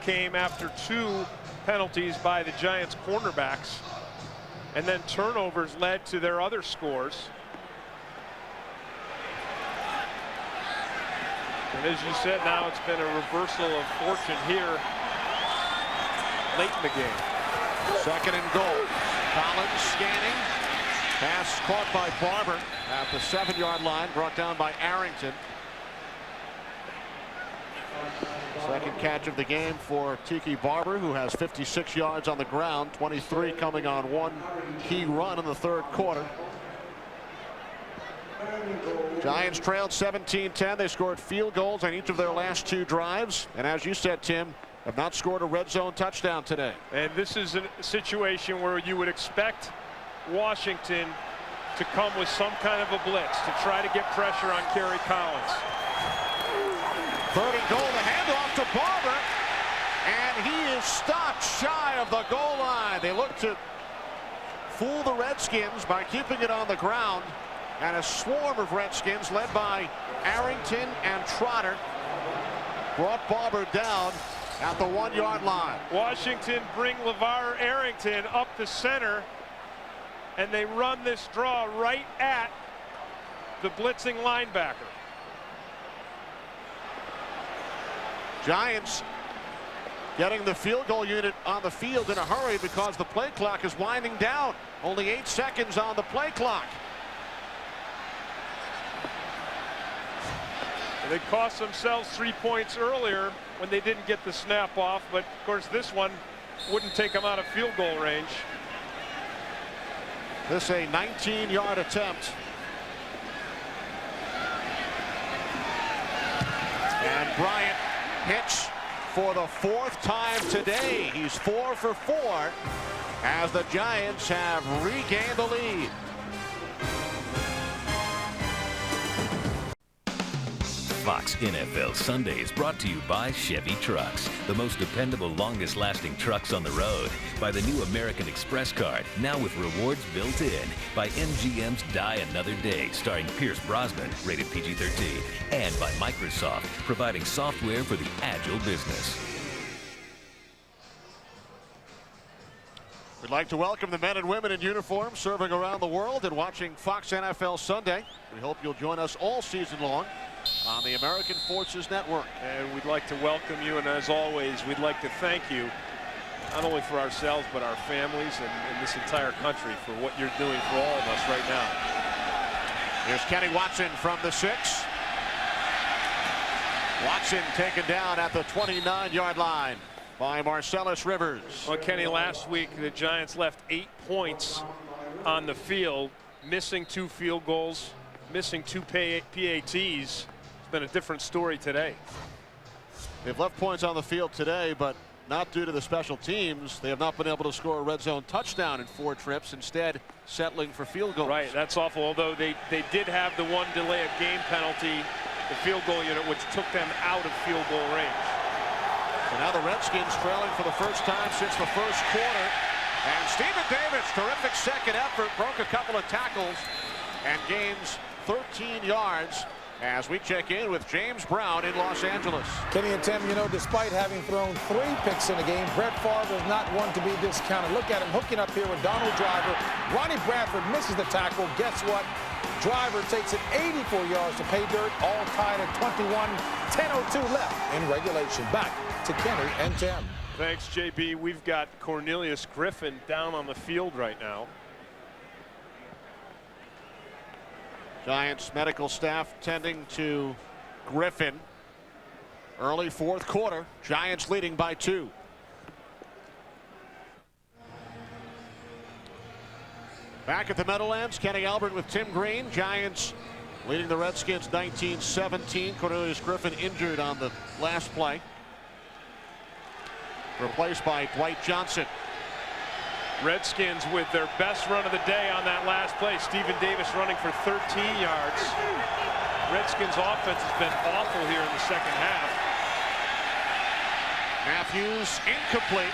came after 2 penalties by the Giants cornerbacks. And then turnovers led to their other scores. And as you said, now it's been a reversal of fortune here late in the game. Second and goal. Collins scanning. Pass caught by Barber at the 7-yard line, brought down by Arrington. Second catch of the game for Tiki Barber, who has 56 yards on the ground, 23 coming on one key run in the third quarter. Giants trailed 17-10. They scored field goals on each of their last 2 drives. And as you said, Tim, have not scored a red zone touchdown today. And this is a situation where you would expect Washington to come with some kind of a blitz to try to get pressure on Kerry Collins. Third and goal, the handoff to Barber, and he is stopped shy of the goal line. They look to fool the Redskins by keeping it on the ground, and a swarm of Redskins led by Arrington and Trotter brought Barber down at the 1-yard line. Washington bring LeVar Arrington up the center, and they run this draw right at the blitzing linebacker. Giants getting the field goal unit on the field in a hurry because the play clock is winding down. Only 8 seconds on the play clock. They cost themselves 3 points earlier when they didn't get the snap off, but of course this one wouldn't take them out of field goal range. This a 19-yard attempt. And Bryant hits for the 4th time today. He's 4 for 4 as the Giants have regained the lead. Fox NFL Sunday is brought to you by Chevy Trucks, the most dependable, longest-lasting trucks on the road. By the new American Express card, now with rewards built in. By MGM's Die Another Day, starring Pierce Brosnan, rated PG-13. And by Microsoft, providing software for the agile business. We'd like to welcome the men and women in uniform serving around the world and watching Fox NFL Sunday. We hope you'll join us all season long on the American Forces Network. And we'd like to welcome you, and as always, we'd like to thank you, not only for ourselves, but our families and this entire country for what you're doing for all of us right now. Here's Kenny Watson from the 6. Watson taken down at the 29-yard line by Marcellus Rivers. Well, Kenny, last week the Giants left 8 points on the field, missing 2 field goals, missing 2 PATs. It's been a different story today. They've left points on the field today, but not due to the special teams. They have not been able to score a red zone touchdown in 4 trips, instead settling for field goals. Right, that's awful, although they did have the 1 delay of game penalty, the field goal unit, which took them out of field goal range. So now the Redskins trailing for the first time since the first quarter. And Stephen Davis, terrific second effort, broke a couple of tackles and gains 13 yards as we check in with James Brown in Los Angeles. Kenny and Tim, you know, despite having thrown 3 picks in the game, Brett Favre is not one to be discounted. Look at him hooking up here with Donald Driver. Ronnie Bradford misses the tackle. Guess what? Driver takes it 84 yards to pay dirt, all tied at 21. 10:02 left in regulation. Back to Kenny and Tim. Thanks, JB. We've got Cornelius Griffin down on the field right now. Giants medical staff tending to Griffin. Early fourth quarter, Giants leading by 2. Back at the Meadowlands, Kenny Albert with Tim Green. Giants leading the Redskins 19-17. Cornelius Griffin injured on the last play. Replaced by Dwight Johnson. Redskins with their best run of the day on that last play. Stephen Davis running for 13 yards. Redskins offense has been awful here in the second half. Matthews incomplete.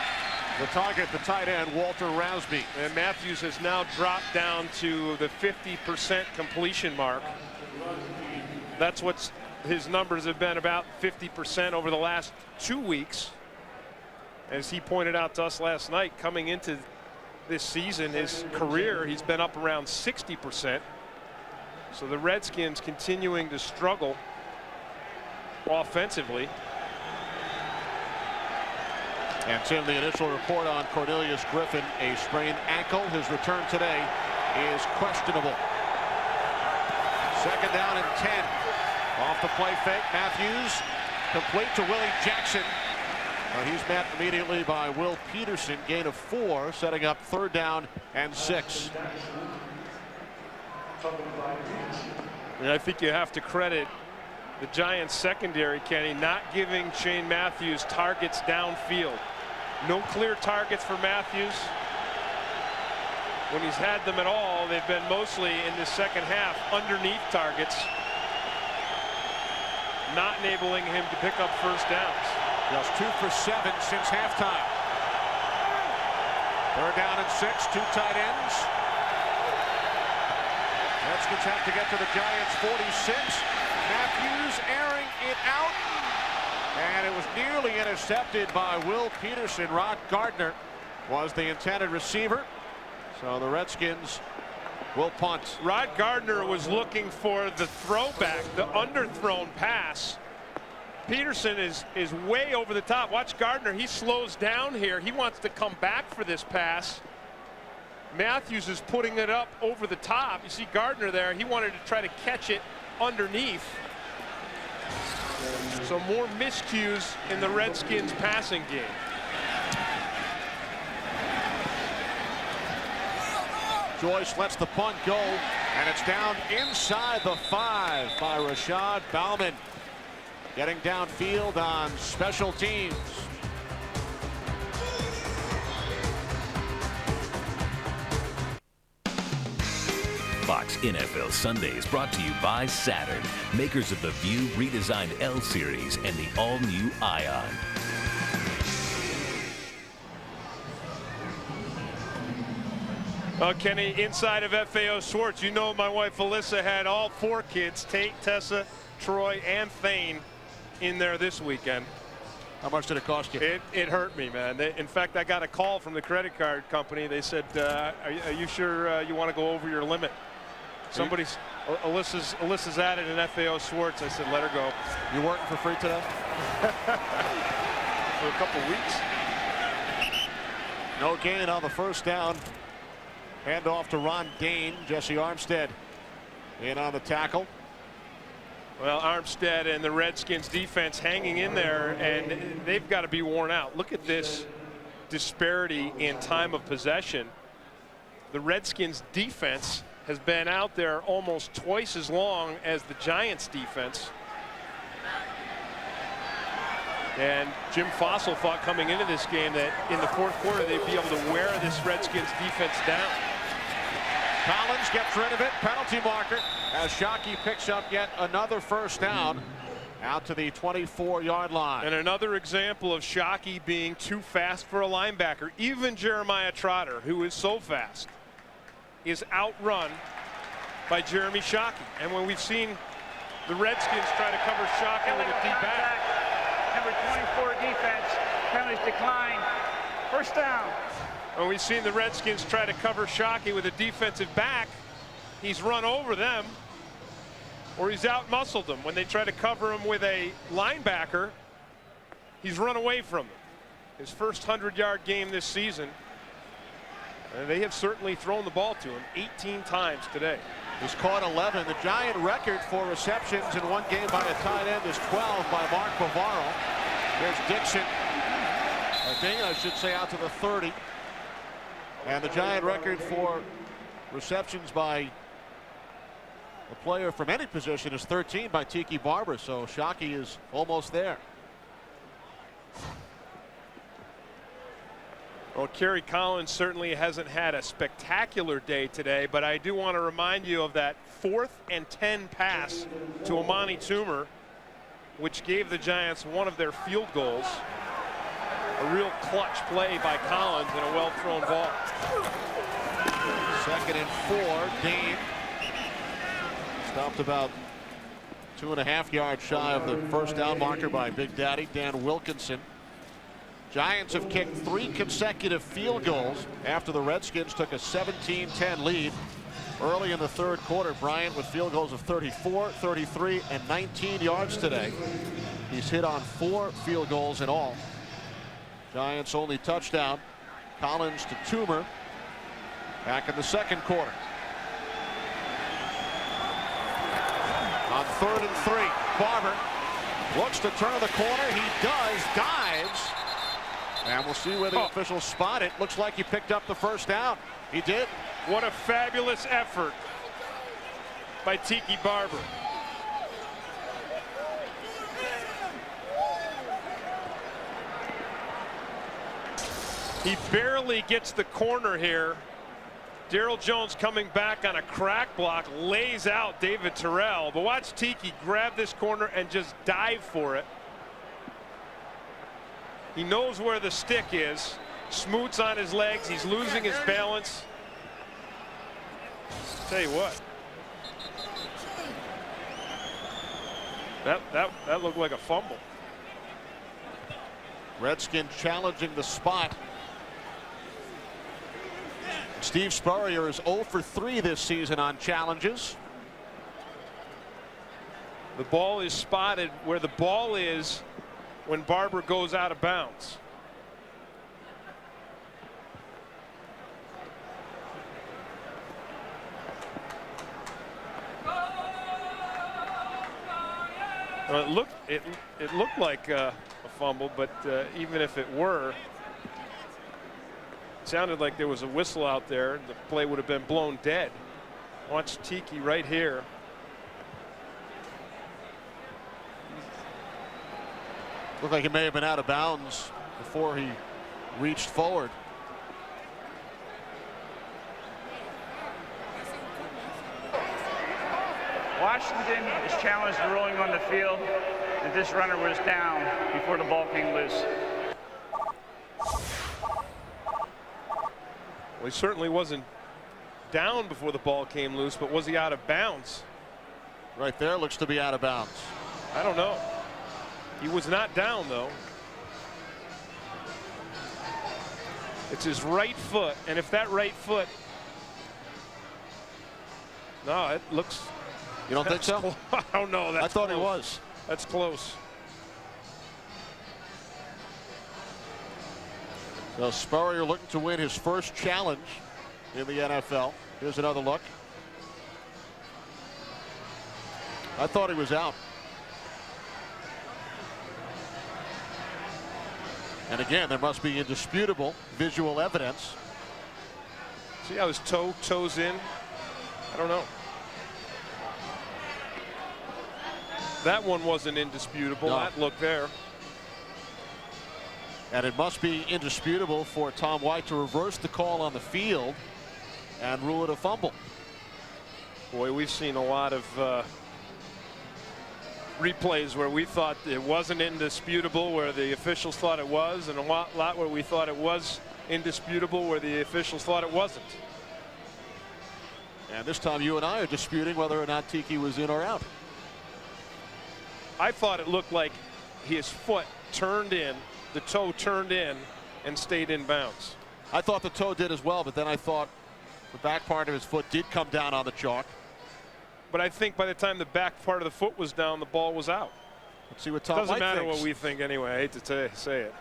The target, the tight end, Walter Rousby. And Matthews has now dropped down to the 50% completion mark. That's what his numbers have been, about 50% over the last 2 weeks. As he pointed out to us last night, coming into this season, his career, he's been up around 60%. So the Redskins continuing to struggle offensively. And Tim, the initial report on Cornelius Griffin, a sprained ankle. His return today is questionable. Second down and 10. Off the play fake, Matthews complete to Willie Jackson. He's met immediately by Will Peterson, gain of 4, setting up third down and 6. And I think you have to credit the Giants secondary, Kenny, not giving Shane Matthews targets downfield. No clear targets for Matthews. When he's had them at all, they've been mostly in the second half underneath targets, not enabling him to pick up first downs. Just 2 for 7 since halftime. Third down and 6, 2 tight ends. Redskins have to get to the Giants 46. Matthews airing it out. And it was nearly intercepted by Will Peterson. Rod Gardner was the intended receiver. So the Redskins will punt. Rod Gardner was looking for the throwback, the underthrown pass. Peterson is way over the top. Watch Gardner. He slows down here. He wants to come back for this pass. Matthews is putting it up over the top. You see Gardner there. He wanted to try to catch it underneath. So more miscues in the Redskins passing game. Joyce lets the punt go, and it's down inside the 5 by Rashad Bauman. Getting downfield on special teams. Fox NFL Sundays brought to you by Saturn, makers of the View redesigned L Series and the all-new Ion. Kenny, inside of FAO Schwartz, you know my wife Alyssa had all 4 kids, Tate, Tessa, Troy, and Thane, in there this weekend. How much did it cost you? It hurt me, man. In fact, I got a call from the credit card company. They said, are you sure you want to go over your limit? Alyssa's at it in FAO Schwartz. I said, let her go. You working for free today? For a couple weeks. No gain on the first down. Hand off to Ron Dane. Jesse Armstead in on the tackle. Well, Armstead and the Redskins defense hanging in there, and they've got to be worn out. Look at this disparity in time of possession. The Redskins defense has been out there almost twice as long as the Giants defense. And Jim Fossil thought coming into this game that in the fourth quarter they'd be able to wear this Redskins defense down. Collins gets rid of it. Penalty marker as Shockey picks up yet another first down out to the 24-yard line. And another example of Shockey being too fast for a linebacker. Even Jeremiah Trotter, who is so fast, is outrun by Jeremy Shockey. And when we've seen the Redskins try to cover Shockey with a deep back. Number 24 defense. Penalties decline. First down. When we've seen the Redskins try to cover Shockey with a defensive back, he's run over them or he's out-muscled them. When they try to cover him with a linebacker, he's run away from them. His first 100-yard game this season. And they have certainly thrown the ball to him 18 times today. He's caught 11. The Giant record for receptions in one game by a tight end is 12 by Mark Bavaro. There's Dixon. I should say out to the 30. And the Giant record for receptions by a player from any position is 13 by Tiki Barber. So Shockey is almost there. Well, Kerry Collins certainly hasn't had a spectacular day today, but I do want to remind you of that 4th and 10 pass to Amani Toomer, which gave the Giants one of their field goals. A real clutch play by Collins and a well-thrown ball. 2nd and 4. Dane stopped about 2.5 yards shy of the first down marker by Big Daddy Dan Wilkinson. Giants have kicked 3 consecutive field goals after the Redskins took a 17-10 lead early in the 3rd quarter. Bryant with field goals of 34, 33, and 19 yards today. He's hit on 4 field goals in all. Giants only touchdown. Collins to Toomer back in the 2nd quarter. On 3rd and 3, Barber looks to turn the corner. He does, dives. And we'll see where the officials spot it. Looks like he picked up the first down. He did. What a fabulous effort by Tiki Barber. He barely gets the corner here. Daryl Jones coming back on a crack block, lays out David Terrell. But watch Tiki grab this corner and just dive for it. He knows where the stick is. Smoot's on his legs. He's losing his balance. Tell you what. That looked like a fumble. Redskins challenging the spot. Steve Spurrier is 0 for 3 this season on challenges. The ball is spotted where the ball is when Barber goes out of bounds. It looked like a fumble, but even if it were, it sounded like there was a whistle out there. The play would have been blown dead. Watch Tiki right here. Looked like he may have been out of bounds before he reached forward. Washington is challenged the ruling on the field that this runner was down before the ball came loose. Well, he certainly wasn't down before the ball came loose, but was he out of bounds? Right there looks to be out of bounds. I don't know. He was not down, though. It's his right foot, and if that right foot... No, it looks... You don't think so? I don't know. That's I thought close. he was. That's close. So Spurrier looking to win his first challenge in the NFL. Here's another look. I thought he was out. And again, there must be indisputable visual evidence. See how his toes in? I don't know. That one wasn't indisputable. No. That look there. And it must be indisputable for Tom White to reverse the call on the field and rule it a fumble. Boy, we've seen a lot of replays where we thought it wasn't indisputable, where the officials thought it was, and a lot where we thought it was indisputable, where the officials thought it wasn't. And this time you and I are disputing whether or not Tiki was in or out. I thought it looked like his foot turned in, the toe turned in, and stayed in bounds. I thought the toe did as well, but then I thought the back part of his foot did come down on the chalk. But I think by the time the back part of the foot was down, the ball was out. Let's see what Tom Doesn't White matter thinks. what we think anyway. I hate to say it.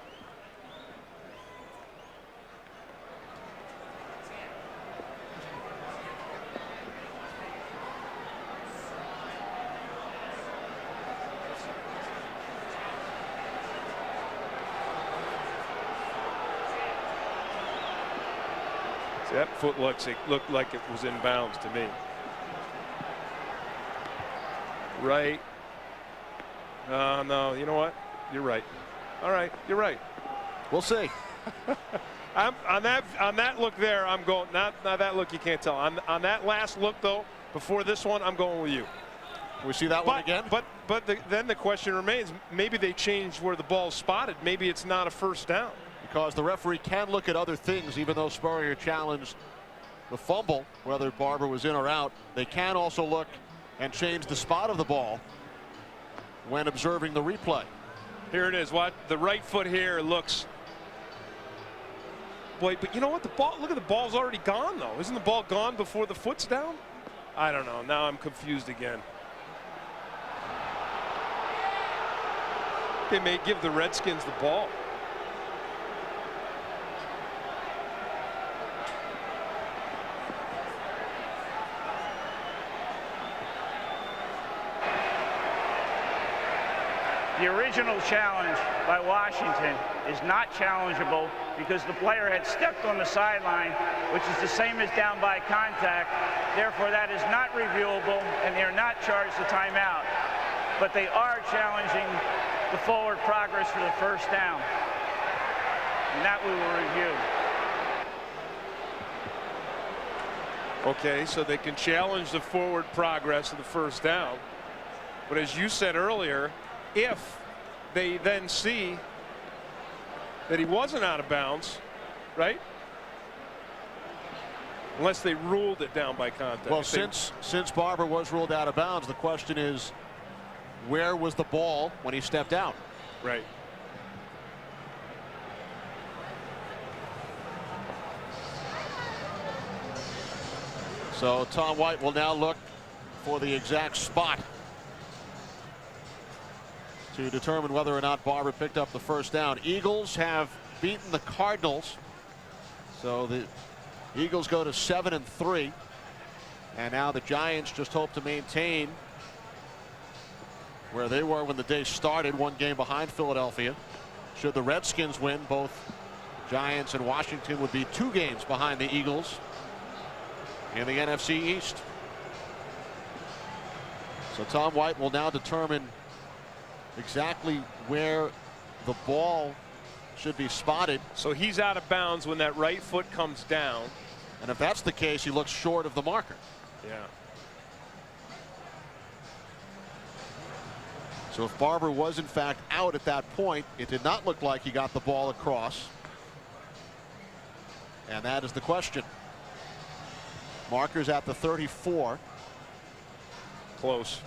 That foot looked like it was in bounds to me. Right. No, you know what? You're right. All right, you're right. We'll see. On that look there, I'm going. Not that look, you can't tell. On that last look though, before this one, I'm going with you. We see that one again. Then the question remains: maybe they changed where the ball's spotted. Maybe it's not a first down. Because the referee can look at other things, even though Spurrier challenged the fumble, whether Barber was in or out. They can also look and change the spot of the ball when observing the replay. Here it is. What the right foot here looks. Boy, but you know what? The ball. Look at the ball's already gone though. Isn't the ball gone before the foot's down? I don't know. Now I'm confused again. They may give the Redskins the ball. The original challenge by Washington is not challengeable because the player had stepped on the sideline, which is the same as down by contact. Therefore, that is not reviewable, and they are not charged a timeout. But they are challenging the forward progress for the first down, and that we will review. Okay, so they can challenge the forward progress of the first down. But as you said earlier, if they then see that he wasn't out of bounds, right? Unless they ruled it down by contact. Well, since Barber was ruled out of bounds, the question is, where was the ball when he stepped out? Right. So Tom White will now look for the exact spot to determine whether or not Barber picked up the first down. Eagles have beaten the Cardinals, so the Eagles go to 7-3, and now the Giants just hope to maintain where they were when the day started, one game behind Philadelphia. Should the Redskins win, both Giants and Washington would be 2 games behind the Eagles in the NFC East. So Tom White will now determine exactly where the ball should be spotted. So he's out of bounds when that right foot comes down. And if that's the case, he looks short of the marker. Yeah. So if Barber was in fact out at that point, it did not look like he got the ball across. And that is the question. Marker's at the 34. Close.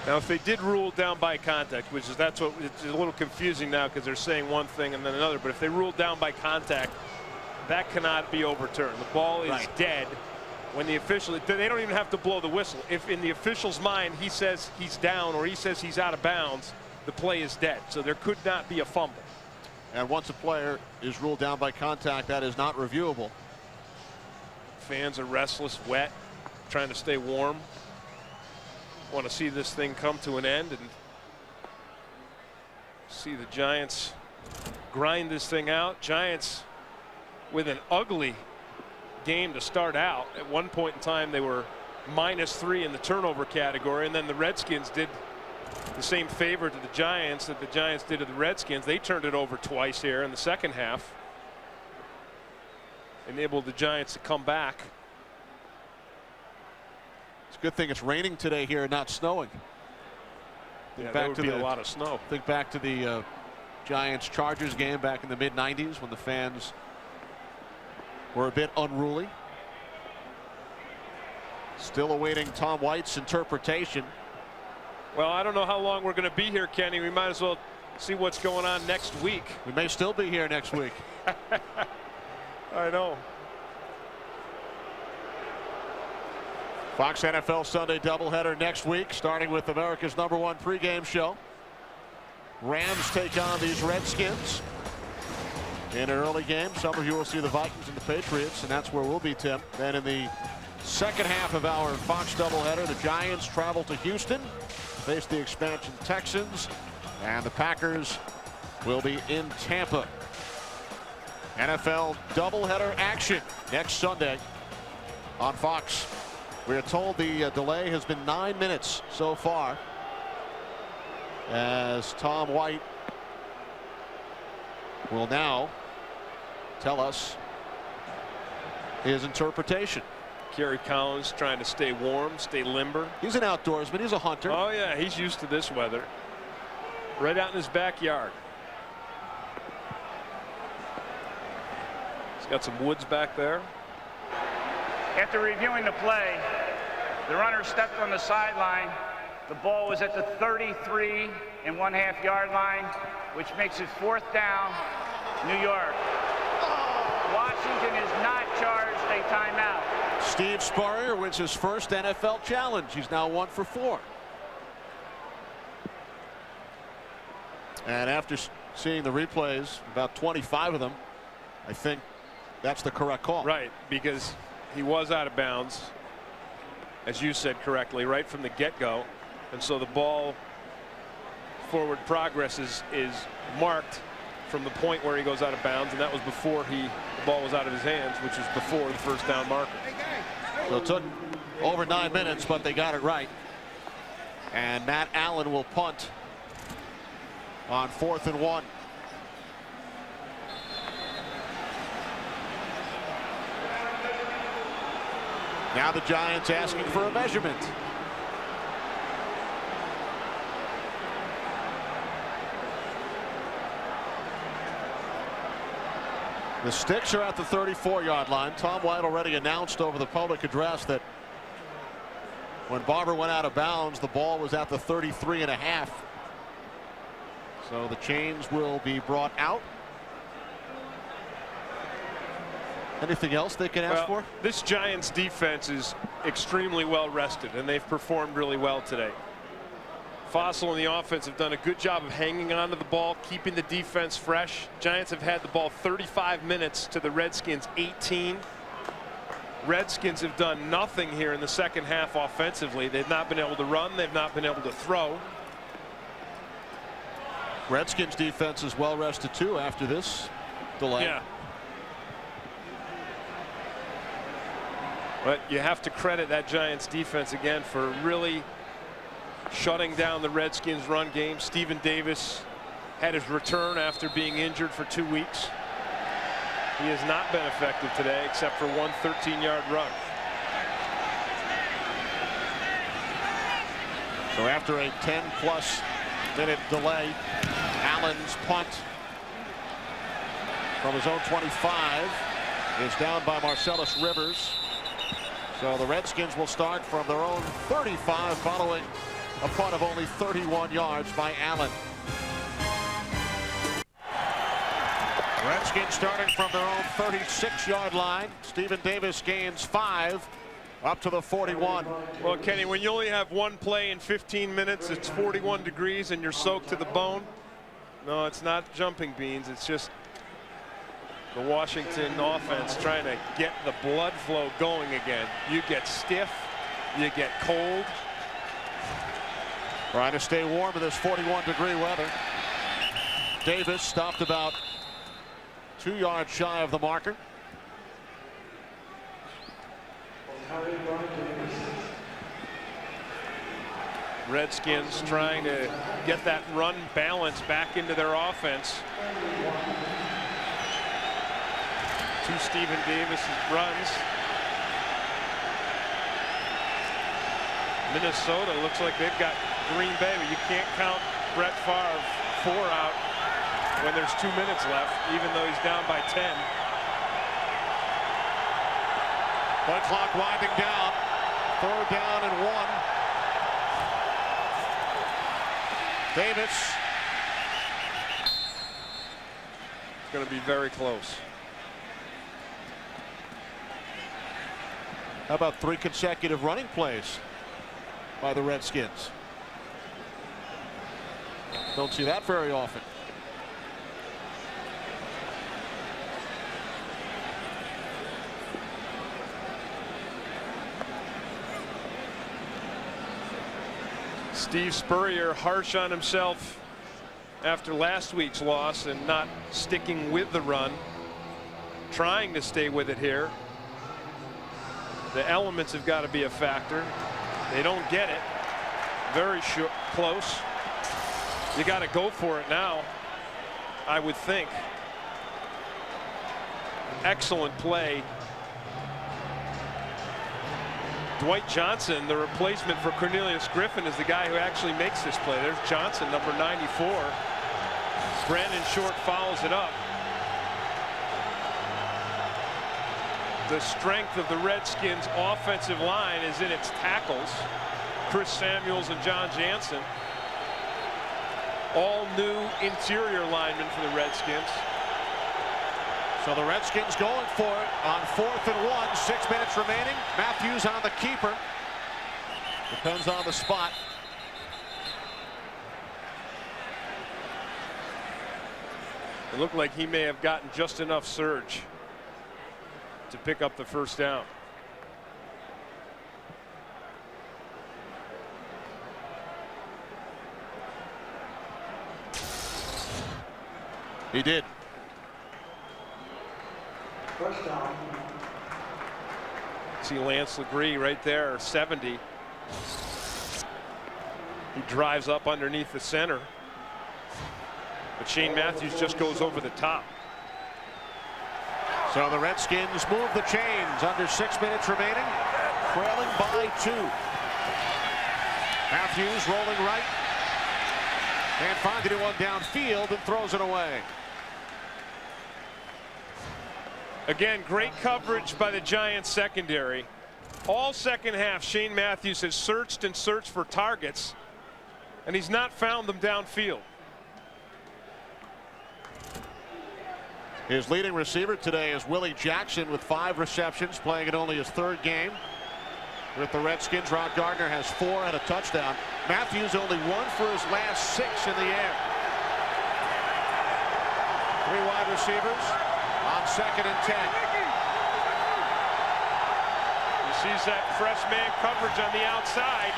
Now, if they did rule down by contact, which is that's what it's a little confusing now because they're saying one thing and then another. But if they ruled down by contact, that cannot be overturned. The ball is dead when the official. They don't even have to blow the whistle. If in the official's mind he says he's down or he says he's out of bounds, the play is dead. So there could not be a fumble. And once a player is ruled down by contact, that is not reviewable. Fans are restless, wet, trying to stay warm. Want to see this thing come to an end and see the Giants grind this thing out. Giants with an ugly game to start out. At one point in time they were -3 in the turnover category, and then the Redskins did the same favor to the Giants that the Giants did to the Redskins. They turned it over twice here in the second half, enabled the Giants to come back. It's a good thing it's raining today here and not snowing. Yeah, there would be a lot of snow. Think back to the Giants-Chargers game back in the mid-90s when the fans were a bit unruly. Still awaiting Tom White's interpretation. Well, I don't know how long we're going to be here, Kenny. We might as well see what's going on next week. We may still be here next week. I know. Fox NFL Sunday doubleheader next week, starting with America's #1 pregame show. Rams take on these Redskins in an early game. Some of you will see the Vikings and the Patriots, and that's where we'll be, Tim. Then in the Second half of our Fox doubleheader. The Giants travel to Houston, face the expansion Texans, and the Packers will be in Tampa. NFL doubleheader action next Sunday on Fox. We are told the delay has been 9 minutes so far, as Tom White will now tell us his interpretation. Kerry Collins trying to stay warm, stay limber. He's an outdoorsman. He's a hunter. Oh, yeah, he's used to this weather. Right out in his backyard. He's got some woods back there. After reviewing the play, the runner stepped on the sideline. The ball was at the 33.5 yard line, which makes it 4th down, New York. Washington is not charged a timeout. Steve Spurrier wins his first NFL challenge. He's now 1 for 4. And after seeing the replays, about 25 of them, I think that's the correct call. Right, because he was out of bounds, as you said correctly, right from the get-go. And so the ball forward progress is marked from the point where he goes out of bounds, and that was before the ball was out of his hands, which was before the first down marker. So it took over 9 minutes, but they got it right. And Matt Allen will punt on 4th and 1. Now the Giants asking for a measurement. The sticks are at the 34-yard line. Tom White already announced over the public address that when Barber went out of bounds, the ball was at the 33.5. So the chains will be brought out. Anything else they can ask for? This Giants defense is extremely well rested, and they've performed really well today. Fossil and the offense have done a good job of hanging on to the ball, keeping the defense fresh. Giants have had the ball 35 minutes to the Redskins 18. Redskins have done nothing here in the second half offensively. They've not been able to run. They've not been able to throw. Redskins defense is well rested too after this delay. Yeah. But you have to credit that Giants defense again for really shutting down the Redskins run game. Stephen Davis had his return after being injured for 2 weeks. He has not been effective today except for one 13-yard run. So after a 10+ minute delay, Allen's punt from his own 25 is down by Marcellus Rivers. So the Redskins will start from their own 35 following a punt of only 31 yards by Allen. Redskins starting from their own 36-yard line. Stephen Davis gains 5 up to the 41. Well, Kenny, when you only have one play in 15 minutes, it's 41 degrees and you're soaked to the bone. No, it's not jumping beans. It's just the Washington offense trying to get the blood flow going again. You get stiff, you get cold. Trying to stay warm in this 41-degree weather. Davis stopped about 2 yards shy of the marker. Redskins trying to get that run balance back into their offense. 2 Stephen Davis runs. Minnesota looks like they've got Green Bay, but you can't count Brett Favre 4 out when there's 2 minutes left, even though he's down by 10. Play clock winding down. 3rd down and 1. Davis. It's going to be very close. How about 3 consecutive running plays by the Redskins? Don't see that very often. Steve Spurrier harsh on himself after last week's loss and not sticking with the run, trying to stay with it here. The elements have got to be a factor. They don't get it. Very close. You got to go for it now, I would think. Excellent play. Dwight Johnson, the replacement for Cornelius Griffin, is the guy who actually makes this play. There's Johnson, number 94. Brandon Short follows it up. The strength of the Redskins' offensive line is in its tackles. Chris Samuels and John Jansen. All new interior linemen for the Redskins. So the Redskins going for it on 4th and 1, 6 minutes remaining. Matthews on the keeper. Depends on the spot. It looked like he may have gotten just enough surge to pick up the first down. He did. First down. See Lance Legree right there, 70. He drives up underneath the center. But Shane Matthews just goes over the top. So the Redskins move the chains under 6 minutes remaining, trailing by 2. Matthews rolling right. And finding one downfield and throws it away. Again, great coverage by the Giants secondary. All second half, Shane Matthews has searched and searched for targets, and he's not found them downfield. His leading receiver today is Willie Jackson with 5 receptions, playing in only his 3rd game. With the Redskins, Ron Gardner has 4 and a touchdown. Matthews only 1 for his last 6 in the air. 3 wide receivers on 2nd and 10. He sees that fresh man coverage on the outside.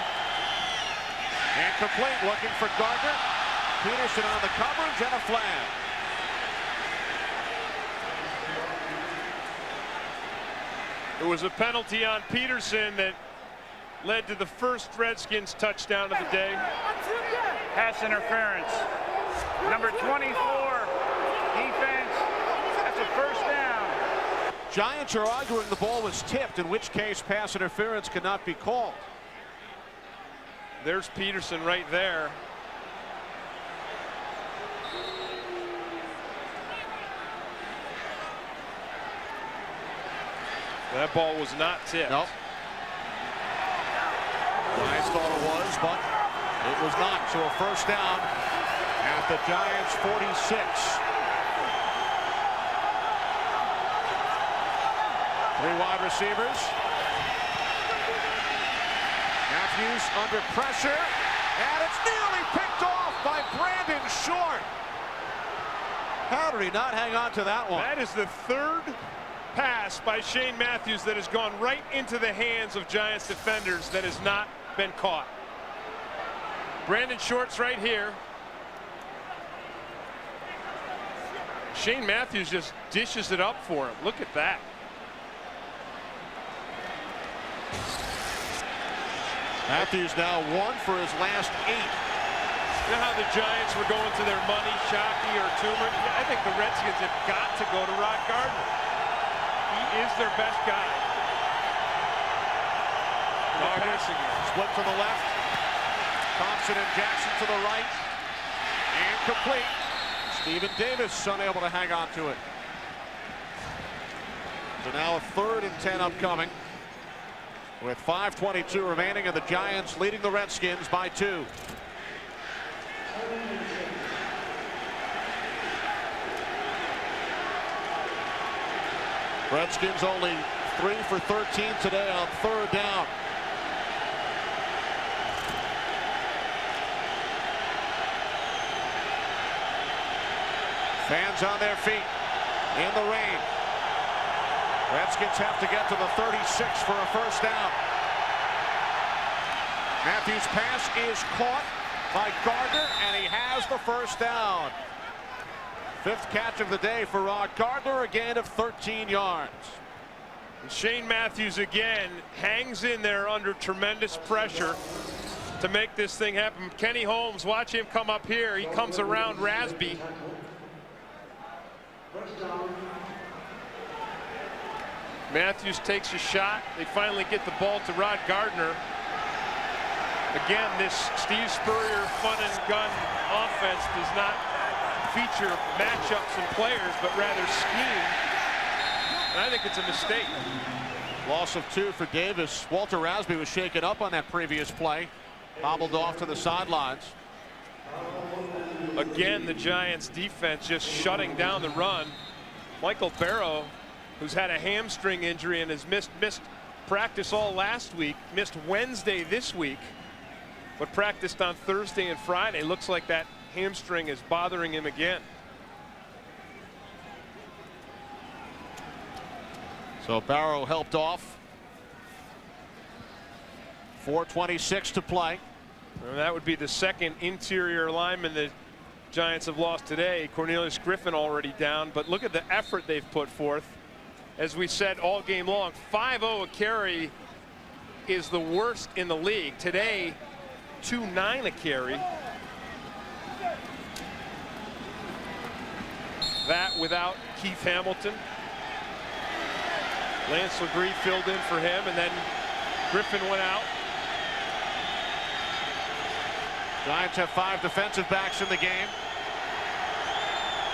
Incomplete, looking for Gardner. Peterson on the coverage and a flag. It was a penalty on Peterson that led to the first Redskins touchdown of the day. Pass interference. Number 24, defense. That's a first down. Giants are arguing the ball was tipped, in which case pass interference cannot be called. There's Peterson right there. That ball was not tipped. Nope. Giants thought it was, but it was not. So a first down at the Giants 46. 3 wide receivers. Matthews under pressure, and it's nearly picked off by Brandon Short. How did he not hang on to that one? That is the 3rd pass by Shane Matthews that has gone right into the hands of Giants defenders that has not been caught. Brandon Short's right here. Shane Matthews just dishes it up for him. Look at that. Matthews now 1 for his last 8. You know how the Giants were going to their money, Shockey or Toomer? Yeah, I think the Redskins have got to go to Rod Gardner. He is their best guy. Split to the left. Thompson and Jackson to the right. And complete. Stephen Davis unable to hang on to it. So now a 3rd and 10 upcoming. With 5:22 remaining, and the Giants leading the Redskins by 2. Redskins only 3 for 13 today on 3rd down. Fans on their feet in the rain. Redskins have to get to the 36 for a first down. Matthews' pass is caught by Gardner, and he has the first down. 5th catch of the day for Rod Gardner, a gain of 13 yards. And Shane Matthews again hangs in there under tremendous pressure to make this thing happen. Kenny Holmes, watch him come up here. He comes around Rasby. Matthews takes a shot. They finally get the ball to Rod Gardner. Again, this Steve Spurrier fun and gun offense does not feature matchups and players, but rather scheme. And I think it's a mistake. Loss of 2 for Davis. Walter Rasby was shaken up on that previous play. Bobbled off to the sidelines. Again, the Giants defense just shutting down the run. Michael Barrow, who's had a hamstring injury and has missed practice all last week, missed Wednesday this week, but practiced on Thursday and Friday. Looks like that hamstring is bothering him again. So Barrow helped off. 4:26 to play. And that would be the second interior lineman the Giants have lost today. Cornelius Griffin already down, but look at the effort they've put forth. As we said all game long, 5.0 a carry is the worst in the league. Today, 2.9 a carry. That without Keith Hamilton. Lance Legree filled in for him, and then Griffin went out. Giants have 5 defensive backs in the game.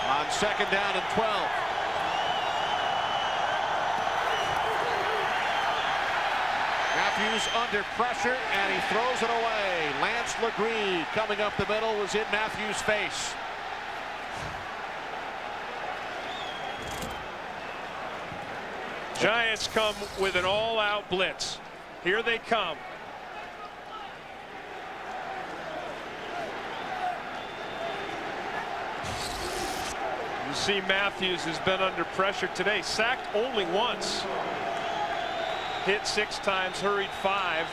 On 2nd down and 12. Matthews under pressure, and he throws it away. Lance Legree coming up the middle was in Matthews' face. Giants come with an all-out blitz. Here they come. You see Matthews has been under pressure today. Sacked only once. Hit 6 times, hurried 5.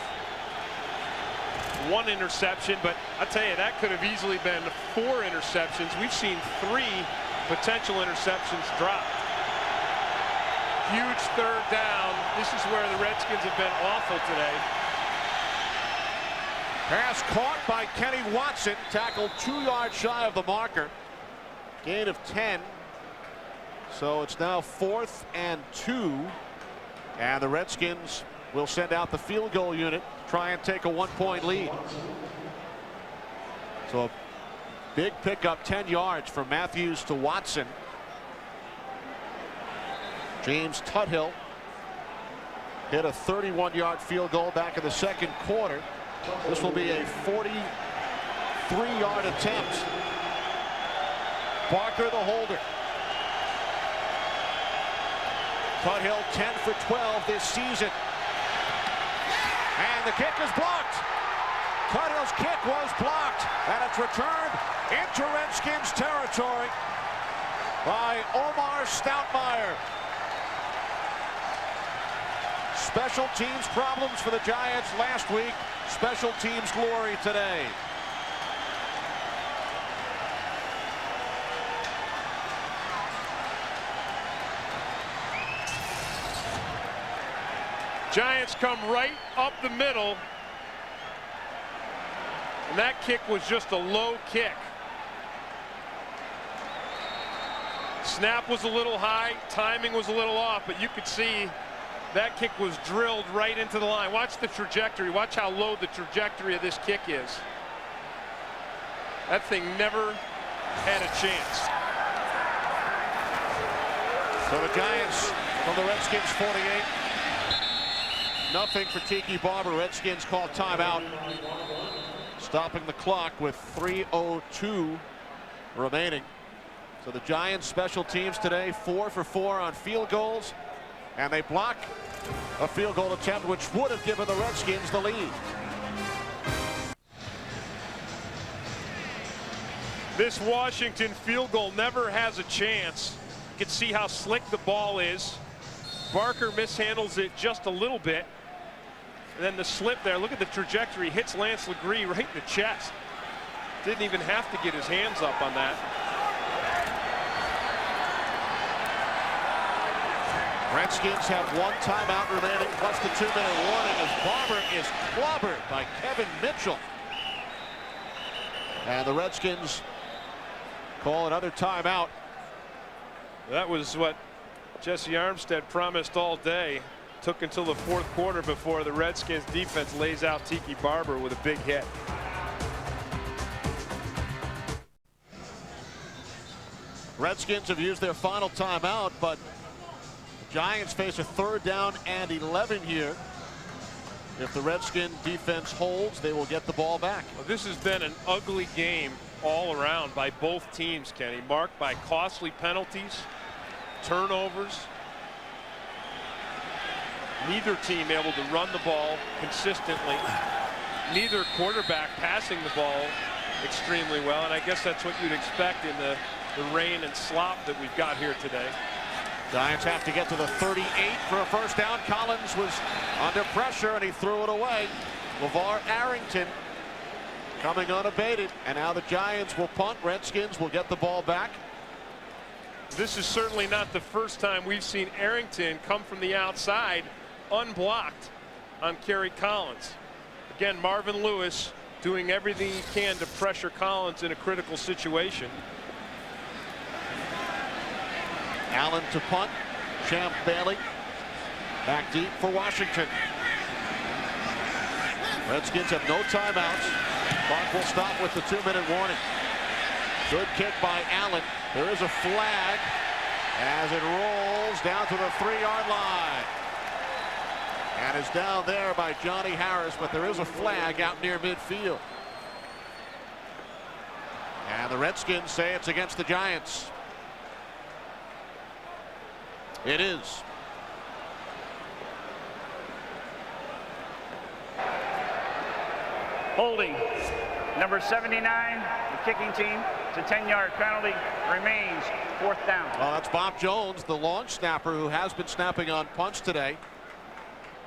1 interception, but I tell you, that could have easily been 4 interceptions. We've seen 3 potential interceptions drop. Huge 3rd down. This is where the Redskins have been awful today. Pass caught by Kenny Watson, tackled 2 yards shy of the marker. Gain of 10. So it's now 4th and 2. And the Redskins will send out the field goal unit, try and take a 1-point lead. So a big pickup, 10 yards from Matthews to Watson. James Tuthill hit a 31-yard field goal back in the 2nd quarter. This will be a 43-yard attempt. Barker the holder. Tuthill 10 for 12 this season. And the kick is blocked. Tuthill's kick was blocked, and it's returned into Redskins territory by Omar Stoutmeyer. Special teams problems for the Giants last week. Special teams glory today. Giants come right up the middle. And that kick was just a low kick. Snap was a little high, timing was a little off, but you could see that kick was drilled right into the line. Watch the trajectory. Watch how low the trajectory of this kick is. That thing never had a chance. So the Giants from the Redskins 48. Nothing for Tiki Barber. Redskins call timeout. Stopping the clock with 3:02 remaining. So the Giants special teams today 4 for 4 on field goals. And they block a field goal attempt which would have given the Redskins the lead. This Washington field goal never has a chance. You can see how slick the ball is. Barker mishandles it just a little bit. And then the slip there, look at the trajectory, hits Lance Legree right in the chest. Didn't even have to get his hands up on that. Redskins have 1 timeout remaining, plus the 2-minute warning as Barber is clobbered by Kevin Mitchell. And the Redskins call another timeout. That was what Jesse Armstead promised all day. Took until the 4th quarter before the Redskins defense lays out Tiki Barber with a big hit. Redskins have used their final timeout, but the Giants face a 3rd down and 11 here. If the Redskin defense holds, they will get the ball back. Well, this has been an ugly game all around by both teams, Kenny, marked by costly penalties, turnovers. Neither team able to run the ball consistently. Neither quarterback passing the ball extremely well, and I guess that's what you'd expect in the rain and slop that we've got here today. Giants have to get to the 38 for a first down. Collins was under pressure and he threw it away. LeVar Arrington coming unabated, and now the Giants will punt. Redskins will get the ball back. This is certainly not the first time we've seen Arrington come from the outside unblocked on Kerry Collins. Again, Marvin Lewis doing everything he can to pressure Collins in a critical situation. Allen to punt. Champ Bailey back deep for Washington. Redskins have no timeouts. Clock will stop with the 2-minute warning. Good kick by Allen. There is a flag as it rolls down to the 3-yard line. And is down there by Johnny Harris, but there is a flag out near midfield. And the Redskins say it's against the Giants. It is. Holding. Number 79, the kicking team. It's a 10-yard penalty. Remains 4th down. Well, that's Bob Jones, the long snapper, who has been snapping on punts today.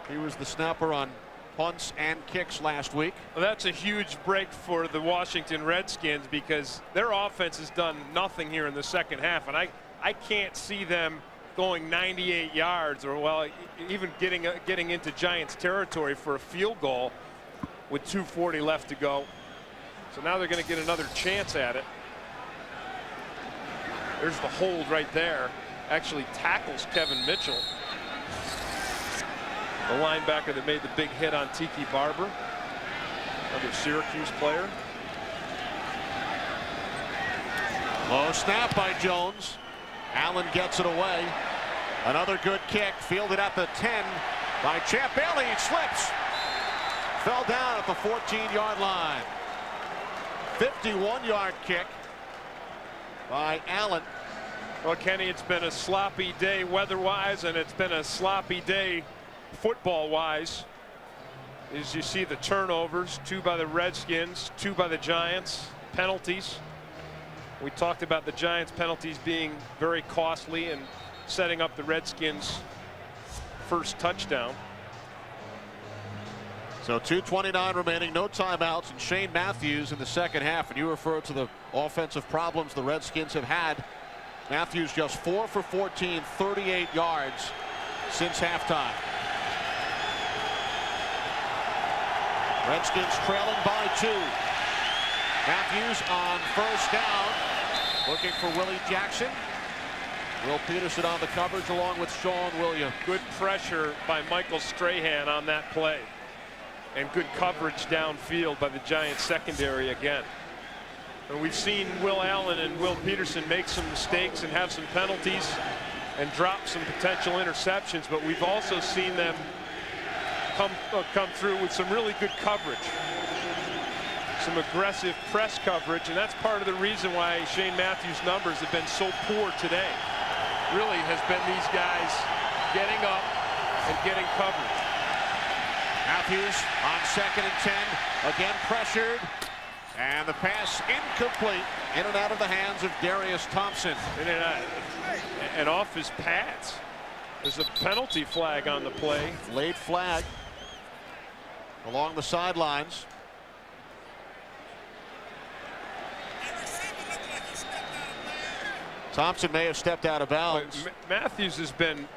He was the snapper on punts and kicks last week. Well, that's a huge break for the Washington Redskins because their offense has done nothing here in the second half, and I can't see them going 98 yards or, well, even getting into Giants territory for a field goal with 2:40 left to go. So now they're going to get another chance at it. There's the hold right there. Actually tackles Kevin Mitchell, the linebacker that made the big hit on Tiki Barber, another Syracuse player. Low snap by Jones. Allen gets it away. Another good kick fielded at the 10 by Champ Bailey. He slips. Fell down at the 14-yard line. 51-yard kick by Allen. Well, Kenny, it's been a sloppy day weather-wise, and it's been a sloppy day football-wise. As you see the turnovers, 2 by the Redskins, 2 by the Giants, penalties. We talked about the Giants penalties being very costly and setting up the Redskins' first touchdown. So 2:29 remaining, no timeouts, and Shane Matthews in the second half. And you refer to the offensive problems the Redskins have had. Matthews just 4 for 14, 38 yards since halftime. Redskins trailing by 2. Matthews on first down, looking for Willie Jackson. Will Peterson on the coverage along with Sean Williams. Good pressure by Michael Strahan on that play. And good coverage downfield by the Giants secondary again. And we've seen Will Allen and Will Peterson make some mistakes and have some penalties and drop some potential interceptions, but we've also seen them come through with some really good coverage, some aggressive press coverage, and that's part of the reason why Shane Matthews' numbers have been so poor today. Really has been these guys getting up and getting coverage. Matthews on 2nd and 10, again pressured, and the pass incomplete, in and out of the hands of Darius Thompson. And off his pads. There's a penalty flag on the play. Late flag. along the sidelines. Thompson may have stepped out of bounds. Matthews has been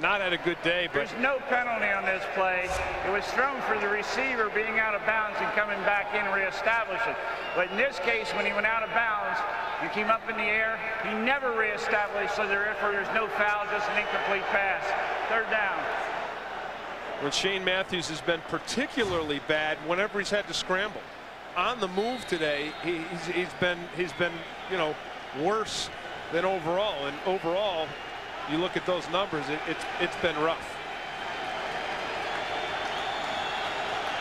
not had a good day, but there's no penalty on this play. It was thrown for the receiver being out of bounds and coming back in and reestablish it. But in this case, when he went out of bounds and came up in the air, he never reestablished, so therefore there's no foul, just an incomplete pass. Third down. When Shane Matthews has been particularly bad whenever he's had to scramble. On the move today, he's been worse than overall. And overall, you look at those numbers, it's been rough.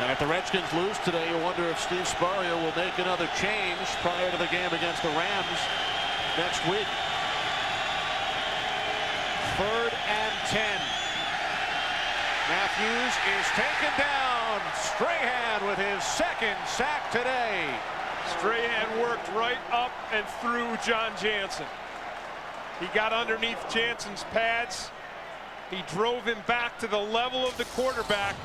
And if the Redskins lose today, you wonder if Steve Spurrier will make another change prior to the game against the Rams next week. 3rd and 10. Matthews is taken down. Strahan with his 2nd sack today. Strahan worked right up and through John Jansen. He got underneath Jansen's pads. He drove him back to the level of the quarterback.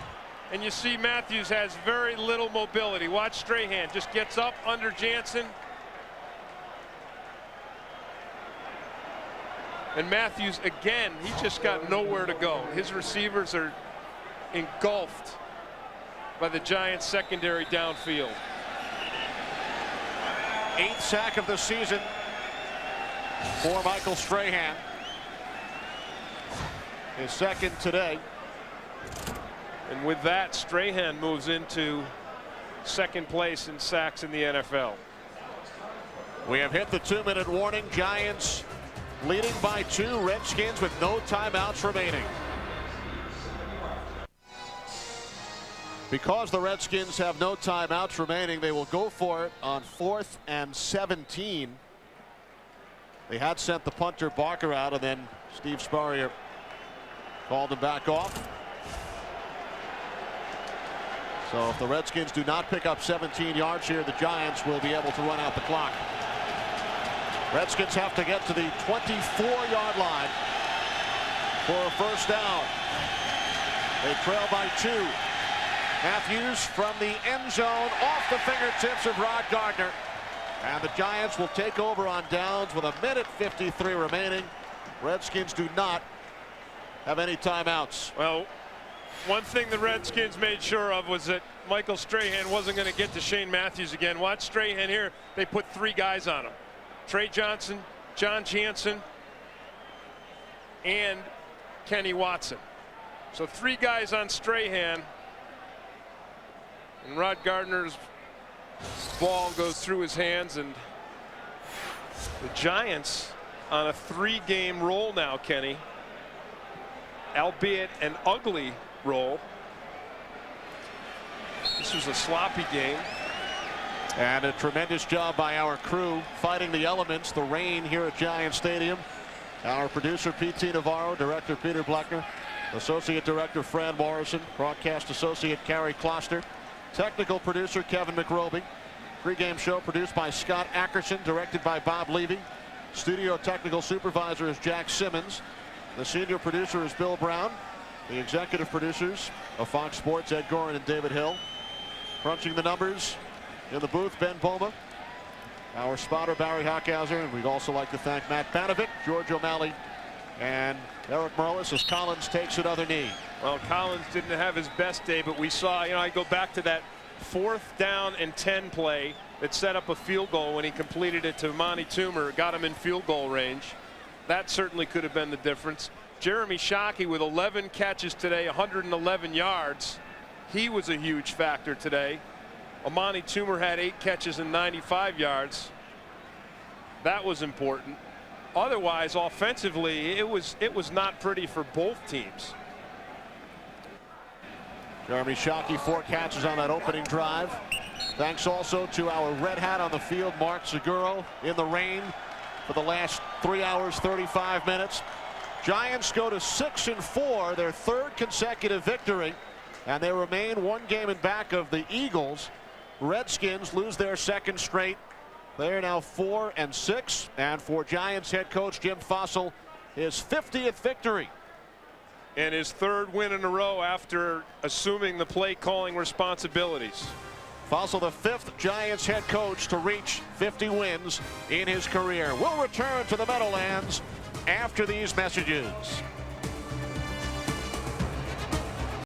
And you see Matthews has very little mobility. Watch Strahan just gets up under Jansen. And Matthews, again, he just got nowhere to go. His receivers are engulfed by the Giants secondary downfield. 8th sack of the season for Michael Strahan. His 2nd today. And with that, Strahan moves into 2nd place in sacks in the NFL. We have hit the 2-minute warning. Giants leading by 2. Redskins with no timeouts remaining. Because the Redskins have no timeouts remaining, they will go for it on 4th and 17. They had sent the punter Barker out, and then Steve Spurrier called him back off. So if the Redskins do not pick up 17 yards here, the Giants will be able to run out the clock. Redskins have to get to the 24-yard line for a 1st down. They trail by 2. Matthews from the end zone off the fingertips of Rod Gardner. And the Giants will take over on downs with 1:53 remaining. Redskins do not have any timeouts. Well, one thing the Redskins made sure of was that Michael Strahan wasn't going to get to Shane Matthews again. Watch Strahan here. They put 3 guys on him. Trey Johnson, John Jansen, and Kenny Watson. So 3 guys on Strahan. And Rod Gardner's ball goes through his hands, and the Giants on a 3-game roll now, Kenny. Albeit an ugly roll. This was a sloppy game. And a tremendous job by our crew fighting the elements, the rain here at Giant Stadium. Our producer P.T. Navarro, director Peter Bleckner, associate director Fran Morrison, broadcast associate Carrie Kloster, technical producer Kevin McRoby. Pre-game show produced by Scott Ackerson, directed by Bob Levy. Studio technical supervisor is Jack Simmons. The senior producer is Bill Brown. The executive producers of Fox Sports, Ed Gorin and David Hill. Crunching the numbers in the booth, Ben Boma. Our spotter, Barry Hockhauser. And we'd also like to thank Matt Banovic, George O'Malley, and Eric Merlis as Collins takes another knee. Well, Collins didn't have his best day, but we saw, I go back to that 4th down and 10 play that set up a field goal when he completed it to Monty Toomer, got him in field goal range. That certainly could have been the difference. Jeremy Shockey with 11 catches today, 111 yards. He was a huge factor today. Amani Toomer had 8 catches and 95 yards. That was important. Otherwise, offensively, it was not pretty for both teams. Jeremy Shockey, 4 catches on that opening drive. Thanks also to our red hat on the field, Mark Seguro, in the rain for the last 3 hours, 35 minutes. Giants go to 6-4, their 3rd consecutive victory, and they remain 1 game in back of the Eagles. Redskins lose their 2nd straight. They are now 4-6, and for Giants head coach Jim Fassel, his 50th victory. and his 3rd win in a row after assuming the play calling responsibilities. Fossil, the 5th Giants head coach to reach 50 wins in his career. We'll return to the Meadowlands after these messages.